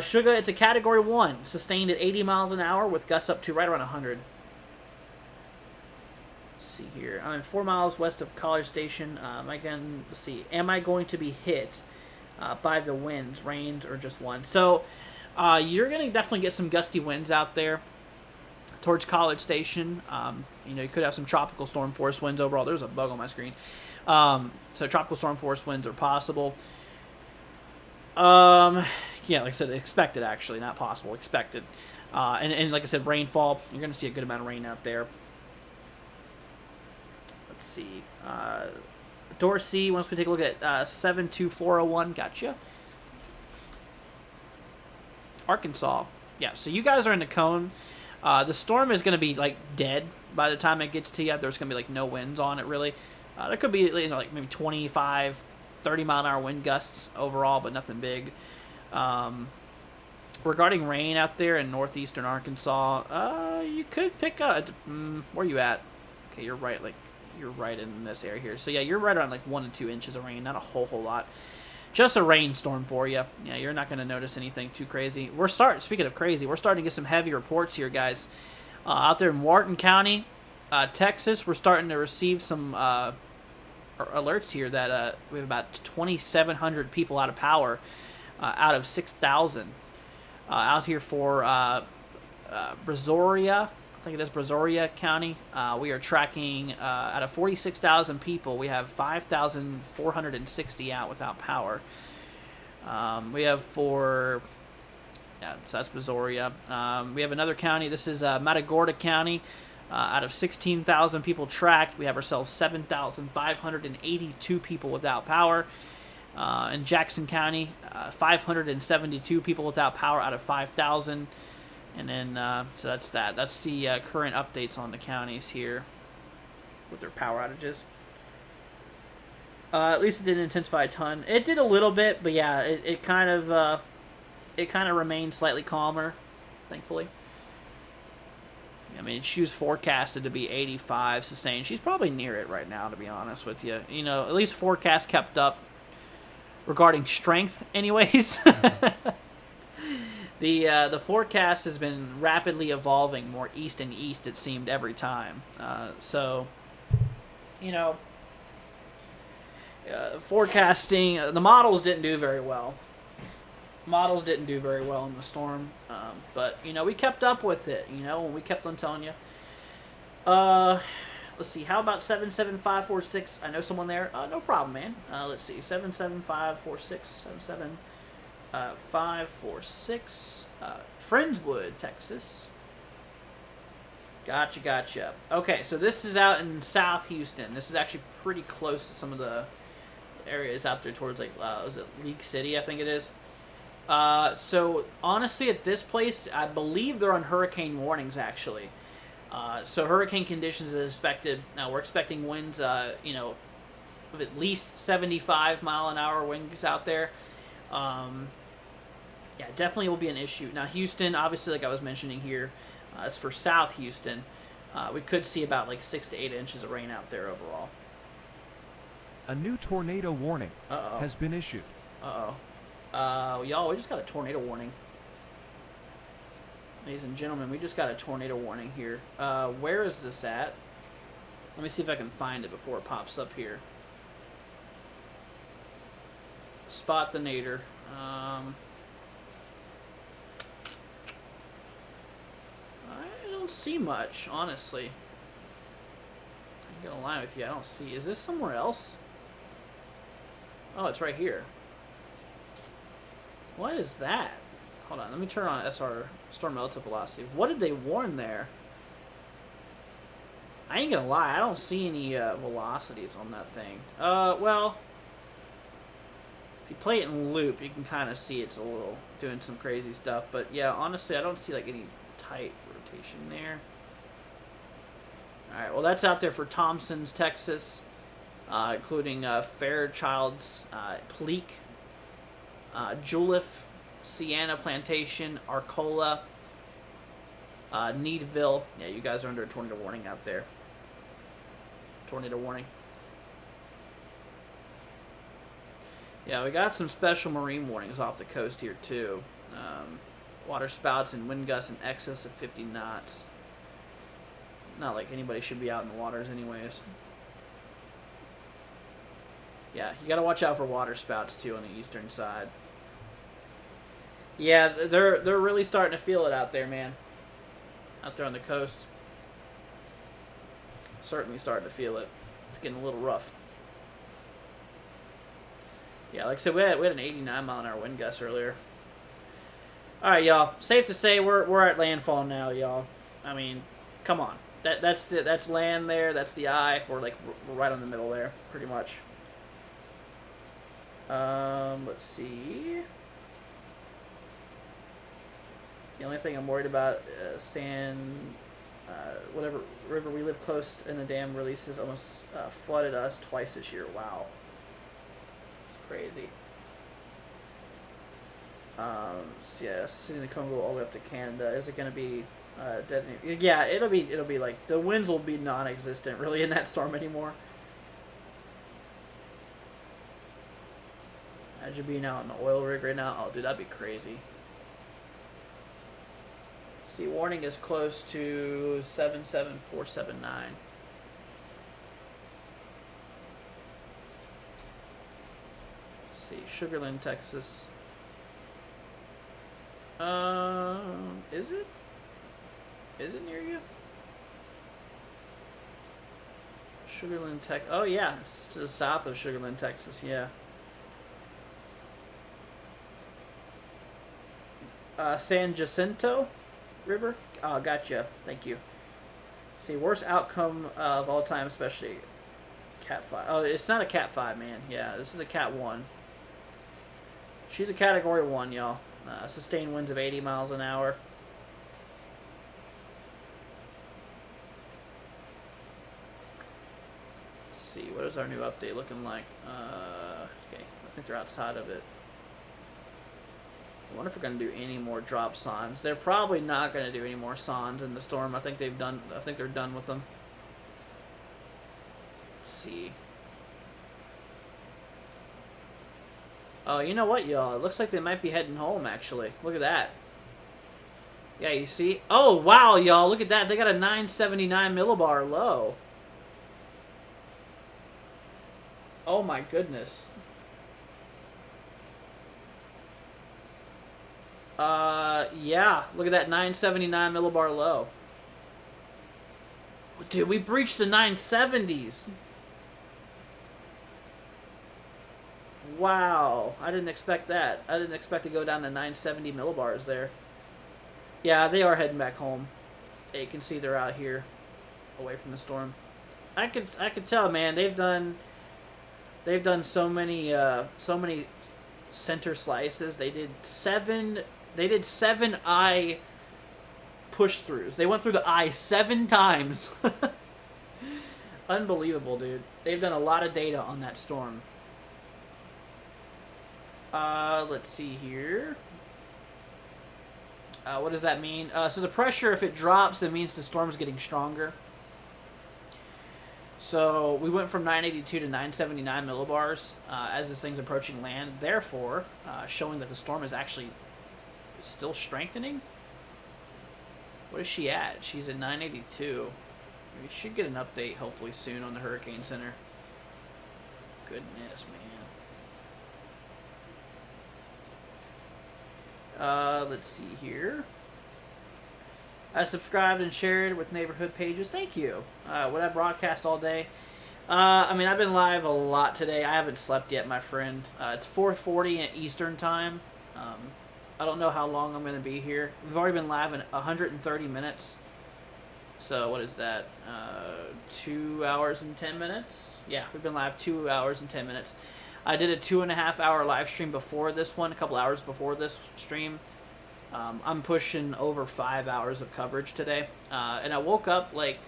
Sugar, it's a Category 1, sustained at 80 miles an hour with gusts up to right around 100. Let's see here. I'm 4 miles west of College Station. Let's see. Am I going to be hit by the winds, rains, or just one? So you're going to definitely get some gusty winds out there towards College Station. You could have some tropical storm force winds overall. There's a bug on my screen. So tropical storm force winds are possible. Yeah, like I said, expected actually, not possible, expected. And like I said, rainfall. You're going to see a good amount of rain out there. Let's see. Dorsey wants me to take a look at 72401. Gotcha. Arkansas. Yeah, so you guys are in the cone. The storm is going to be like dead by the time it gets to you. There's going to be like no winds on it really. There could be like maybe 25, 30 mile an hour wind gusts overall, but nothing big. Regarding rain out there in northeastern Arkansas, you could pick up. Where are you at? Okay, you're right. You're right in this area here. So yeah, you're right around like 1 to 2 inches of rain. Not a whole lot. Just a rainstorm for you. Yeah, you're not going to notice anything too crazy. Speaking of crazy, we're starting to get some heavy reports here, guys. Out there in Wharton County, Texas, we're starting to receive some alerts here that we have about 2,700 people out of power out of 6,000. Out here for Brazoria, I think it is Brazoria County. We are tracking out of 46,000 people, we have 5,460 out without power. We have so that's Brazoria. We have another county. This is Matagorda County. Out of 16,000 people tracked, we have ourselves 7,582 people without power. In Jackson County, 572 people without power out of 5,000. And then, so that's that. That's the current updates on the counties here with their power outages. At least it didn't intensify a ton. It did a little bit, but yeah, it kind of remained slightly calmer, thankfully. I mean, she was forecasted to be 85 sustained. She's probably near it right now, to be honest with you. At least forecast kept up regarding strength, anyways. The forecast has been rapidly evolving more east and east, it seemed, every time. Forecasting, the models didn't do very well. Models didn't do very well in the storm, but you know we kept up with it. You know, and we kept on telling you. Let's see. How about 77546? I know someone there. No problem, man. Let's see. 77546 546. Friendswood, Texas. Gotcha. Okay, so this is out in South Houston. This is actually pretty close to some of the areas out there towards, like, is it League City, I think it is. So, honestly, at this place, I believe they're on hurricane warnings, actually. So, hurricane conditions is expected. Now, we're expecting winds, you know, of at least 75-mile-an-hour winds out there. Yeah, definitely will be an issue. Now, Houston, obviously, like I was mentioning here, as for South Houston, we could see about like 6 to 8 inches of rain out there overall. A new tornado warning has been issued. Y'all, we just got a tornado warning. Ladies and gentlemen, we just got a tornado warning here. Where is this at? Let me see if I can find it before it pops up here. Spot the nadir. I don't see much, honestly. I'm gonna lie with you, I don't see. Is this somewhere else? Oh, it's right here. What is that? Hold on, let me turn on SR, storm relative velocity. What did they warn there? I ain't gonna lie, I don't see any velocities on that thing. Well, if you play it in loop, you can kind of see it's a little doing some crazy stuff. But yeah, honestly, I don't see like any tight rotation there. Alright, well that's out there for Thompson's, Texas, including Fairchild's, Pleak, Julif, Sienna Plantation, Arcola, Needville. Yeah, you guys are under a tornado warning out there. Tornado warning. Yeah, we got some special marine warnings off the coast here too. Water spouts and wind gusts in excess of 50 knots. Not like anybody should be out in the waters anyways. Yeah, you gotta watch out for water spouts too on the eastern side. Yeah, they're really starting to feel it out there, man. Out there on the coast. Certainly starting to feel it. It's getting a little rough. Yeah, like I said, we had an 89-mile-an-hour wind gust earlier. All right, y'all. Safe to say we're at landfall now, y'all. I mean, come on. That's land there. That's the eye. We're right on the middle there, pretty much. Let's see. The only thing I'm worried about, whatever river we live close in the dam releases almost flooded us twice this year. Wow. It's crazy. So yeah, sitting in the Congo all the way up to Canada. Is it going to be dead? Yeah, it'll be like, the winds will be non-existent really in that storm anymore. Imagine being out in an oil rig right now. Oh, dude, that'd be crazy. See, warning is close to 77479. Let's see, Sugarland, Texas. Is it? Is it near you? Sugarland, Texas. Oh yeah, it's to the south of Sugarland, Texas. Yeah. San Jacinto River. Oh, gotcha. Thank you. See, worst outcome of all time, especially Cat 5. Oh, it's not a Cat 5, man. Yeah, this is a Cat 1. She's a Category 1, y'all. Sustained winds of 80 miles an hour. Let's see, what is our new update looking like? Okay, I think they're outside of it. I wonder if we're going to do any more drop sondes. They're probably not going to do any more sondes in the storm. I think they're done with them. Let's see. Oh, you know what, y'all? It looks like they might be heading home, actually. Look at that. Yeah, you see? Oh, wow, y'all. Look at that. They got a 979 millibar low. Oh, my goodness. Yeah. Look at that 979 millibar low. Dude, we breached the 970s. Wow. I didn't expect that. I didn't expect to go down to 970 millibars there. Yeah, they are heading back home. Yeah, you can see they're out here, away from the storm. I could tell, man. They've done so many center slices. They did seven eye push throughs. They went through the eye 7 times. Unbelievable, dude. They've done a lot of data on that storm. Let's see here. What does that mean? So the pressure, if it drops, it means the storm's getting stronger. So we went from 982 to 979 millibars as this thing's approaching land, therefore showing that the storm is actually still strengthening. What is she at? She's at 982. We should get an update hopefully soon on the Hurricane Center. Goodness, man. Let's see here. I subscribed and shared with neighborhood pages. Thank you. Would I broadcast all day? I mean, I've been live a lot today. I haven't slept yet, my friend. It's 4:40 at Eastern time. I don't know how long I'm going to be here. We've already been live in 130 minutes. So what is that? 2 hours and 10 minutes? Yeah, we've been live 2 hours and 10 minutes. I did a 2.5 hour live stream before this one, a couple hours before this stream. I'm pushing over 5 hours of coverage today. And I woke up like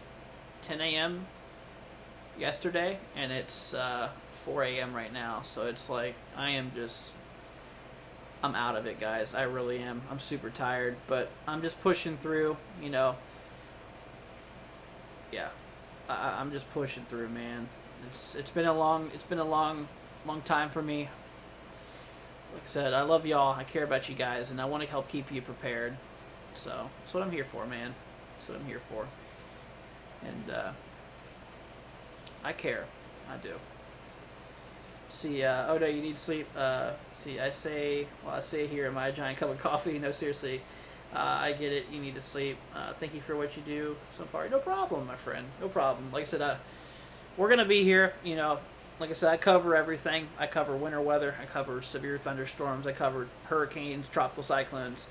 10 a.m. yesterday, and it's 4 a.m. right now. So it's like I'm out of it, guys. I really am. I'm super tired, but I'm just pushing through, you know. Yeah, I'm just pushing through, man. It's been a long time for me. Like I said, I love y'all. I care about you guys, and I want to help keep you prepared. So that's what I'm here for, man. That's what I'm here for. And I care. I do. See, Odo, you need sleep. See, I say here in my giant cup of coffee. No, seriously. I get it. You need to sleep. Thank you for what you do so far. No problem, my friend. No problem. Like I said, we're going to be here, you know. Like I said, I cover everything. I cover winter weather. I cover severe thunderstorms. I cover hurricanes, tropical cyclones.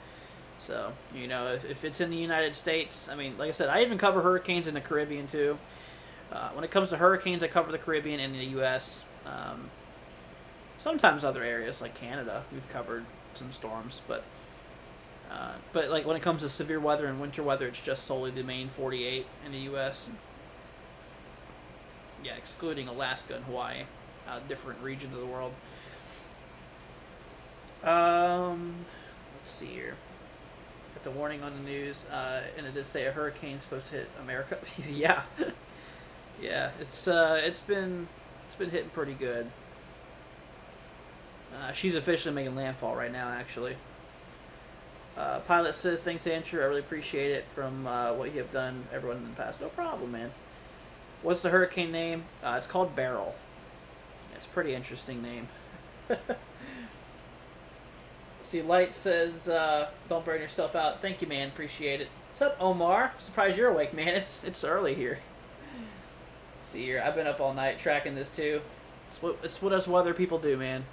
So, you know, if it's in the United States, I mean, like I said, I even cover hurricanes in the Caribbean, too. When it comes to hurricanes, I cover the Caribbean and the U.S. Sometimes other areas, like Canada, we've covered some storms. But like when it comes to severe weather and winter weather, it's just solely the main 48 in the U.S. Yeah, excluding Alaska and Hawaii, different regions of the world. Let's see here. Got the warning on the news, and it did say a hurricane's supposed to hit America. Yeah, yeah. It's been hitting pretty good. She's officially making landfall right now, actually. Pilot says, thanks, Andrew. I really appreciate it from what you have done, everyone in the past. No problem, man. What's the hurricane name? It's called Beryl. It's a pretty interesting name. See, Light says, don't burn yourself out. Thank you, man. Appreciate it. What's up, Omar? Surprised you're awake, man. It's early here. See here, I've been up all night tracking this, too. It's what us weather people do, man.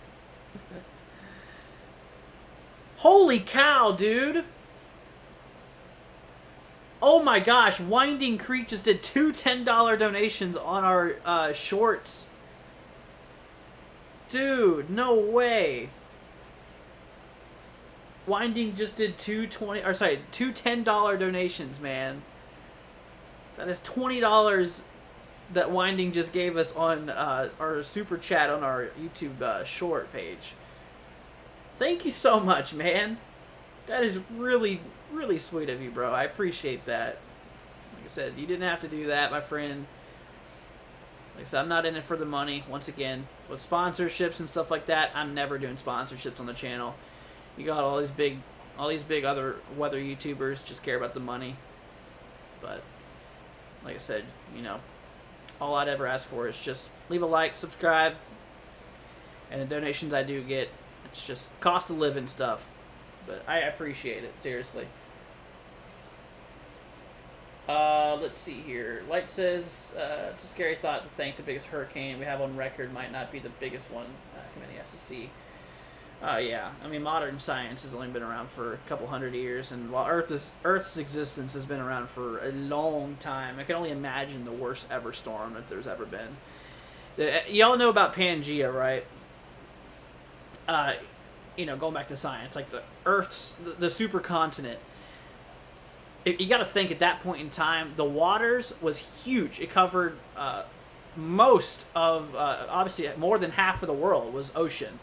Holy cow, dude! Oh my gosh, Winding Creek just did 2 $10 donations on our shorts. Dude, no way. Winding just did two $10 donations, man. That is $20 that Winding just gave us on our super chat on our YouTube short page. Thank you so much, man. That is really, really sweet of you, bro. I appreciate that. Like I said, you didn't have to do that, my friend. Like I said, I'm not in it for the money. Once again, with sponsorships and stuff like that, I'm never doing sponsorships on the channel. You got all these big other weather YouTubers just care about the money. But like I said, you know, all I'd ever ask for is just leave a like, subscribe, and the donations I do get, it's just cost of living stuff. but I appreciate it, seriously. Let's see here. Light says, it's a scary thought to think the biggest hurricane we have on record might not be the biggest one. Many has to see. Yeah. I mean, modern science has only been around for a couple hundred years, and while Earth's existence has been around for a long time, I can only imagine the worst ever storm that there's ever been. Y'all know about Pangea, right? Going back to science, like the Earth's the supercontinent. You got to think at that point in time, the waters was huge. It covered most of, obviously, more than half of the world was ocean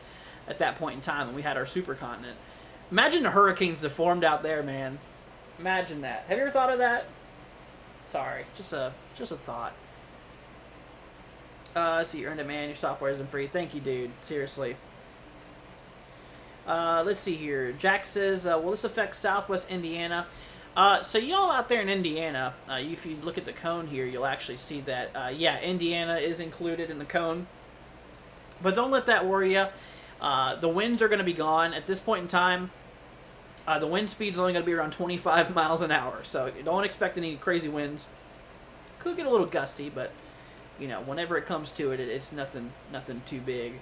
at that point in time when we had our supercontinent. Imagine the hurricanes that formed out there, man. Imagine that. Have you ever thought of that? Sorry, just a thought. See, you earned it, man. Your software isn't free. Thank you, dude. Seriously. Let's see here. Jack says, will this affect Southwest Indiana? So y'all out there in Indiana, if you look at the cone here, you'll actually see that, yeah, Indiana is included in the cone. But don't let that worry you. The winds are going to be gone. At this point in time, the wind speed's only going to be around 25 miles an hour. So don't expect any crazy winds. Could get a little gusty, but, whenever it comes to it, it's nothing too big.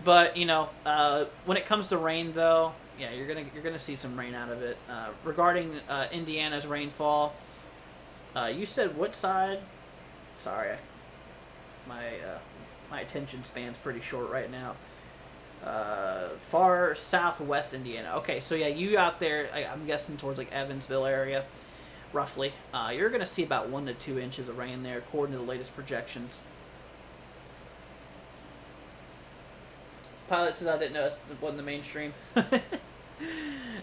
But, when it comes to rain, though, yeah, you're gonna see some rain out of it. Regarding Indiana's rainfall, you said what side? Sorry, my attention span's pretty short right now. Far southwest Indiana. Okay, so yeah, you out there, I'm guessing towards like Evansville area, roughly. You're gonna see about 1 to 2 inches of rain there, according to the latest projections. Pilot says I didn't know it wasn't the mainstream.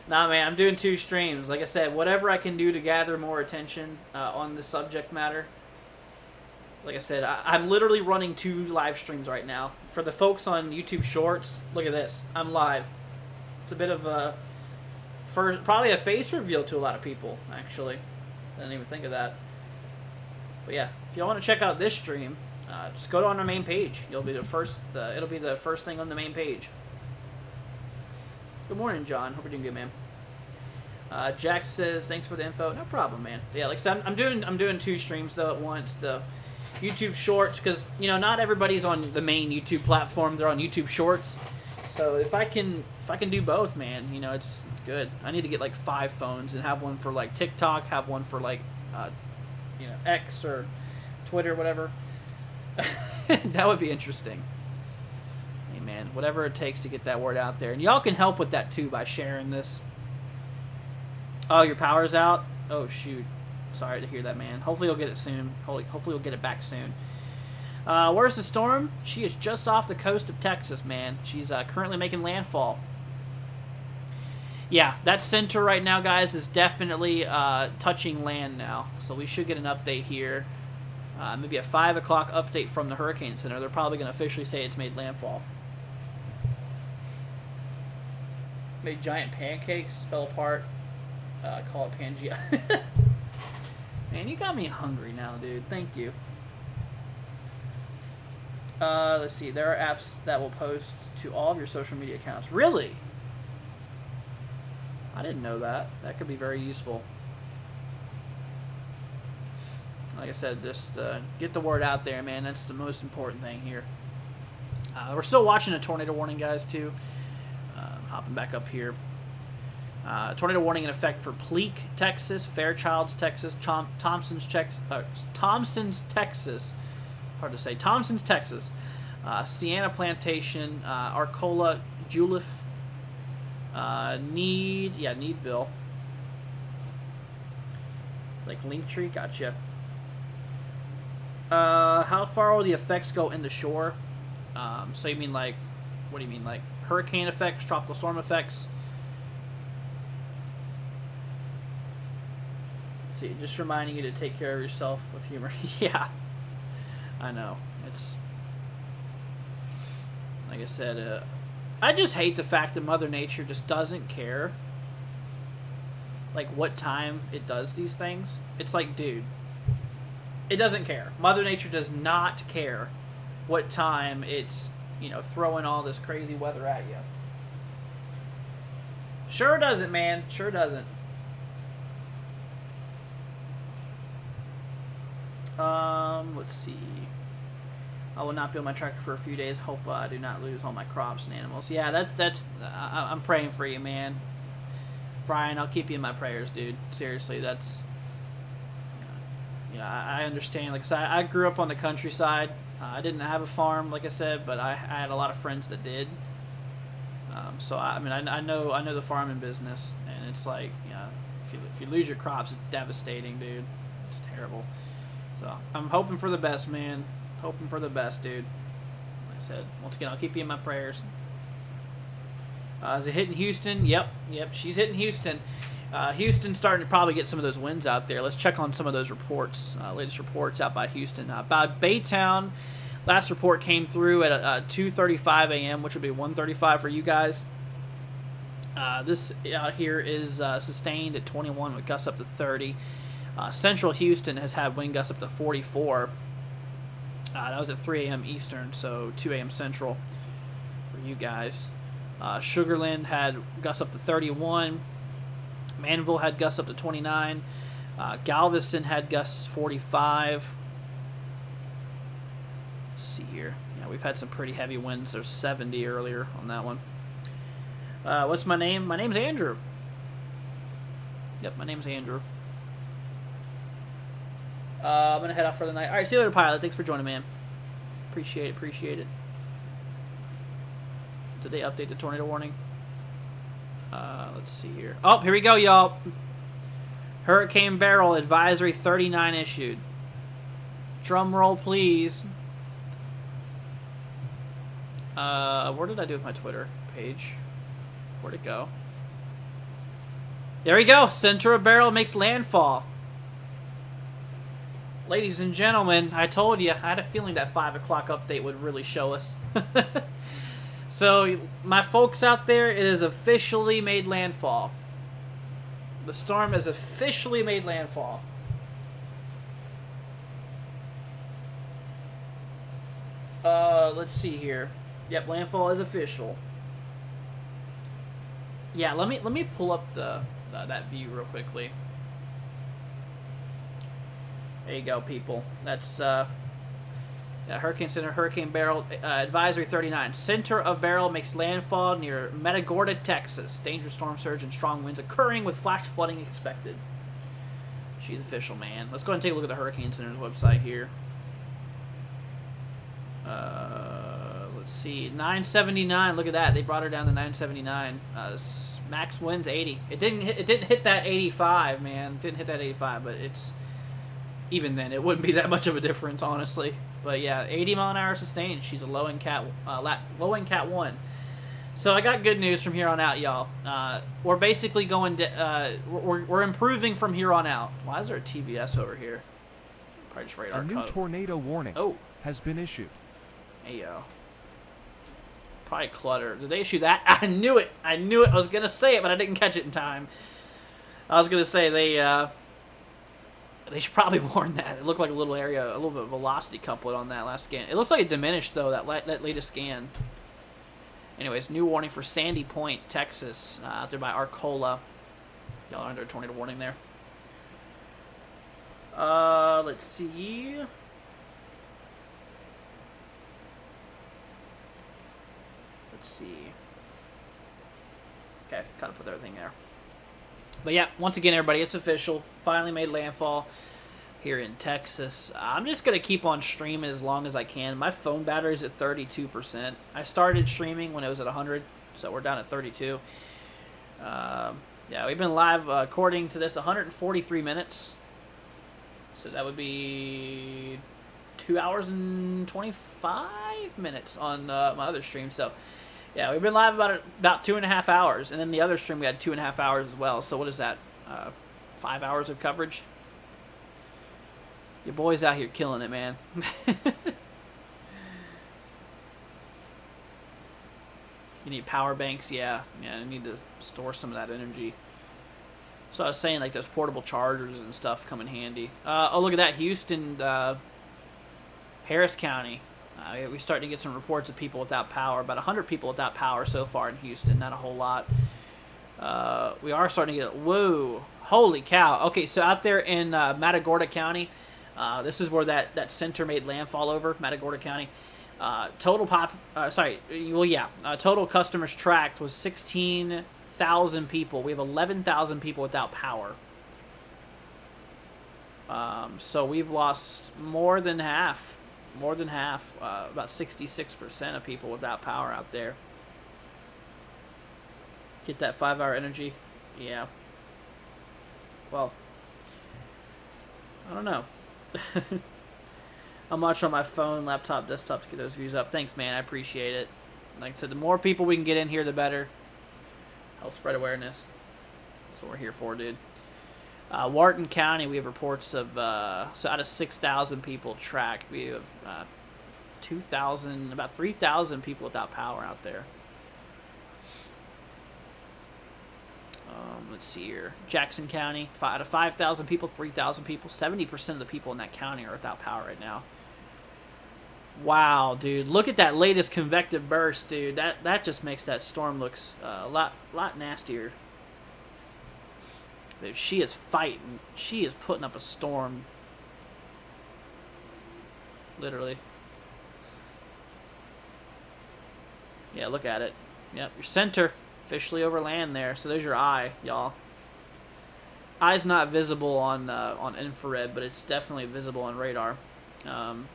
Nah, man, I'm doing 2 streams. Like I said, whatever I can do to gather more attention on the subject matter. Like I said, I'm literally running 2 live streams right now. For the folks on YouTube Shorts, look at this. I'm live. It's a bit of a probably a face reveal to a lot of people, actually. I didn't even think of that. But yeah, if y'all want to check out this stream, just go on our main page. You'll be the first. It'll be the first thing on the main page. Good morning, John. Hope you're doing good, man. Jack says thanks for the info. No problem, man. Yeah, like I said, I'm doing 2 streams though at once. The YouTube Shorts, because not everybody's on the main YouTube platform. They're on YouTube Shorts. So if I can do both, man, it's good. I need to get like 5 phones and have one for like TikTok, have one for like X or Twitter, whatever. That would be interesting. Hey man, whatever it takes to get that word out there, and y'all can help with that too by sharing this. Oh, your power's out? Oh shoot, sorry to hear that, man. Hopefully you'll get it soon. Hopefully you'll get it back soon. Where's the storm? She is just off the coast of Texas, man. She's currently making landfall. Yeah, that center right now, guys, is definitely touching land now. So we should get an update here. Maybe a 5 o'clock update from the Hurricane Center. They're probably going to officially say it's made landfall. Made giant pancakes, fell apart. Call it Pangea. Man, you got me hungry now, dude. Thank you. Let's see. There are apps that will post to all of your social media accounts. Really? I didn't know that. That could be very useful. Like I said, just get the word out there, man. That's the most important thing here. We're still watching a tornado warning, guys, too. Hopping back up here. Tornado warning in effect for Pleak, Texas, Fairchilds, Texas, Thompson's, Texas. Hard to say. Thompson's, Texas. Sienna Plantation, Arcola, Julif, Needville. Like Linktree, gotcha. How far will the effects go in the shore? So you mean like, what do you mean, like hurricane effects, tropical storm effects? Let's see, just reminding you to take care of yourself with humor. Yeah, I know. It's like I said. I just hate the fact that Mother Nature just doesn't care. Like what time it does these things. It's like, dude. It doesn't care. Mother Nature does not care what time it's, throwing all this crazy weather at you. Sure doesn't, man. Sure doesn't. Let's see. I will not be on my tractor for a few days. Hope I do not lose all my crops and animals. Yeah, I'm praying for you, man. Brian, I'll keep you in my prayers, dude. Seriously, that's... Yeah, I understand. Like I said, I grew up on the countryside. I didn't have a farm, like I said, but I had a lot of friends that did. So I mean, I know the farming business, and it's like, if you lose your crops, it's devastating, dude. It's terrible. So I'm hoping for the best, man. Hoping for the best, dude. Like I said, once again, I'll keep you in my prayers. Is it hitting Houston? Yep, she's hitting Houston. Houston's starting to probably get some of those winds out there. Let's check on some of those reports, latest reports out by Houston. By Baytown, last report came through at 2:35 a.m., which would be 1:35 for you guys. This out here is sustained at 21 with gusts up to 30. Central Houston has had wind gusts up to 44. That was at 3 a.m. Eastern, so 2 a.m. Central for you guys. Sugarland had gusts up to 31. Manville had gusts up to 29. Galveston had gusts 45. Let's see here. Yeah, we've had some pretty heavy winds. There's 70 earlier on that one. What's my name? My name's Andrew. Yep, my name's Andrew. I'm going to head off for the night. All right, see you later, Pilot. Thanks for joining, man. Appreciate it. Did they update the tornado warning? Let's see here. Oh, here we go, y'all. Hurricane Beryl Advisory 39 issued. Drum roll, please. Where did I do with my Twitter page? Where'd it go? There we go. Center of Beryl makes landfall. Ladies and gentlemen, I told you, I had a feeling that 5 o'clock update would really show us. So, my folks out there, it has officially made landfall. The storm has officially made landfall. Let's see here. Yep, landfall is official. Yeah, let me pull up that view real quickly. There you go, people. That's Hurricane Center, Hurricane Beryl, Advisory 39. Center of Beryl makes landfall near Matagorda, Texas. Dangerous storm surge and strong winds occurring with flash flooding expected. She's official, man. Let's go ahead and take a look at the Hurricane Center's website here. Let's see. 979. Look at that. They brought her down to 979. Max winds 80. It didn't hit that 85, man. It didn't hit that 85, but it's... Even then, it wouldn't be that much of a difference, honestly. But yeah, 80 mile an hour sustained. She's a low in Cat 1. So I got good news from here on out, y'all. We're basically going to, we're improving from here on out. Why is there a TBS over here? Probably just radar A new code. tornado warning has been issued. Hey yo. Probably clutter. Did they issue that? I knew it. I was gonna say it, but I didn't catch it in time. I was gonna say they should probably warn that. It looked like a little area, a little bit of velocity couplet on that last scan. It looks like it diminished, though, that latest scan. Anyways, new warning for Sandy Point, Texas, out there by Arcola. Y'all are under a tornado warning there. Let's see. Okay, kind of put everything there. But yeah, once again, everybody, it's official. Finally made landfall here in Texas. I'm just going to keep on streaming as long as I can. My phone battery is at 32%. I started streaming when it was at 100, so we're down at 32. Yeah, we've been live, according to this, 143 minutes. So that would be 2 hours and 25 minutes on my other stream. So yeah, we've been live about 2.5 hours, and then the other stream we had 2.5 hours as well. So what is that? 5 hours of coverage. Your boy's out here killing it, man. You need power banks, yeah. You need to store some of that energy. So I was saying, like, those portable chargers and stuff come in handy. Oh, look at that, Houston, Harris County. We're starting to get some reports of people without power. About 100 people without power so far in Houston. Not a whole lot. We are starting to get... Whoa. Holy cow. Okay, so out there in Matagorda County, this is where that center made landfall over, Matagorda County. Total total customers tracked was 16,000 people. We have 11,000 people without power. So we've lost more than half. About 66% of people without power out there. Get that 5-hour energy. Yeah. Well, I don't know. I'm watching on my phone, laptop, desktop to get those views up. Thanks, man. I appreciate it. Like I said, the more people we can get in here, the better. Help spread awareness. That's what we're here for, dude. Wharton County, we have reports of, so out of 6,000 people tracked, we have about 3,000 people without power out there. Let's see here. Jackson County, out of 5,000 people, 3,000 people. 70% of the people in that county are without power right now. Wow, dude. Look at that latest convective burst, dude. That just makes that storm looks a lot nastier. Dude, she is fighting. She is putting up a storm. Literally. Yeah, look at it. Yep, your center. Officially over land there. So there's your eye, y'all. Eye's not visible on infrared, but it's definitely visible on radar. But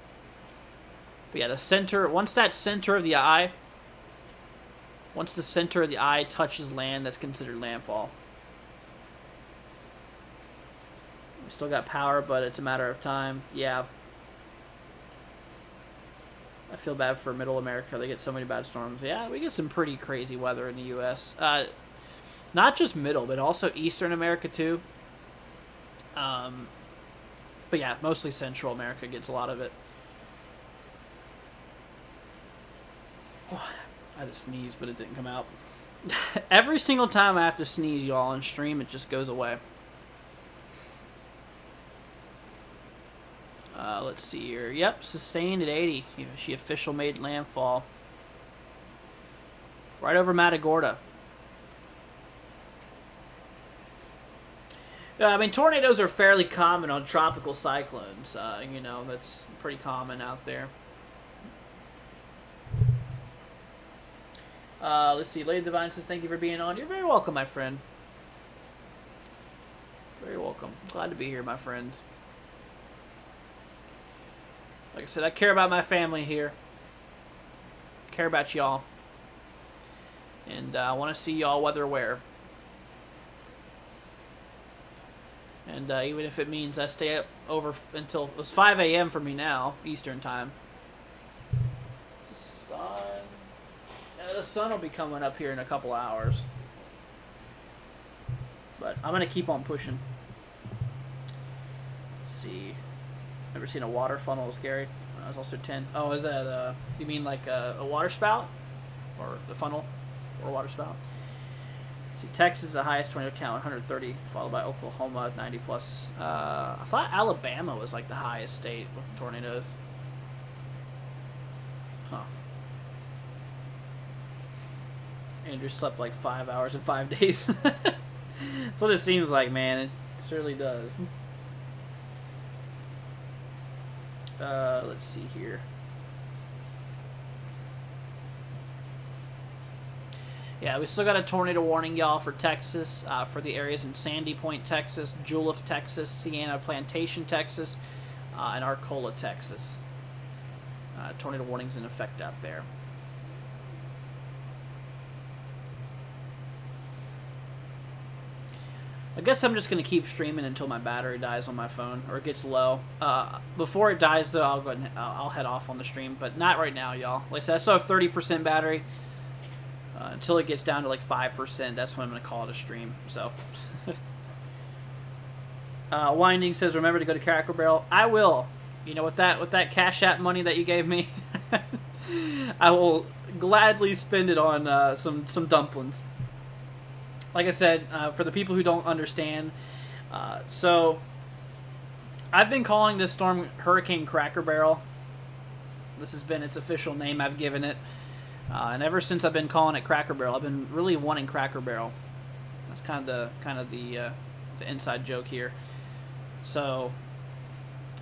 yeah, the center, once the center of the eye touches land, that's considered landfall. We still got power, but it's a matter of time. Yeah. I feel bad for Middle America. They get so many bad storms. Yeah, we get some pretty crazy weather in the U.S. Not just Middle, but also Eastern America, too. But yeah, mostly Central America gets a lot of it. Oh, I had to sneeze, but it didn't come out. Every single time I have to sneeze, y'all, on stream, it just goes away. Let's see here. Yep, sustained at 80. She official made landfall. Right over Matagorda. I mean, tornadoes are fairly common on tropical cyclones. You know, that's pretty common out there. Let's see. Lady Divine says, thank you for being on. You're very welcome, my friend. Very welcome. Glad to be here, my friends. Like I said, I care about my family here. Care about y'all. And I want to see y'all weather aware. And even if it means I stay up over until... It's 5 a.m. for me now, Eastern time. The sun will be coming up here in a couple hours. But I'm going to keep on pushing. Let's see... Ever seen a water funnel? Scary. I was also 10. Oh, is that, you mean like a water spout? Or the funnel? Or water spout? Let's see, Texas, the highest tornado count, 130, followed by Oklahoma, 90 plus. I thought Alabama was like the highest state with tornadoes. Huh. Andrew slept like 5 hours in 5 days. That's what it seems like, man. It certainly does. Let's see here. Yeah, we still got a tornado warning, y'all, for Texas, for the areas in Sandy Point, Texas, Julef, Texas, Sienna Plantation, Texas, and Arcola, Texas. Tornado warnings in effect out there. I guess I'm just going to keep streaming until my battery dies on my phone, or it gets low. Before it dies, though, I'll go ahead and I'll head off on the stream, but not right now, y'all. Like I said, I still have 30% battery. Until it gets down to like 5%, that's when I'm going to call it a stream. So, Winding says, remember to go to Cracker Barrel. I will. You know, with that Cashapp money that you gave me, I will gladly spend it on some dumplings. Like I said, for the people who don't understand, so I've been calling this storm Hurricane Cracker Barrel. This has been its official name I've given it. And ever since I've been calling it Cracker Barrel, I've been really wanting Cracker Barrel. That's the inside joke here. So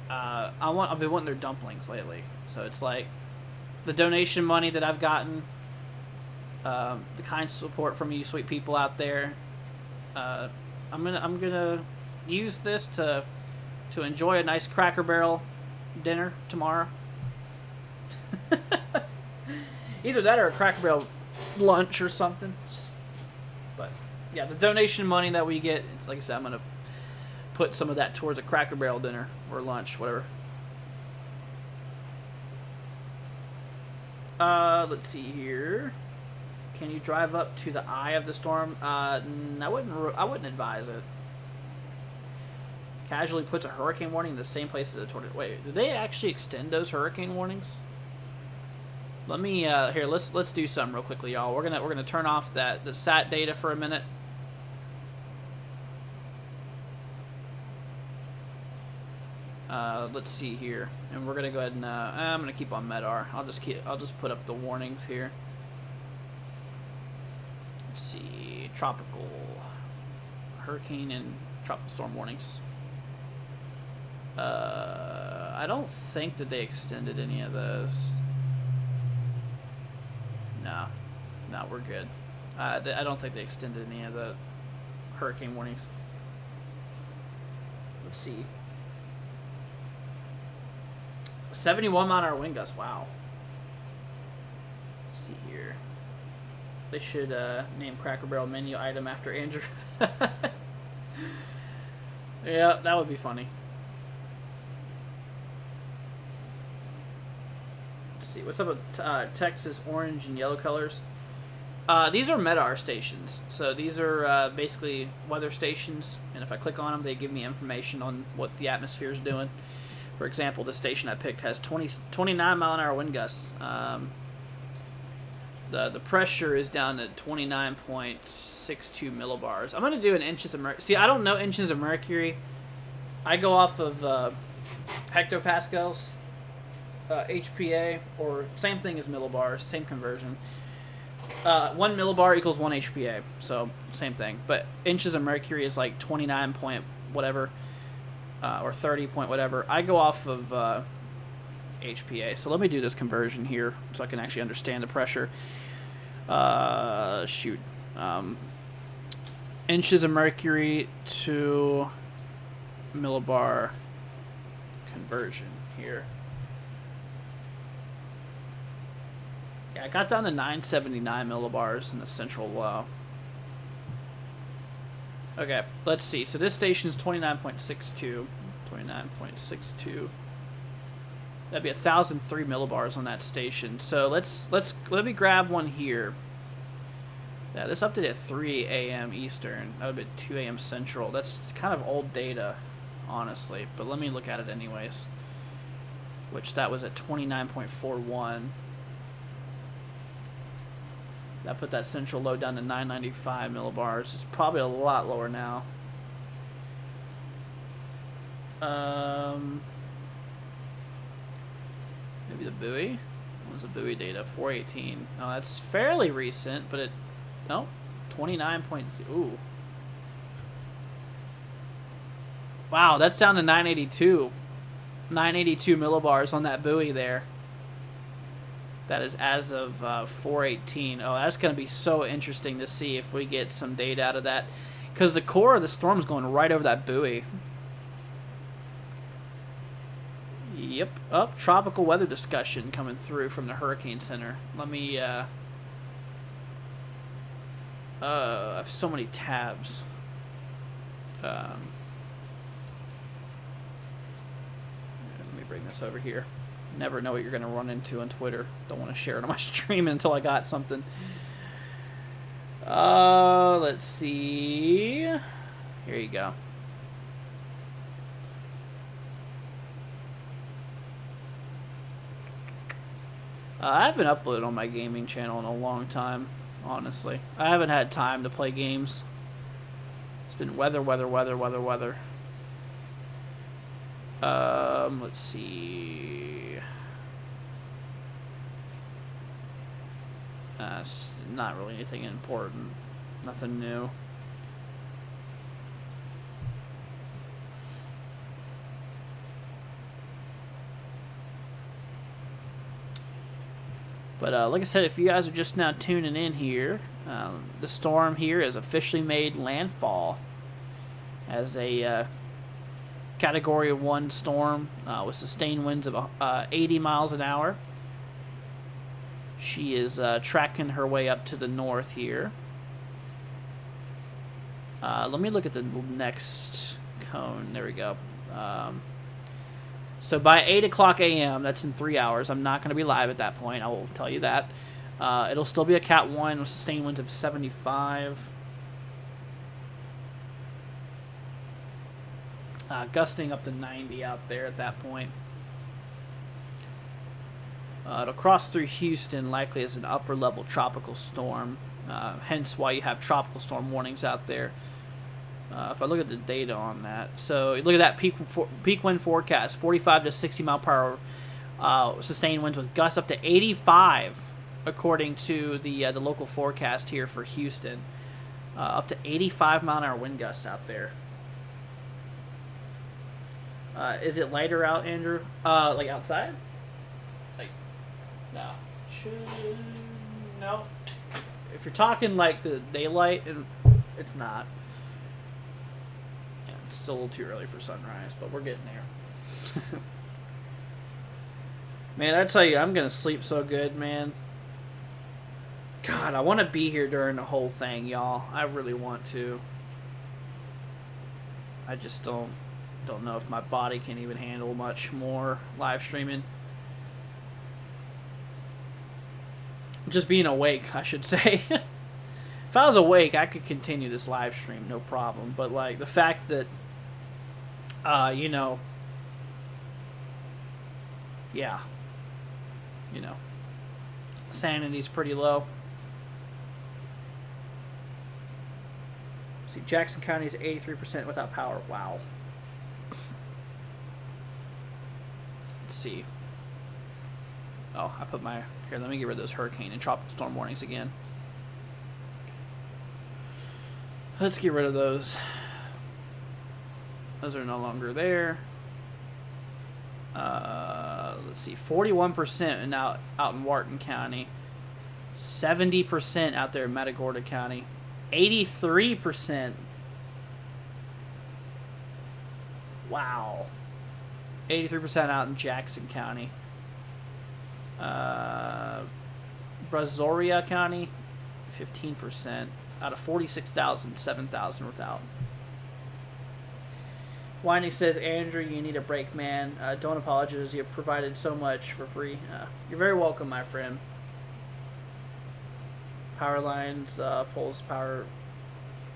I've been wanting their dumplings lately. So it's like the donation money that I've gotten, the kind support from you sweet people out there. I'm gonna use this to enjoy a nice Cracker Barrel dinner tomorrow. Either that or a Cracker Barrel lunch or something. But yeah, the donation money that we get, it's like I said, I'm gonna put some of that towards a Cracker Barrel dinner or lunch, whatever. Let's see here. Can you drive up to the eye of the storm? I wouldn't advise it. Casually puts a hurricane warning in the same place as a tornado. Wait, did they actually extend those hurricane warnings? Let me here. Let's do something real quickly, y'all. We're gonna turn off the sat data for a minute. Let's see here, and we're gonna go ahead and I'm gonna keep on Medar. I'll just put up the warnings here. Let's see, tropical, hurricane, and tropical storm warnings. I don't think that they extended any of those. No, we're good. I don't think they extended any of the hurricane warnings. Let's see. 71-mile-an-hour wind gusts. Wow. Let's see here. They should name Cracker Barrel menu item after Andrew. Yeah, that would be funny. Let's see. What's up with Texas orange and yellow colors? These are MEDAR stations. So these are basically weather stations. And if I click on them, they give me information on what the atmosphere is doing. For example, the station I picked has 29-mile-an-hour wind gusts. The pressure is down to 29.62 millibars. I'm going to do an inches of mercury. See, I don't know inches of mercury. I go off of hectopascals, HPA, or same thing as millibars, same conversion. 1 millibar equals 1 HPA, so same thing. But inches of mercury is like 29 point whatever, or 30 point whatever. I go off of HPA. So let me do this conversion here so I can actually understand the pressure. Inches of mercury to millibar conversion here. Yeah, I got down to 979 millibars in the central low. Okay, let's see. So this station's 29.62. 29.62. That'd be 1,003 millibars on that station. So let me grab one here. Yeah, this updated at 3 a.m. Eastern. That would be 2 a.m. Central. That's kind of old data, honestly. But let me look at it anyways. Which that was at 29.41. That put that central low down to 995 millibars. It's probably a lot lower now. Maybe the buoy. What was the buoy data? 418. Oh, that's fairly recent, but it. No, 29 point. Ooh. Wow, that's down to 982. 982 millibars on that buoy there. That is as of 418. Oh, that's going to be so interesting to see if we get some data out of that. Because the core of the storm is going right over that buoy. Yep. Oh, tropical weather discussion coming through from the Hurricane Center. Let me... I have so many tabs. Let me bring this over here. Never know what you're going to run into on Twitter. Don't want to share it on my stream until I got something. Let's see. Here you go. I haven't uploaded on my gaming channel in a long time, honestly. I haven't had time to play games. It's been weather. Let's see. It's not really anything important. Nothing new. But like I said, if you guys are just now tuning in here, the storm here has officially made landfall as a Category 1 storm with sustained winds of 80 miles an hour. She is tracking her way up to the north here. Let me look at the next cone. There we go. So by 8 o'clock a.m., that's in 3 hours. I'm not going to be live at that point. I will tell you that. It'll still be a Cat 1 with sustained winds of 75. Gusting up to 90 out there at that point. It'll cross through Houston likely as an upper-level tropical storm. Hence why you have tropical storm warnings out there. If I look at the data on that, so look at that peak wind forecast: 45 to 60 mile per hour sustained winds with gusts up to 85, according to the local forecast here for Houston. Up to 85 mile an hour wind gusts out there. Is it lighter out, Andrew? Like outside? Like, no. No. If you're talking like the daylight, it's not. It's still a little too early for sunrise, but we're getting there. Man, I tell you, I'm going to sleep so good, man. God, I want to be here during the whole thing, y'all. I really want to. I just don't know if my body can even handle much more live streaming. Just being awake, I should say. If I was awake, I could continue this live stream, no problem. But, like, the fact that, yeah, sanity's pretty low. See, Jackson County is 83% without power. Wow. Let's see. Oh, I put my... Here, let me get rid of those hurricane and tropical storm warnings again. Let's get rid of those. Those are no longer there. Let's see, 41% out in Wharton County. 70% out there in Matagorda County. 83%. Wow. 83% out in Jackson County. Brazoria County, 15%. Out of 46,000, 7,000 without. Winding says, Andrew, you need a break, man. Don't apologize. You have provided so much for free. You're very welcome, my friend. Power lines, poles, power,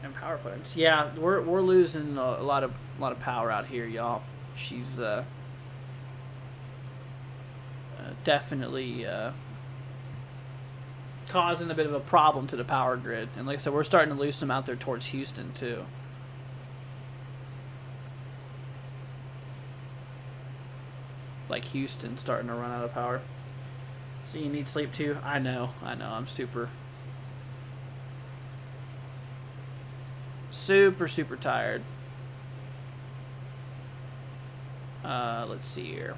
and power plants. Yeah, we're losing a lot of power out here, y'all. She's definitely causing a bit of a problem to the power grid. And like I said, we're starting to lose some out there towards Houston, too. Like Houston starting to run out of power. So you need sleep, too? I know. I'm super tired. Let's see here.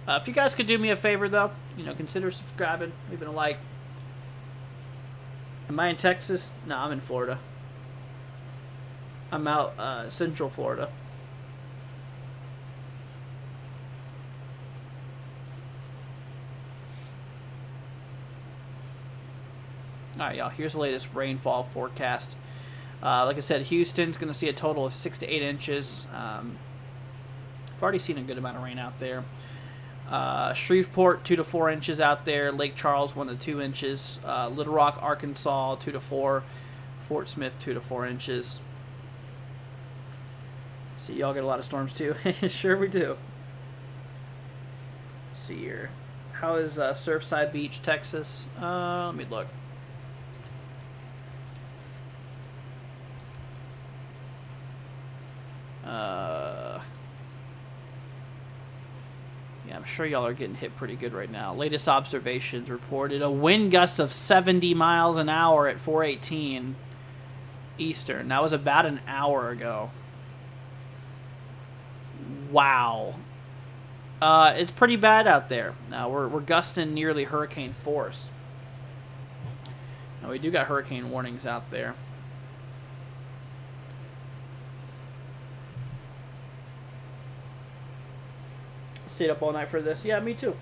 If you guys could do me a favor, though, consider subscribing, leaving a like. Am I in Texas? No, I'm in Florida. I'm out Central Florida. Alright, y'all, here's the latest rainfall forecast. Like I said, Houston's going to see a total of 6 to 8 inches. I've already seen a good amount of rain out there. Shreveport, 2 to 4 inches out there. Lake Charles, 1 to 2 inches. Little Rock, Arkansas, 2 to 4. Fort Smith, 2 to 4 inches. See, y'all get a lot of storms, too. Sure we do. Let's see here. How is Surfside Beach, Texas? Let me look. Yeah, I'm sure y'all are getting hit pretty good right now. Latest observations reported a wind gust of 70 miles an hour at 4:18 Eastern. That was about an hour ago. Wow. It's pretty bad out there. We're gusting nearly hurricane force. Now, we do got hurricane warnings out there. Stayed up all night for this. Yeah, me too.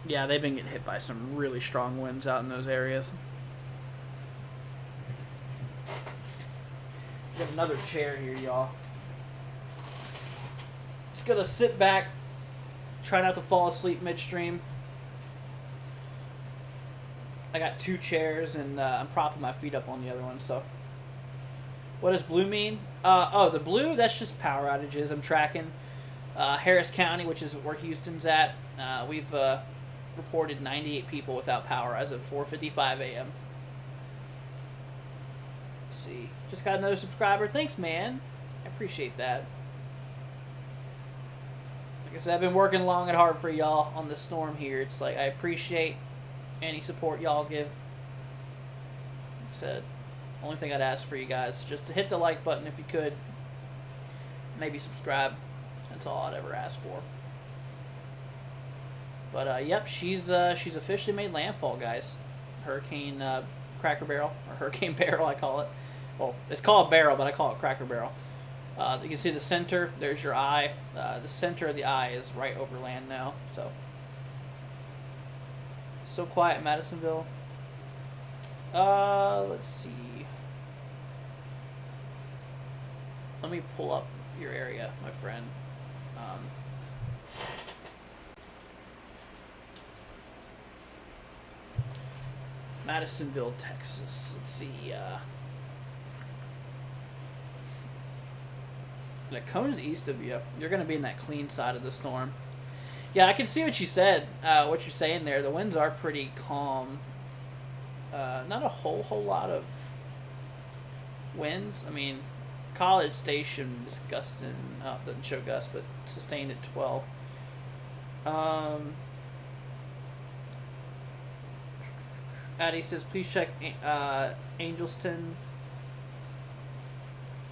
Yeah, they've been getting hit by some really strong winds out in those areas. Get another chair here, y'all. Just gonna sit back, try not to fall asleep midstream. I got 2 chairs, and I'm propping my feet up on the other one, so. What does blue mean? Oh, the blue, that's just power outages I'm tracking. Harris County, which is where Houston's at, we've reported 98 people without power as of 4:55 a.m. Let's see. Just got another subscriber. Thanks, man. I appreciate that. Like I said, I've been working long and hard for y'all on this storm here. It's like I appreciate any support y'all give. Like I said, only thing I'd ask for you guys just to hit the like button if you could. Maybe subscribe. That's all I'd ever ask for. But yep, she's officially made landfall, guys. Hurricane Cracker Barrel, or Hurricane Beryl, I call it. Well, it's called Beryl, but I call it Cracker Barrel. You can see the center. There's your eye. The center of the eye is right over land now. So quiet in Madisonville. Let's see. Let me pull up your area, my friend. Madisonville, Texas. Let's see. Lacona's east of you. You're going to be in that clean side of the storm. Yeah, I can see what you said. What you're saying there. The winds are pretty calm. Not a whole lot of winds. I mean, College Station is gusting. Doesn't show gust, but sustained at 12. Addie says, please check Angelston.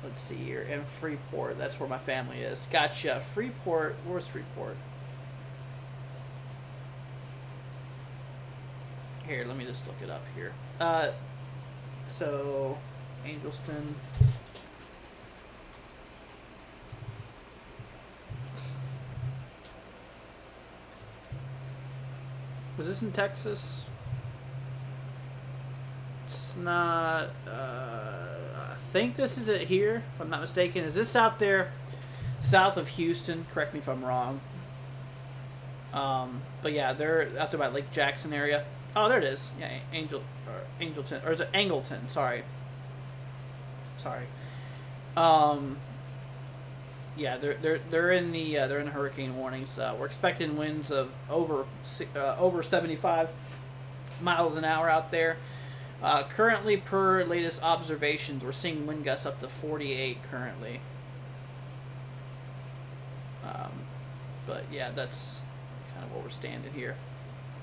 Let's see here. And Freeport. That's where my family is. Gotcha. Freeport. Where's Freeport? Here, let me just look it up here. So, Angelston. Was this in Texas? It's not. I think this is it here, if I'm not mistaken. Is this out there south of Houston? Correct me if I'm wrong. But yeah, they're out there by Lake Jackson area. Oh, there it is. Yeah, Angelton, or is it Angleton? Sorry. Yeah, they're in the hurricane warnings. We're expecting winds of over 75 miles an hour out there. Currently, per latest observations, we're seeing wind gusts up to 48 currently. But yeah, that's kind of where we're standing here.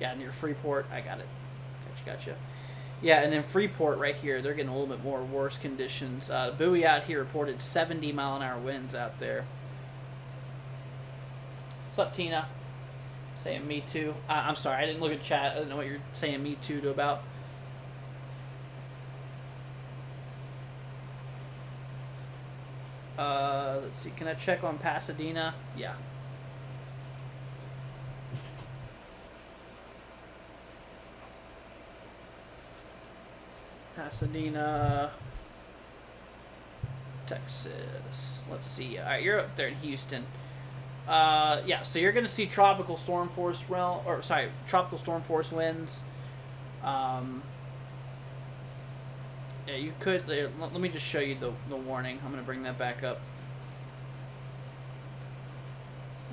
Yeah, near Freeport. I got it. Gotcha. Yeah, and then Freeport right here, they're getting a little bit more worse conditions. Bowie out here reported 70 mile an hour winds out there. What's up, Tina? Saying me too. I'm sorry, I didn't look at chat. I didn't know what you're saying me too to about. Let's see. Can I check on Pasadena? Yeah. Pasadena, Texas. Let's see. All right, you're up there in Houston. Yeah. So you're gonna see tropical storm force tropical storm force winds. Yeah, you could. Let me just show you the warning. I'm gonna bring that back up.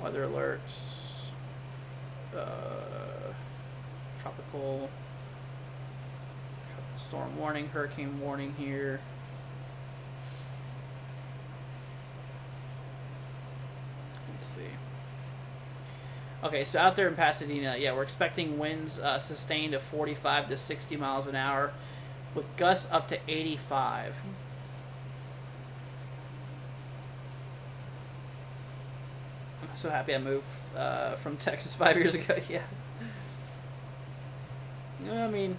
Weather alerts. Tropical storm warning, hurricane warning here. Let's see. Okay, so out there in Pasadena, yeah, we're expecting winds sustained of 45 to 60 miles an hour with gusts up to 85. So happy I moved from Texas 5 years ago. Yeah. I mean,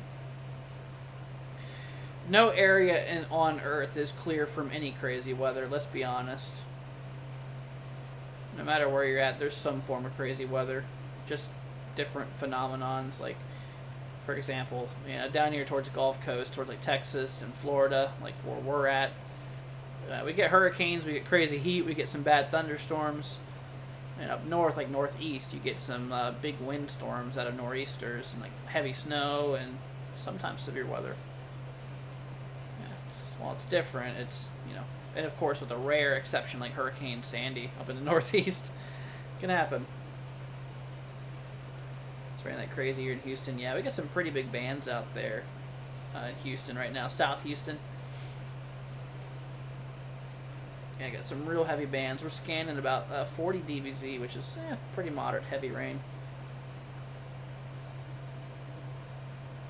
no area on Earth is clear from any crazy weather. Let's be honest. No matter where you're at, there's some form of crazy weather. Just different phenomenons. Like, for example, down here towards the Gulf Coast, towards like Texas and Florida, like where we're at, we get hurricanes, we get crazy heat, we get some bad thunderstorms. And up north, like northeast, you get some big windstorms out of nor'easters and like heavy snow and sometimes severe weather. Yeah, it's different. It's, and of course with a rare exception like Hurricane Sandy up in the northeast, can happen. It's raining like crazy here in Houston. Yeah, we got some pretty big bands out there in Houston right now, South Houston. Yeah, I got some real heavy bands. We're scanning about 40 dBz, which is pretty moderate heavy rain.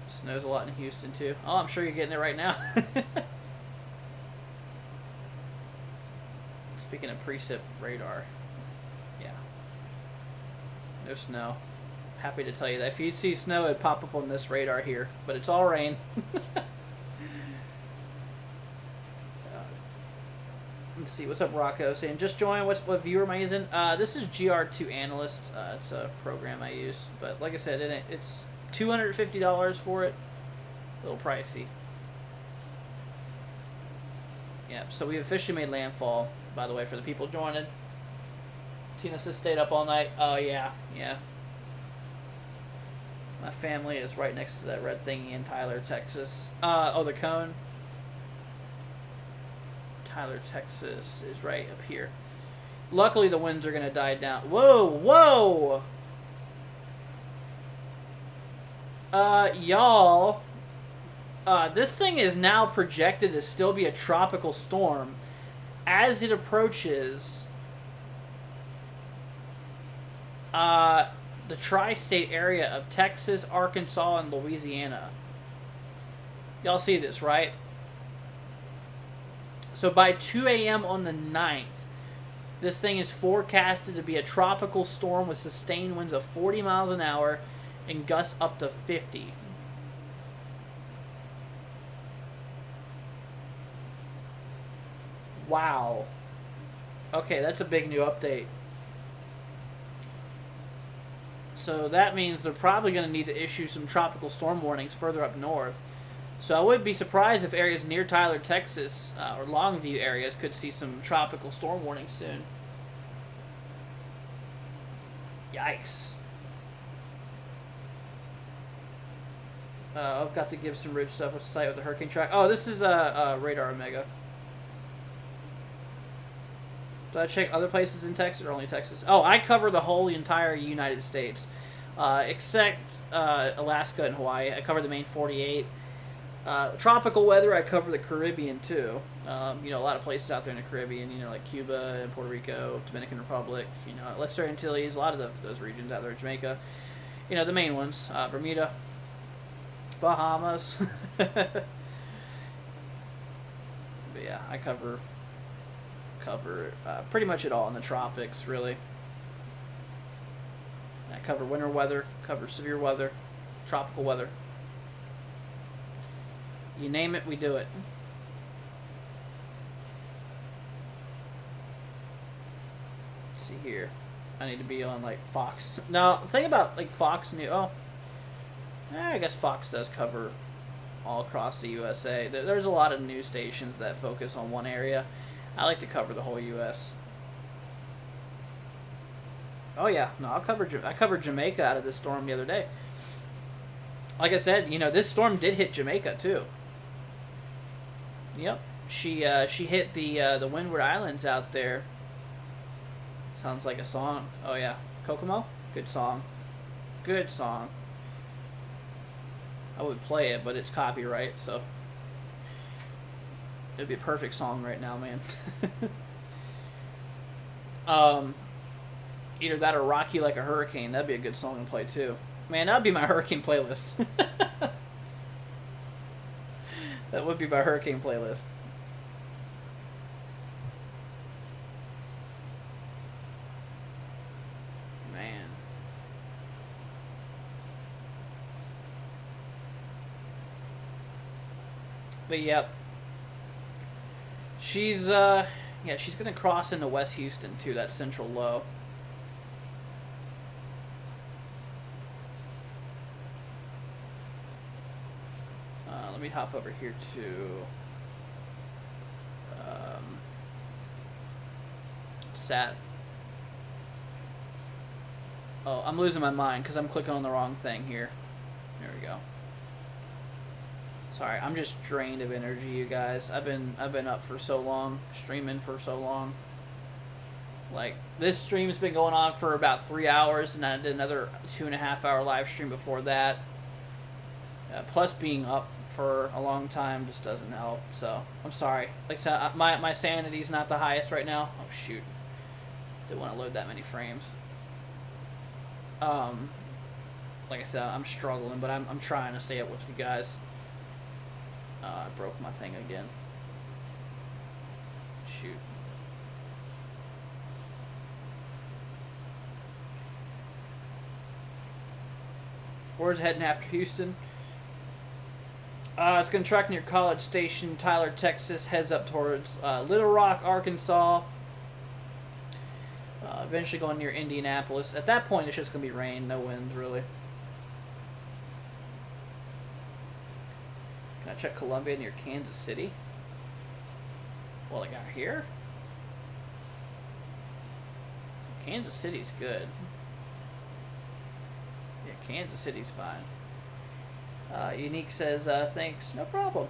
Snows a lot in Houston too. Oh, I'm sure you're getting it right now. Speaking of precip radar, yeah, no snow. Happy to tell you that if you'd see snow, it'd pop up on this radar here, but it's all rain. Let's see, what's up, Rocco? Saying, just join. What viewer am I using? This is GR2 Analyst. It's a program I use. But like I said, it's $250 for it. A little pricey. Yeah, so we officially made landfall, by the way, for the people joining. Tina says stayed up all night. Oh, yeah. My family is right next to that red thingy in Tyler, Texas. The cone. Tyler, Texas is right up here. Luckily, the winds are going to die down. Whoa! Y'all, this thing is now projected to still be a tropical storm as it approaches the tri-state area of Texas, Arkansas, and Louisiana. Y'all see this, right? So by 2 a.m. on the 9th, this thing is forecasted to be a tropical storm with sustained winds of 40 miles an hour and gusts up to 50. Wow. Okay, that's a big new update. So that means they're probably going to need to issue some tropical storm warnings further up north. So I wouldn't be surprised if areas near Tyler, Texas, or Longview areas could see some tropical storm warnings soon. Yikes. I've got to give some Ridge stuff. What's the site with the hurricane track? Oh, this is Radar Omega. Do I check other places in Texas or only Texas? Oh, I cover the whole entire United States, except Alaska and Hawaii. I cover the main 48. Tropical weather, I cover the Caribbean too. A lot of places out there in the Caribbean, like Cuba and Puerto Rico, Dominican Republic, Lesser Antilles, a lot of those regions out there, Jamaica. The main ones, Bermuda, Bahamas. But yeah, I cover pretty much it all in the tropics, really. I cover winter weather, cover severe weather, tropical weather. You name it, we do it. Let's see here. I need to be on, like, Fox. No, the thing about, like, Fox News... I guess Fox does cover all across the USA. There's a lot of news stations that focus on one area. I like to cover the whole U.S. Oh, yeah. No, I covered Jamaica out of this storm the other day. Like I said, this storm did hit Jamaica, too. Yep, she hit the Windward Islands out there. Sounds like a song. Oh yeah, Kokomo. Good song. I would play it, but it's copyright, so it'd be a perfect song right now, man. Either that or "Rock You Like a Hurricane." That'd be a good song to play too. Man, that'd be my hurricane playlist. That would be my hurricane playlist. But yep. She's yeah, she's gonna cross into West Houston too, that central low. Let me hop over here to sat. Oh, I'm losing my mind because I'm clicking on the wrong thing here. There we go. Sorry, I'm just drained of energy, you guys. I've been up for so long, streaming for so long. Like, this stream's been going on for about 3 hours, and I did another 2.5 hour live stream before that. Plus, being up for a long time just doesn't help. So I'm sorry. Like I said, my sanity's not the highest right now. Oh shoot! Didn't want to load that many frames. Like I said, I'm struggling, but I'm trying to stay up with you guys. I broke my thing again. Shoot. Where's heading after Houston? It's going to track near College Station, Tyler, Texas, heads up towards Little Rock, Arkansas. Eventually going near Indianapolis. At that point, it's just going to be rain, no winds, really. Can I check Columbia near Kansas City? Well, I got here. Kansas City's good. Yeah, Kansas City's fine. Unique says, thanks, no problem.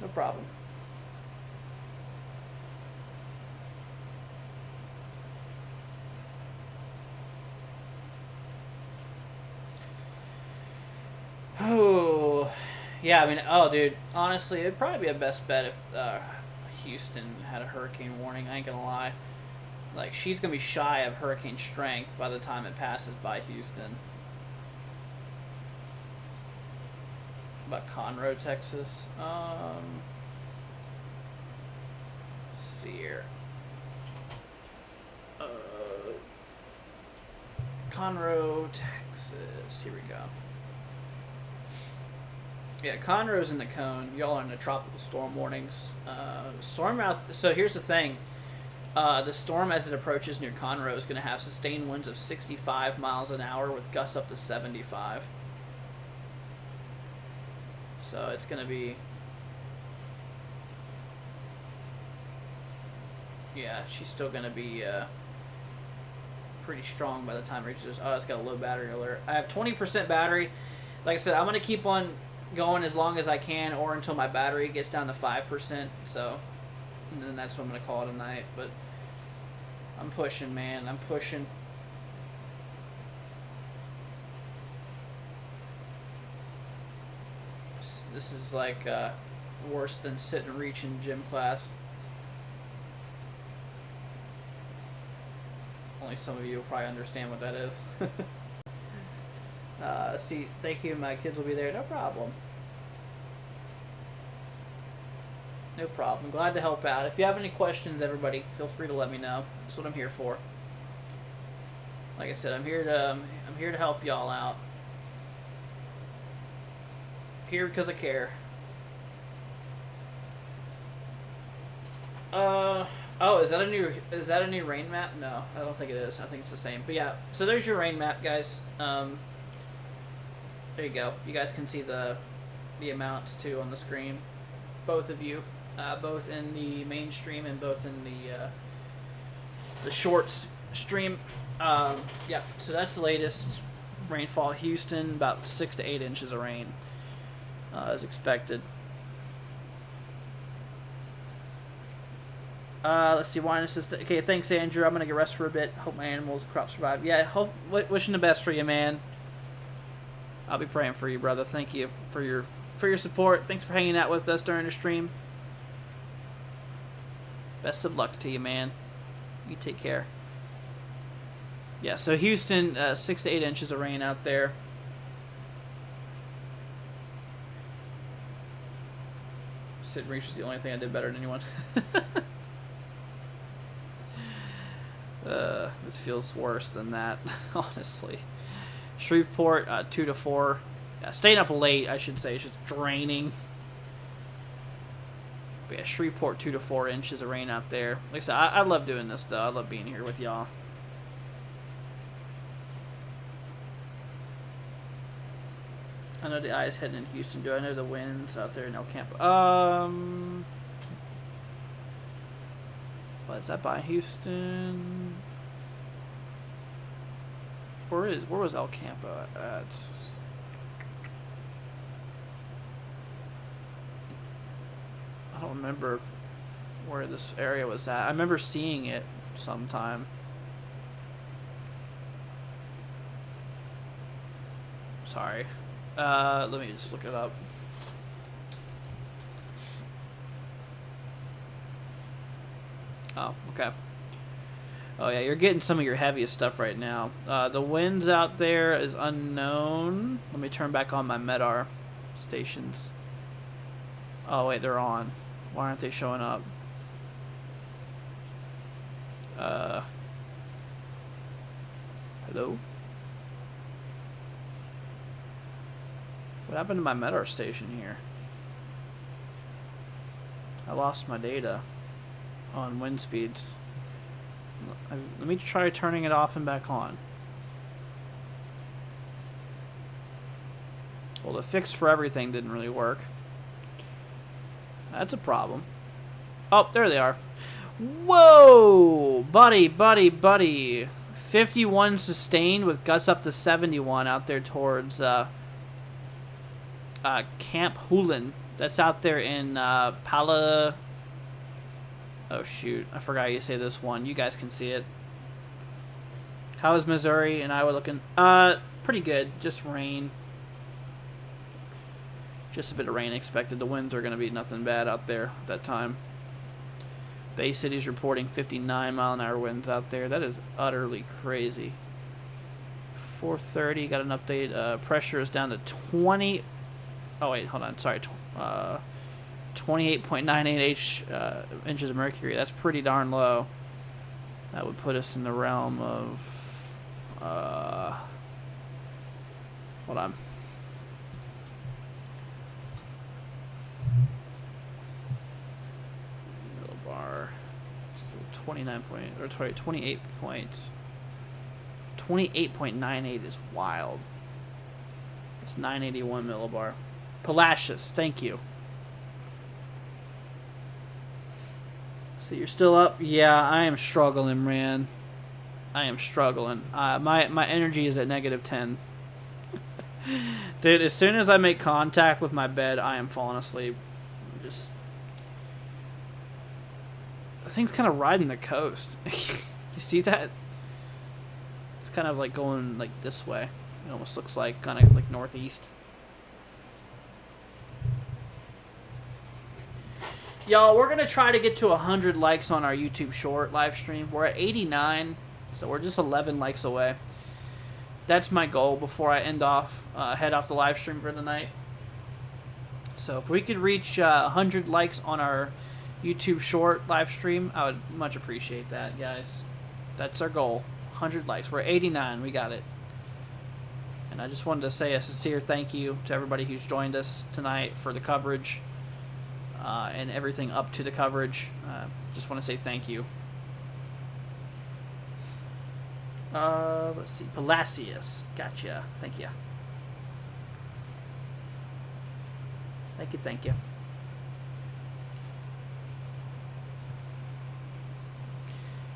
No problem. Oh, yeah, I mean, oh, dude, honestly, it'd probably be a best bet if Houston had a hurricane warning, I ain't gonna lie. Like, she's going to be shy of hurricane strength by the time it passes by Houston. About Conroe, Texas. Let's see here. Conroe, Texas. Here we go. Yeah, Conroe's in the cone. Y'all are in the tropical storm warnings. Storm out. So here's the thing. The storm, as it approaches near Conroe, is going to have sustained winds of 65 miles an hour with gusts up to 75. So it's going to be... Yeah, she's still going to be pretty strong by the time it reaches... Oh, it's got a low battery alert. I have 20% battery. Like I said, I'm going to keep on going as long as I can or until my battery gets down to 5%. So, and then that's when I'm going to call it a night. But... I'm pushing, man. I'm pushing. This is like worse than sit and reach in gym class. Only some of you will probably understand what that is. See, thank you. My kids will be there. No problem. No problem. Glad to help out. If you have any questions, everybody, feel free to let me know. That's what I'm here for. Like I said, I'm here to help y'all out. Here because I care. Oh, is that a new rain map? No, I don't think it is. I think it's the same. But yeah, so there's your rain map, guys. There you go. You guys can see the amounts too on the screen. Both of you. Both in the mainstream and both in the shorts stream. Yeah, so that's the latest rainfall. Houston, about 6 to 8 inches of rain as expected. Let's see, wine assistant. Okay, thanks, Andrew. I'm gonna get rest for a bit. Hope my animals and crops survive. Yeah, wishing the best for you, man. I'll be praying for you, brother. Thank you for your support. Thanks for hanging out with us during the stream. Best of luck to you, man. You take care. Yeah, so Houston, 6 to 8 inches of rain out there. Sit and reach is the only thing I did better than anyone. This feels worse than that, honestly. Shreveport 2 to 4. Staying up late, I should say. It's just draining. But yeah, Shreveport 2 to 4 inches of rain out there. Like I said, I love doing this though. I love being here with y'all. I know the eye's heading in Houston. Do I know the winds out there in El Campo? What is that by Houston? Where was El Campo at? I don't remember where this area was at. I remember seeing it sometime. Sorry. Let me just look it up. Oh, okay. Oh yeah, you're getting some of your heaviest stuff right now. The winds out there is unknown. Let me turn back on my MEDAR stations. Oh wait, they're on. Why aren't they showing up? Hello? What happened to my MEDAR station here? I lost my data on wind speeds. Let me try turning it off and back on. Well, the fix for everything didn't really work. That's a problem. Oh, there they are. Whoa! Buddy, buddy, buddy. 51 sustained with gusts up to 71 out there towards Camp Hulen. That's out there in Pala... Oh, shoot. I forgot how you say this one. You guys can see it. How is Missouri and Iowa looking? Pretty good. Just rain. Just a bit of rain expected. The winds are going to be nothing bad out there at that time. Bay City's reporting 59-mile-an-hour winds out there. That is utterly crazy. 4:30, got an update. Pressure is down to 20... Oh, wait, hold on. Sorry. 28.98 inches of mercury. That's pretty darn low. That would put us in the realm of... hold on. Millibar. So 28.98 is wild. It's 981 millibar. Palacios, thank you. So you're still up? Yeah, I am struggling, man. I am struggling. My energy is at -10. Dude, as soon as I make contact with my bed, I am falling asleep. The thing's kind of riding the coast. You see that? It's kind of like going like this way. It almost looks like kind of like northeast. Y'all, we're going to try to get to 100 likes on our YouTube short live stream. We're at 89, so we're just 11 likes away. That's my goal before I head off the live stream for the night. So if we could reach 100 likes on our YouTube short live stream, I would much appreciate that, guys. That's our goal. 100 likes. We're at 89. We got it. And I just wanted to say a sincere thank you to everybody who's joined us tonight for the coverage. And everything up to the coverage. Just want to say thank you. Let's see. Palacios. Gotcha. Thank you. Thank you.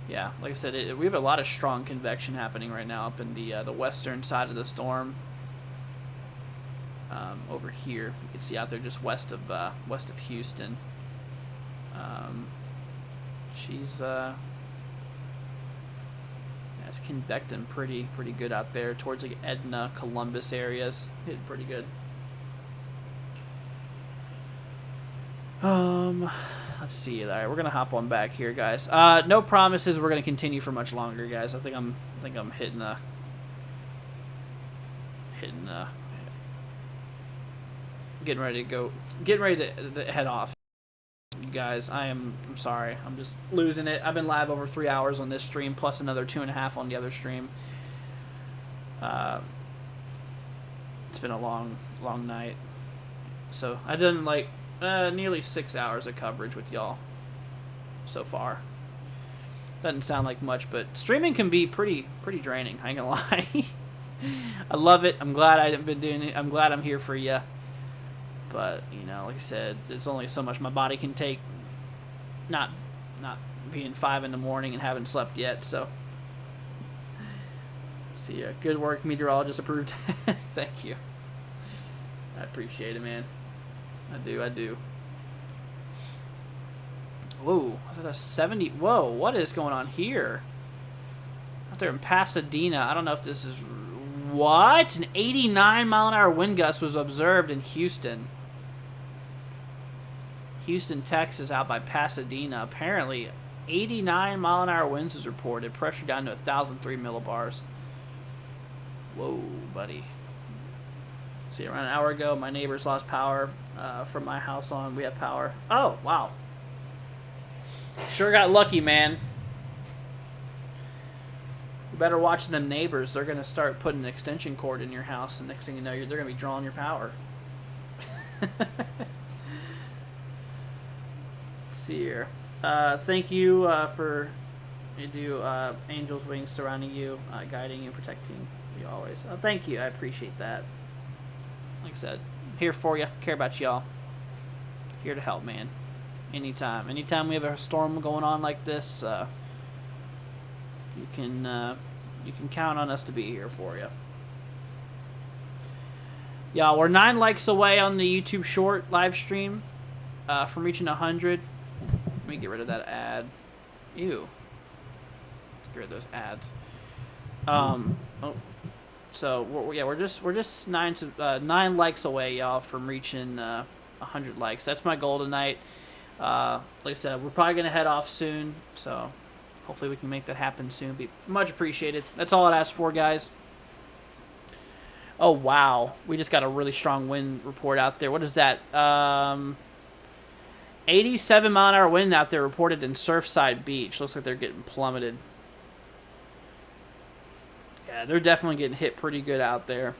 Yeah, like I said, we have a lot of strong convection happening right now up in the western side of the storm. Over here, you can see out there just west of Houston. It's convecting pretty good out there towards like Edna, Columbus areas. Hitting pretty good. Let's see. All right, we're gonna hop on back here, guys. No promises we're gonna continue for much longer, guys. I think I'm hitting getting ready to head off. You guys, I'm sorry. I'm just losing it. I've been live over 3 hours on this stream, plus another 2.5 on the other stream. been a long night. So I've done like nearly 6 hours of coverage with y'all so far. Doesn't sound like much, but streaming can be pretty draining. I ain't gonna lie. I love it. I'm glad I've been doing it. I'm glad I'm here for you. But you know, like I said, there's only so much my body can take. Not being 5 in the morning and haven't slept yet. So, see ya. Good work, meteorologist approved. Thank you. I appreciate it, man. I do. Whoa, was that a 70? Whoa, what is going on here? Out there in Pasadena, I don't know if this is... What? An 89-mile-an-hour wind gust was observed in Houston. Houston, Texas, out by Pasadena. Apparently, 89-mile-an-hour winds was reported. Pressure down to 1,003 millibars. Whoa, buddy. See, around an hour ago, my neighbors lost power from my house on. We have power. Oh, wow. Sure got lucky, man. You better watch them neighbors. They're going to start putting an extension cord in your house, and next thing you know, they're going to be drawing your power. Let's see here. Thank you for angels' wings surrounding you, guiding you, protecting you always. Thank you. I appreciate that. Like I said, here for you. Care about y'all. Here to help, man. Anytime we have a storm going on like this, you can count on us to be here for you. Y'all, we're 9 likes away on the YouTube short live stream from reaching 100. Let me get rid of that ad. Ew. Get rid of those ads. So we're just 9 likes away, y'all, from reaching 100 likes. That's my goal tonight. Like I said, we're probably gonna head off soon, so hopefully we can make that happen soon. Be much appreciated. That's all I'd ask for, guys. Oh wow, we just got a really strong wind report out there. What is that? 87-mile-an-hour wind out there reported in Surfside Beach. Looks like they're getting plummeted. Yeah, they're definitely getting hit pretty good out there.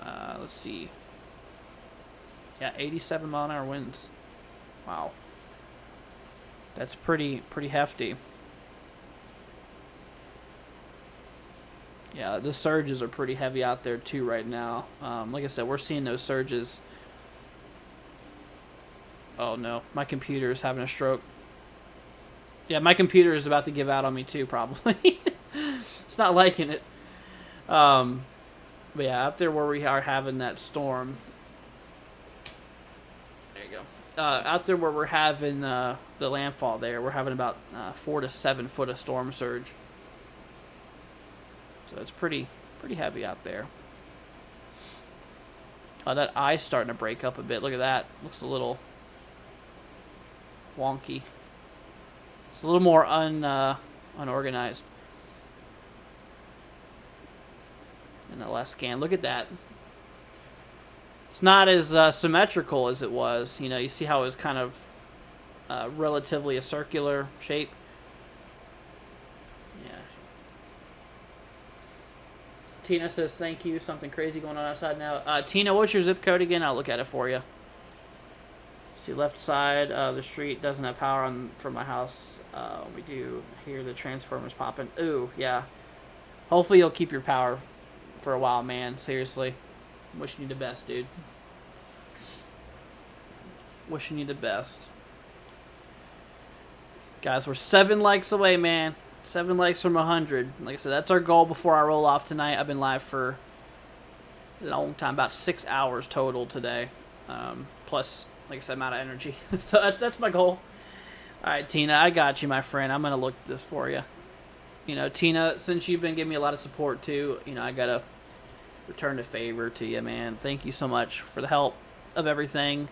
Let's see. Yeah, 87-mile-an-hour winds. Wow. That's pretty hefty. Yeah, the surges are pretty heavy out there too right now. Like I said, we're seeing those surges. Oh no, my computer is having a stroke. Yeah, my computer is about to give out on me too, probably. It's not liking it. But yeah, out there where we are having that storm. There you go. Out there where we're having the landfall there, we're having about 4 to 7 foot of storm surge. So it's pretty heavy out there. That eye's starting to break up a bit. Look at that. Looks a little wonky. It's a little more unorganized. In the last scan. Look at that. It's not as symmetrical as it was. You know, you see how it was kind of relatively a circular shape. Yeah. Tina says thank you. Something crazy going on outside now. Tina, what's your zip code again? I'll look at it for you. See, left side of the street doesn't have power on from my house. We do hear the transformers popping. Ooh, yeah. Hopefully you'll keep your power for a while, man. Seriously. Wishing you the best, dude. Wishing you the best. Guys, we're 7 likes away, man. 7 likes from 100. Like I said, that's our goal before I roll off tonight. I've been live for a long time, about 6 hours total today. Plus, like I said, I'm out of energy. So that's my goal. All right, Tina, I got you, my friend. I'm going to look at this for you. You know, Tina, since you've been giving me a lot of support, too, you know, I got to return the favor to you, man. Thank you so much for the help of everything.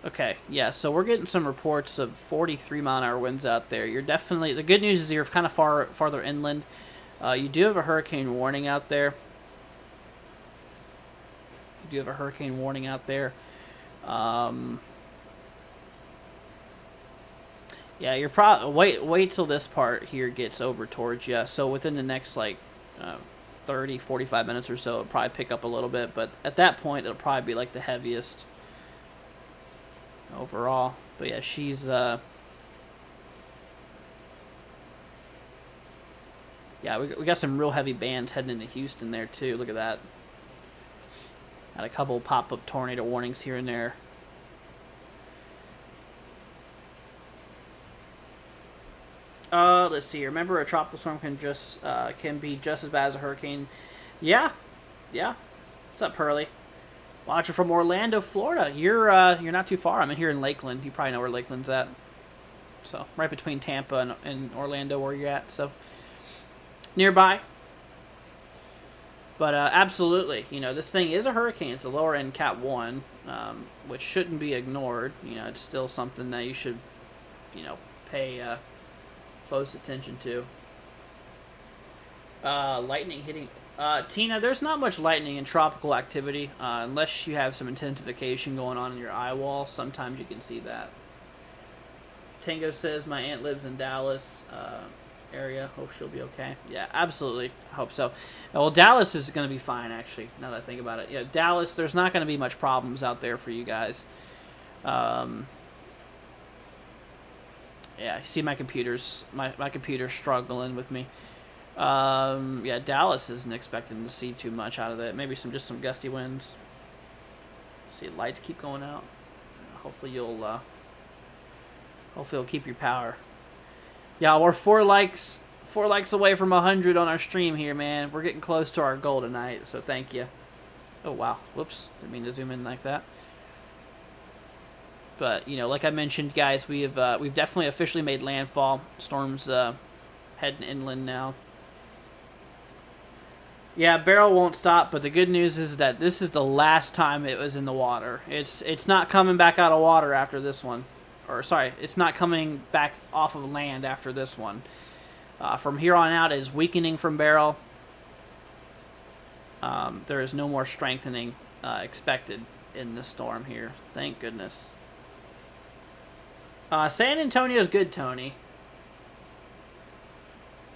Okay, yeah, so we're getting some reports of 43-mile-an-hour winds out there. You're definitely... The good news is you're kind of farther inland. You do have a hurricane warning out there. Yeah, you're probably wait till this part here gets over towards you. So within the next like 30, 45 minutes or so, it'll probably pick up a little bit. But at that point, it'll probably be like the heaviest overall. But yeah, she's yeah, we got some real heavy bands heading into Houston there too. Look at that. Had a couple pop-up tornado warnings here and there. Let's see. Remember, a tropical storm can be just as bad as a hurricane. Yeah, yeah. What's up, Pearly? Watching from Orlando, Florida. You're not too far. I'm in here in Lakeland. You probably know where Lakeland's at. So right between Tampa and Orlando, where you're at. So nearby. But absolutely, this thing is a hurricane. It's a lower end Cat 1, which shouldn't be ignored. It's still something that you should, pay close attention to. Lightning hitting. Tina, there's not much lightning and tropical activity unless you have some intensification going on in your eye wall. Sometimes you can see that. Tango says my aunt lives in Dallas area. Hope she'll be okay. Yeah, absolutely. I hope so. Well, Dallas is going to be fine, actually, now that I think about it. Yeah, Dallas, there's not going to be much problems out there for you guys. Yeah, you see my computer's struggling with me. Yeah, Dallas isn't expecting to see too much out of it. Maybe just some gusty winds. See, lights keep going out. Hopefully you'll keep your power. Yeah, we're four likes away from 100 on our stream here, man. We're getting close to our goal tonight, so thank you. Oh wow, whoops, didn't mean to zoom in like that. But like I mentioned, guys, we've definitely officially made landfall. Storm's heading inland now. Yeah, Beryl won't stop, but the good news is that this is the last time it was in the water. It's not coming back out of water after this one. Or, sorry, it's not coming back off of land after this one. From here on out, it is weakening from Beryl. There is no more strengthening expected in this storm here. Thank goodness. San Antonio's good, Tony.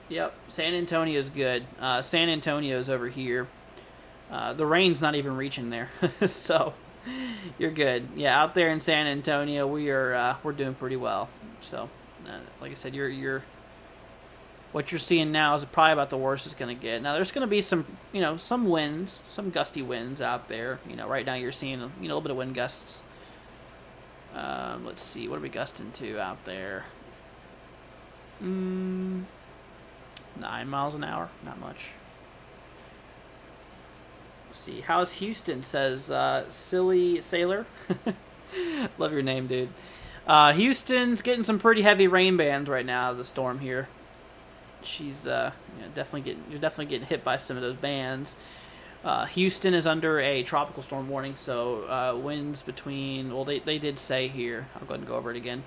Yep, San Antonio's good. San Antonio's over here. The rain's not even reaching there, so you're good. Yeah, out there in San Antonio, we're doing pretty well. So, like I said, what you're seeing now is probably about the worst it's gonna get. Now, there's gonna be some winds, some gusty winds out there. Right now you're seeing a little bit of wind gusts. Let's see, what are we gusting to out there? 9 miles an hour, not much. Let's see, how's Houston, says Silly Sailor. Love your name, dude. Houston's getting some pretty heavy rain bands right now out of the storm here. She's you're definitely getting hit by some of those bands. Houston is under a tropical storm warning, so winds between, well, they did say here, I'll go ahead and go over it again.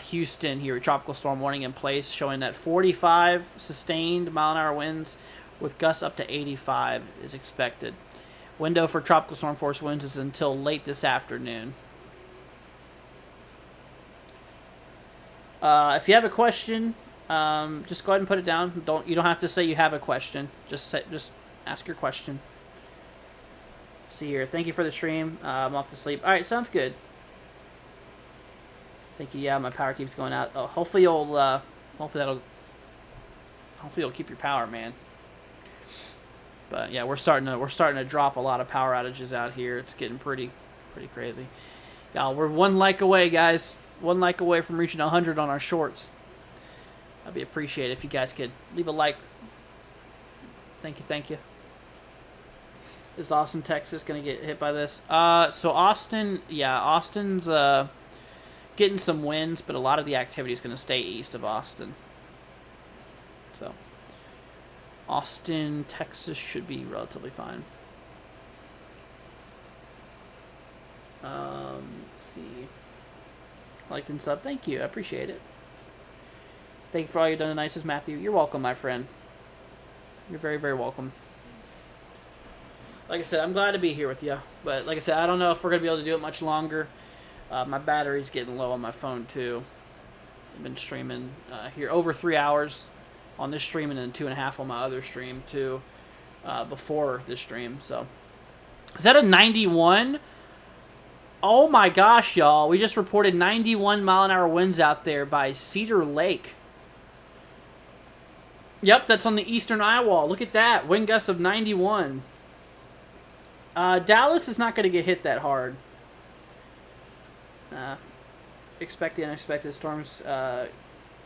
Houston here, tropical storm warning in place, showing that 45 sustained mile-an-hour winds with gusts up to 85 is expected. Window for tropical storm force winds is until late this afternoon. If you have a question, just go ahead and put it down. You don't have to say you have a question. Just ask your question. See here. Thank you for the stream. I'm off to sleep. All right, sounds good. Thank you. Yeah, my power keeps going out. Oh, hopefully you'll keep your power, man. But yeah, we're starting to drop a lot of power outages out here. It's getting pretty crazy. Y'all, we're 1 like away, guys. 1 like away from reaching 100 on our shorts. I'd be appreciated if you guys could leave a like. Thank you. Is Austin, Texas going to get hit by this? So Austin's getting some winds, but a lot of the activity is going to stay east of Austin. So Austin, Texas should be relatively fine. Let's see. Liked and sub. Thank you. I appreciate it. Thank you for all you've done. The nicest, Matthew. You're welcome, my friend. You're very, very welcome. Like I said, I'm glad to be here with you. But like I said, I don't know if we're going to be able to do it much longer. My battery's getting low on my phone, too. I've been streaming here over 3 hours on this stream, and then 2.5 on my other stream too, before this stream. So, is that a 91? Oh my gosh, y'all! We just reported 91-mile-an-hour winds out there by Cedar Lake. Yep, that's on the eastern eye wall. Look at that, wind gusts of 91. Dallas is not going to get hit that hard. Expect the unexpected. Storms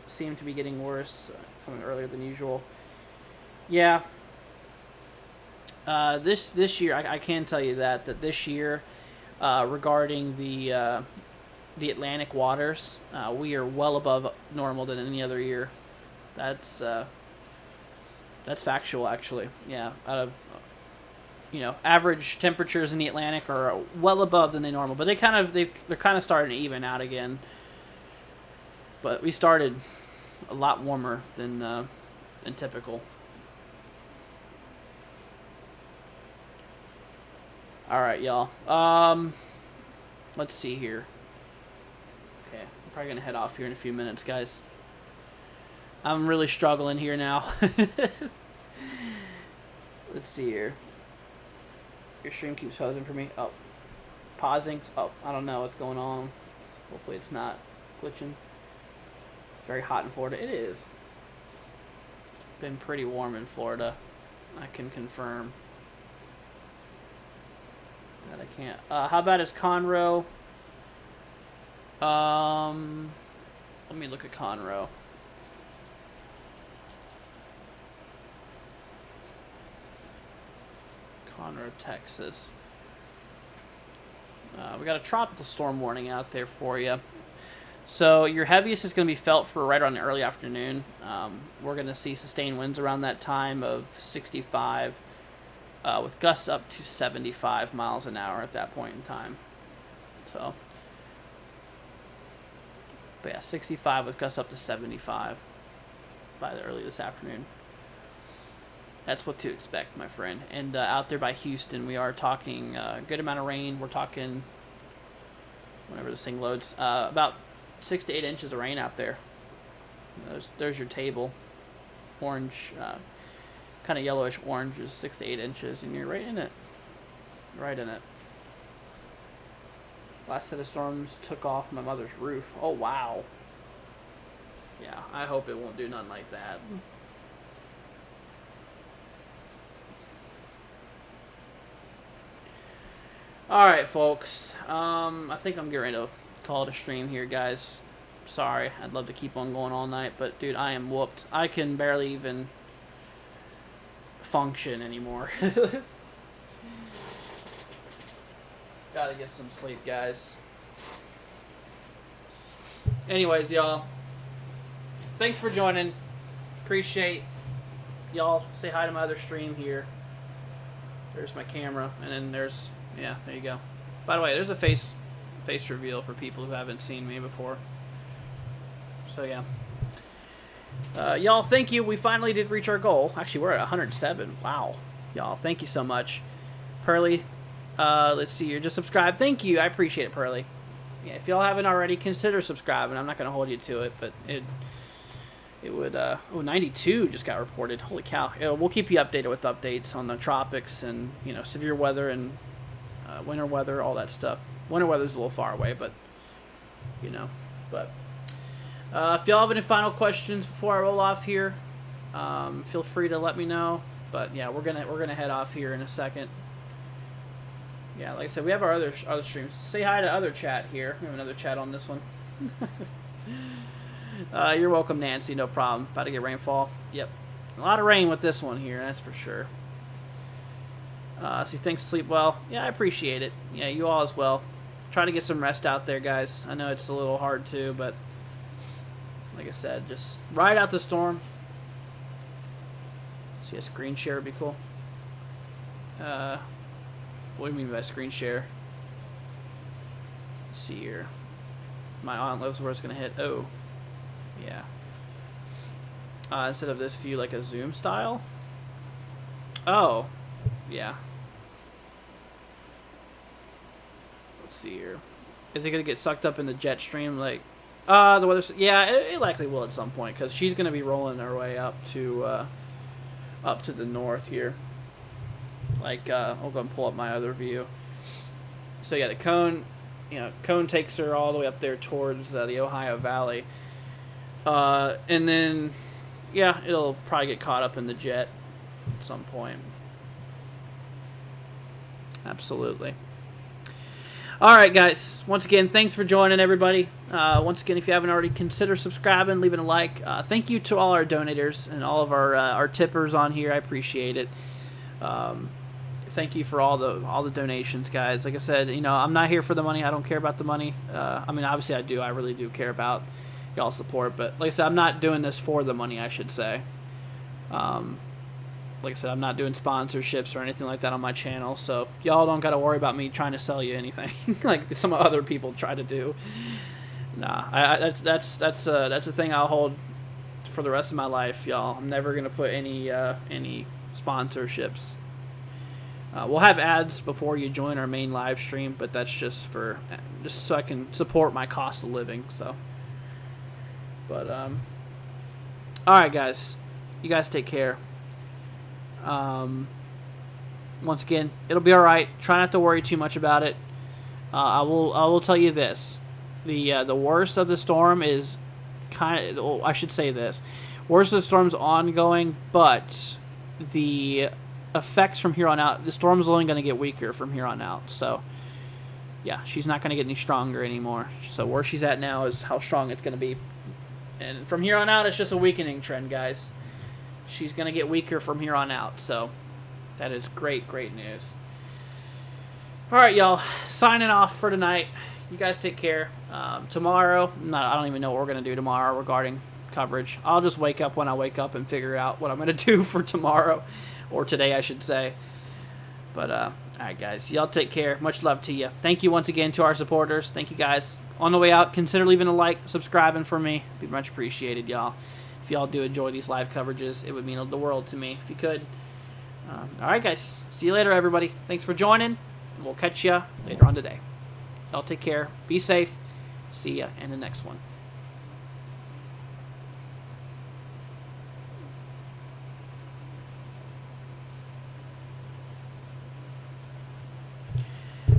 seem to be getting worse, coming earlier than usual. Yeah. This year, I can tell you that this year, regarding the Atlantic waters, we are well above normal than any other year. That's factual, actually. Yeah, out of average temperatures in the Atlantic are well above than they normal, but they're kind of starting to even out again. But we started a lot warmer than typical. All right, y'all. Let's see here. Okay, I'm probably gonna head off here in a few minutes, guys. I'm really struggling here now. Let's see here. Your stream keeps pausing for me. Oh, pausing. Oh, I don't know what's going on. Hopefully it's not glitching. It's very hot in Florida. It is. It's been pretty warm in Florida. I can confirm that I can't. How about his Conroe? Let me look at Conroe. Conroe, Texas. We got a tropical storm warning out there for you. So your heaviest is going to be felt for right around the early afternoon. We're going to see sustained winds around that time of 65, with gusts up to 75 miles an hour at that point in time. So, but yeah, 65 with gusts up to 75 by the early this afternoon. That's what to expect, my friend. And out there by Houston, we are talking a good amount of rain. We're talking, whenever this thing loads, about 6 to 8 inches of rain out there. There's your table. Orange, kind of yellowish orange is 6 to 8 inches, and you're right in it. Right in it. Last set of storms took off my mother's roof. Oh, wow. Yeah, I hope it won't do nothing like that. Alright, folks. I think I'm getting ready to call it a stream here, guys. Sorry, I'd love to keep on going all night, but dude, I am whooped. I can barely even function anymore. Gotta get some sleep, guys. Anyways, y'all, thanks for joining. Appreciate y'all. Say hi to my other stream here. There's my camera, and then there's, yeah, there you go. By the way, there's a face reveal for people who haven't seen me before. So yeah. Y'all, thank you. We finally did reach our goal. Actually, we're at 107. Wow. Y'all, thank you so much. Pearly, let's see, you're just subscribed. Thank you. I appreciate it, Pearly. Yeah, if y'all haven't already, consider subscribing. I'm not going to hold you to it, but it would, oh, 92 just got reported. Holy cow. We'll keep you updated with updates on the tropics and, severe weather and winter weather, all that stuff. Winter weather's a little far away, but, but if y'all have any final questions before I roll off here, feel free to let me know. But yeah, we're gonna head off here in a second. Yeah, like I said, we have our other streams. Say hi to other chat here. We have another chat on this one. You're welcome, Nancy. No problem. About to get rainfall. Yep, a lot of rain with this one here. That's for sure. So thanks. Sleep well. Yeah, I appreciate it. Yeah, you all as well. Try to get some rest out there, guys. I know it's a little hard too, but like I said, just ride out the storm. See, a screen share would be cool. What do you mean by screen share? Let's see here. My aunt knows where it's gonna hit. Oh, yeah. Instead of this view, like a zoom style. Oh, yeah. Let's see here. Is it gonna get sucked up in the jet stream? Like, The weather. Yeah, it likely will at some point because she's going to be rolling her way up to the north here. Like, I'll go and pull up my other view. So yeah, the cone, cone takes her all the way up there towards the Ohio Valley, and then yeah, it'll probably get caught up in the jet at some point. Absolutely. All right, guys. Once again, thanks for joining, everybody. Once again, if you haven't already, consider subscribing, leaving a like. Thank you to all our donators and all of our tippers on here. I appreciate it. Thank you for all the donations, guys. Like I said, I'm not here for the money. I don't care about the money. I mean, obviously, I do. I really do care about y'all's support. But like I said, I'm not doing this for the money, I should say. Like I said, I'm not doing sponsorships or anything like that on my channel, so y'all don't got to worry about me trying to sell you anything like some other people try to do. Nah, that's a thing I'll hold for the rest of my life, y'all. I'm never gonna put any sponsorships. We'll have ads before you join our main live stream, but that's just so I can support my cost of living. So, but all right, guys, you guys take care. Once again, it'll be all right. Try not to worry too much about it. I will tell you this: the worst of the storm is I should say this: worst of the storm's ongoing, but the effects from here on out, the storm's only going to get weaker from here on out. So, yeah, she's not going to get any stronger anymore. So where she's at now is how strong it's going to be, and from here on out, it's just a weakening trend, guys. She's going to get weaker from here on out, so that is great news. All right, y'all, signing off for tonight. You guys take care. Tomorrow, I don't even know what we're going to do tomorrow regarding coverage. I'll just wake up when I wake up and figure out what I'm going to do for tomorrow, or today, I should say. But, all right, guys, y'all take care. Much love to you. Thank you once again to our supporters. Thank you, guys. On the way out, consider leaving a like, subscribing for me. It'd be much appreciated, y'all. If y'all do enjoy these live coverages, it would mean the world to me if you could. All right, guys. See you later, everybody. Thanks for joining. And we'll catch you later on today. Y'all take care. Be safe. See ya in the next one.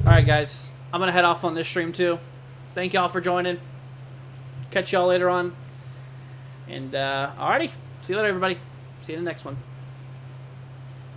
All right, guys. I'm going to head off on this stream, too. Thank y'all for joining. Catch y'all later on. And, alrighty. See you later, everybody. See you in the next one.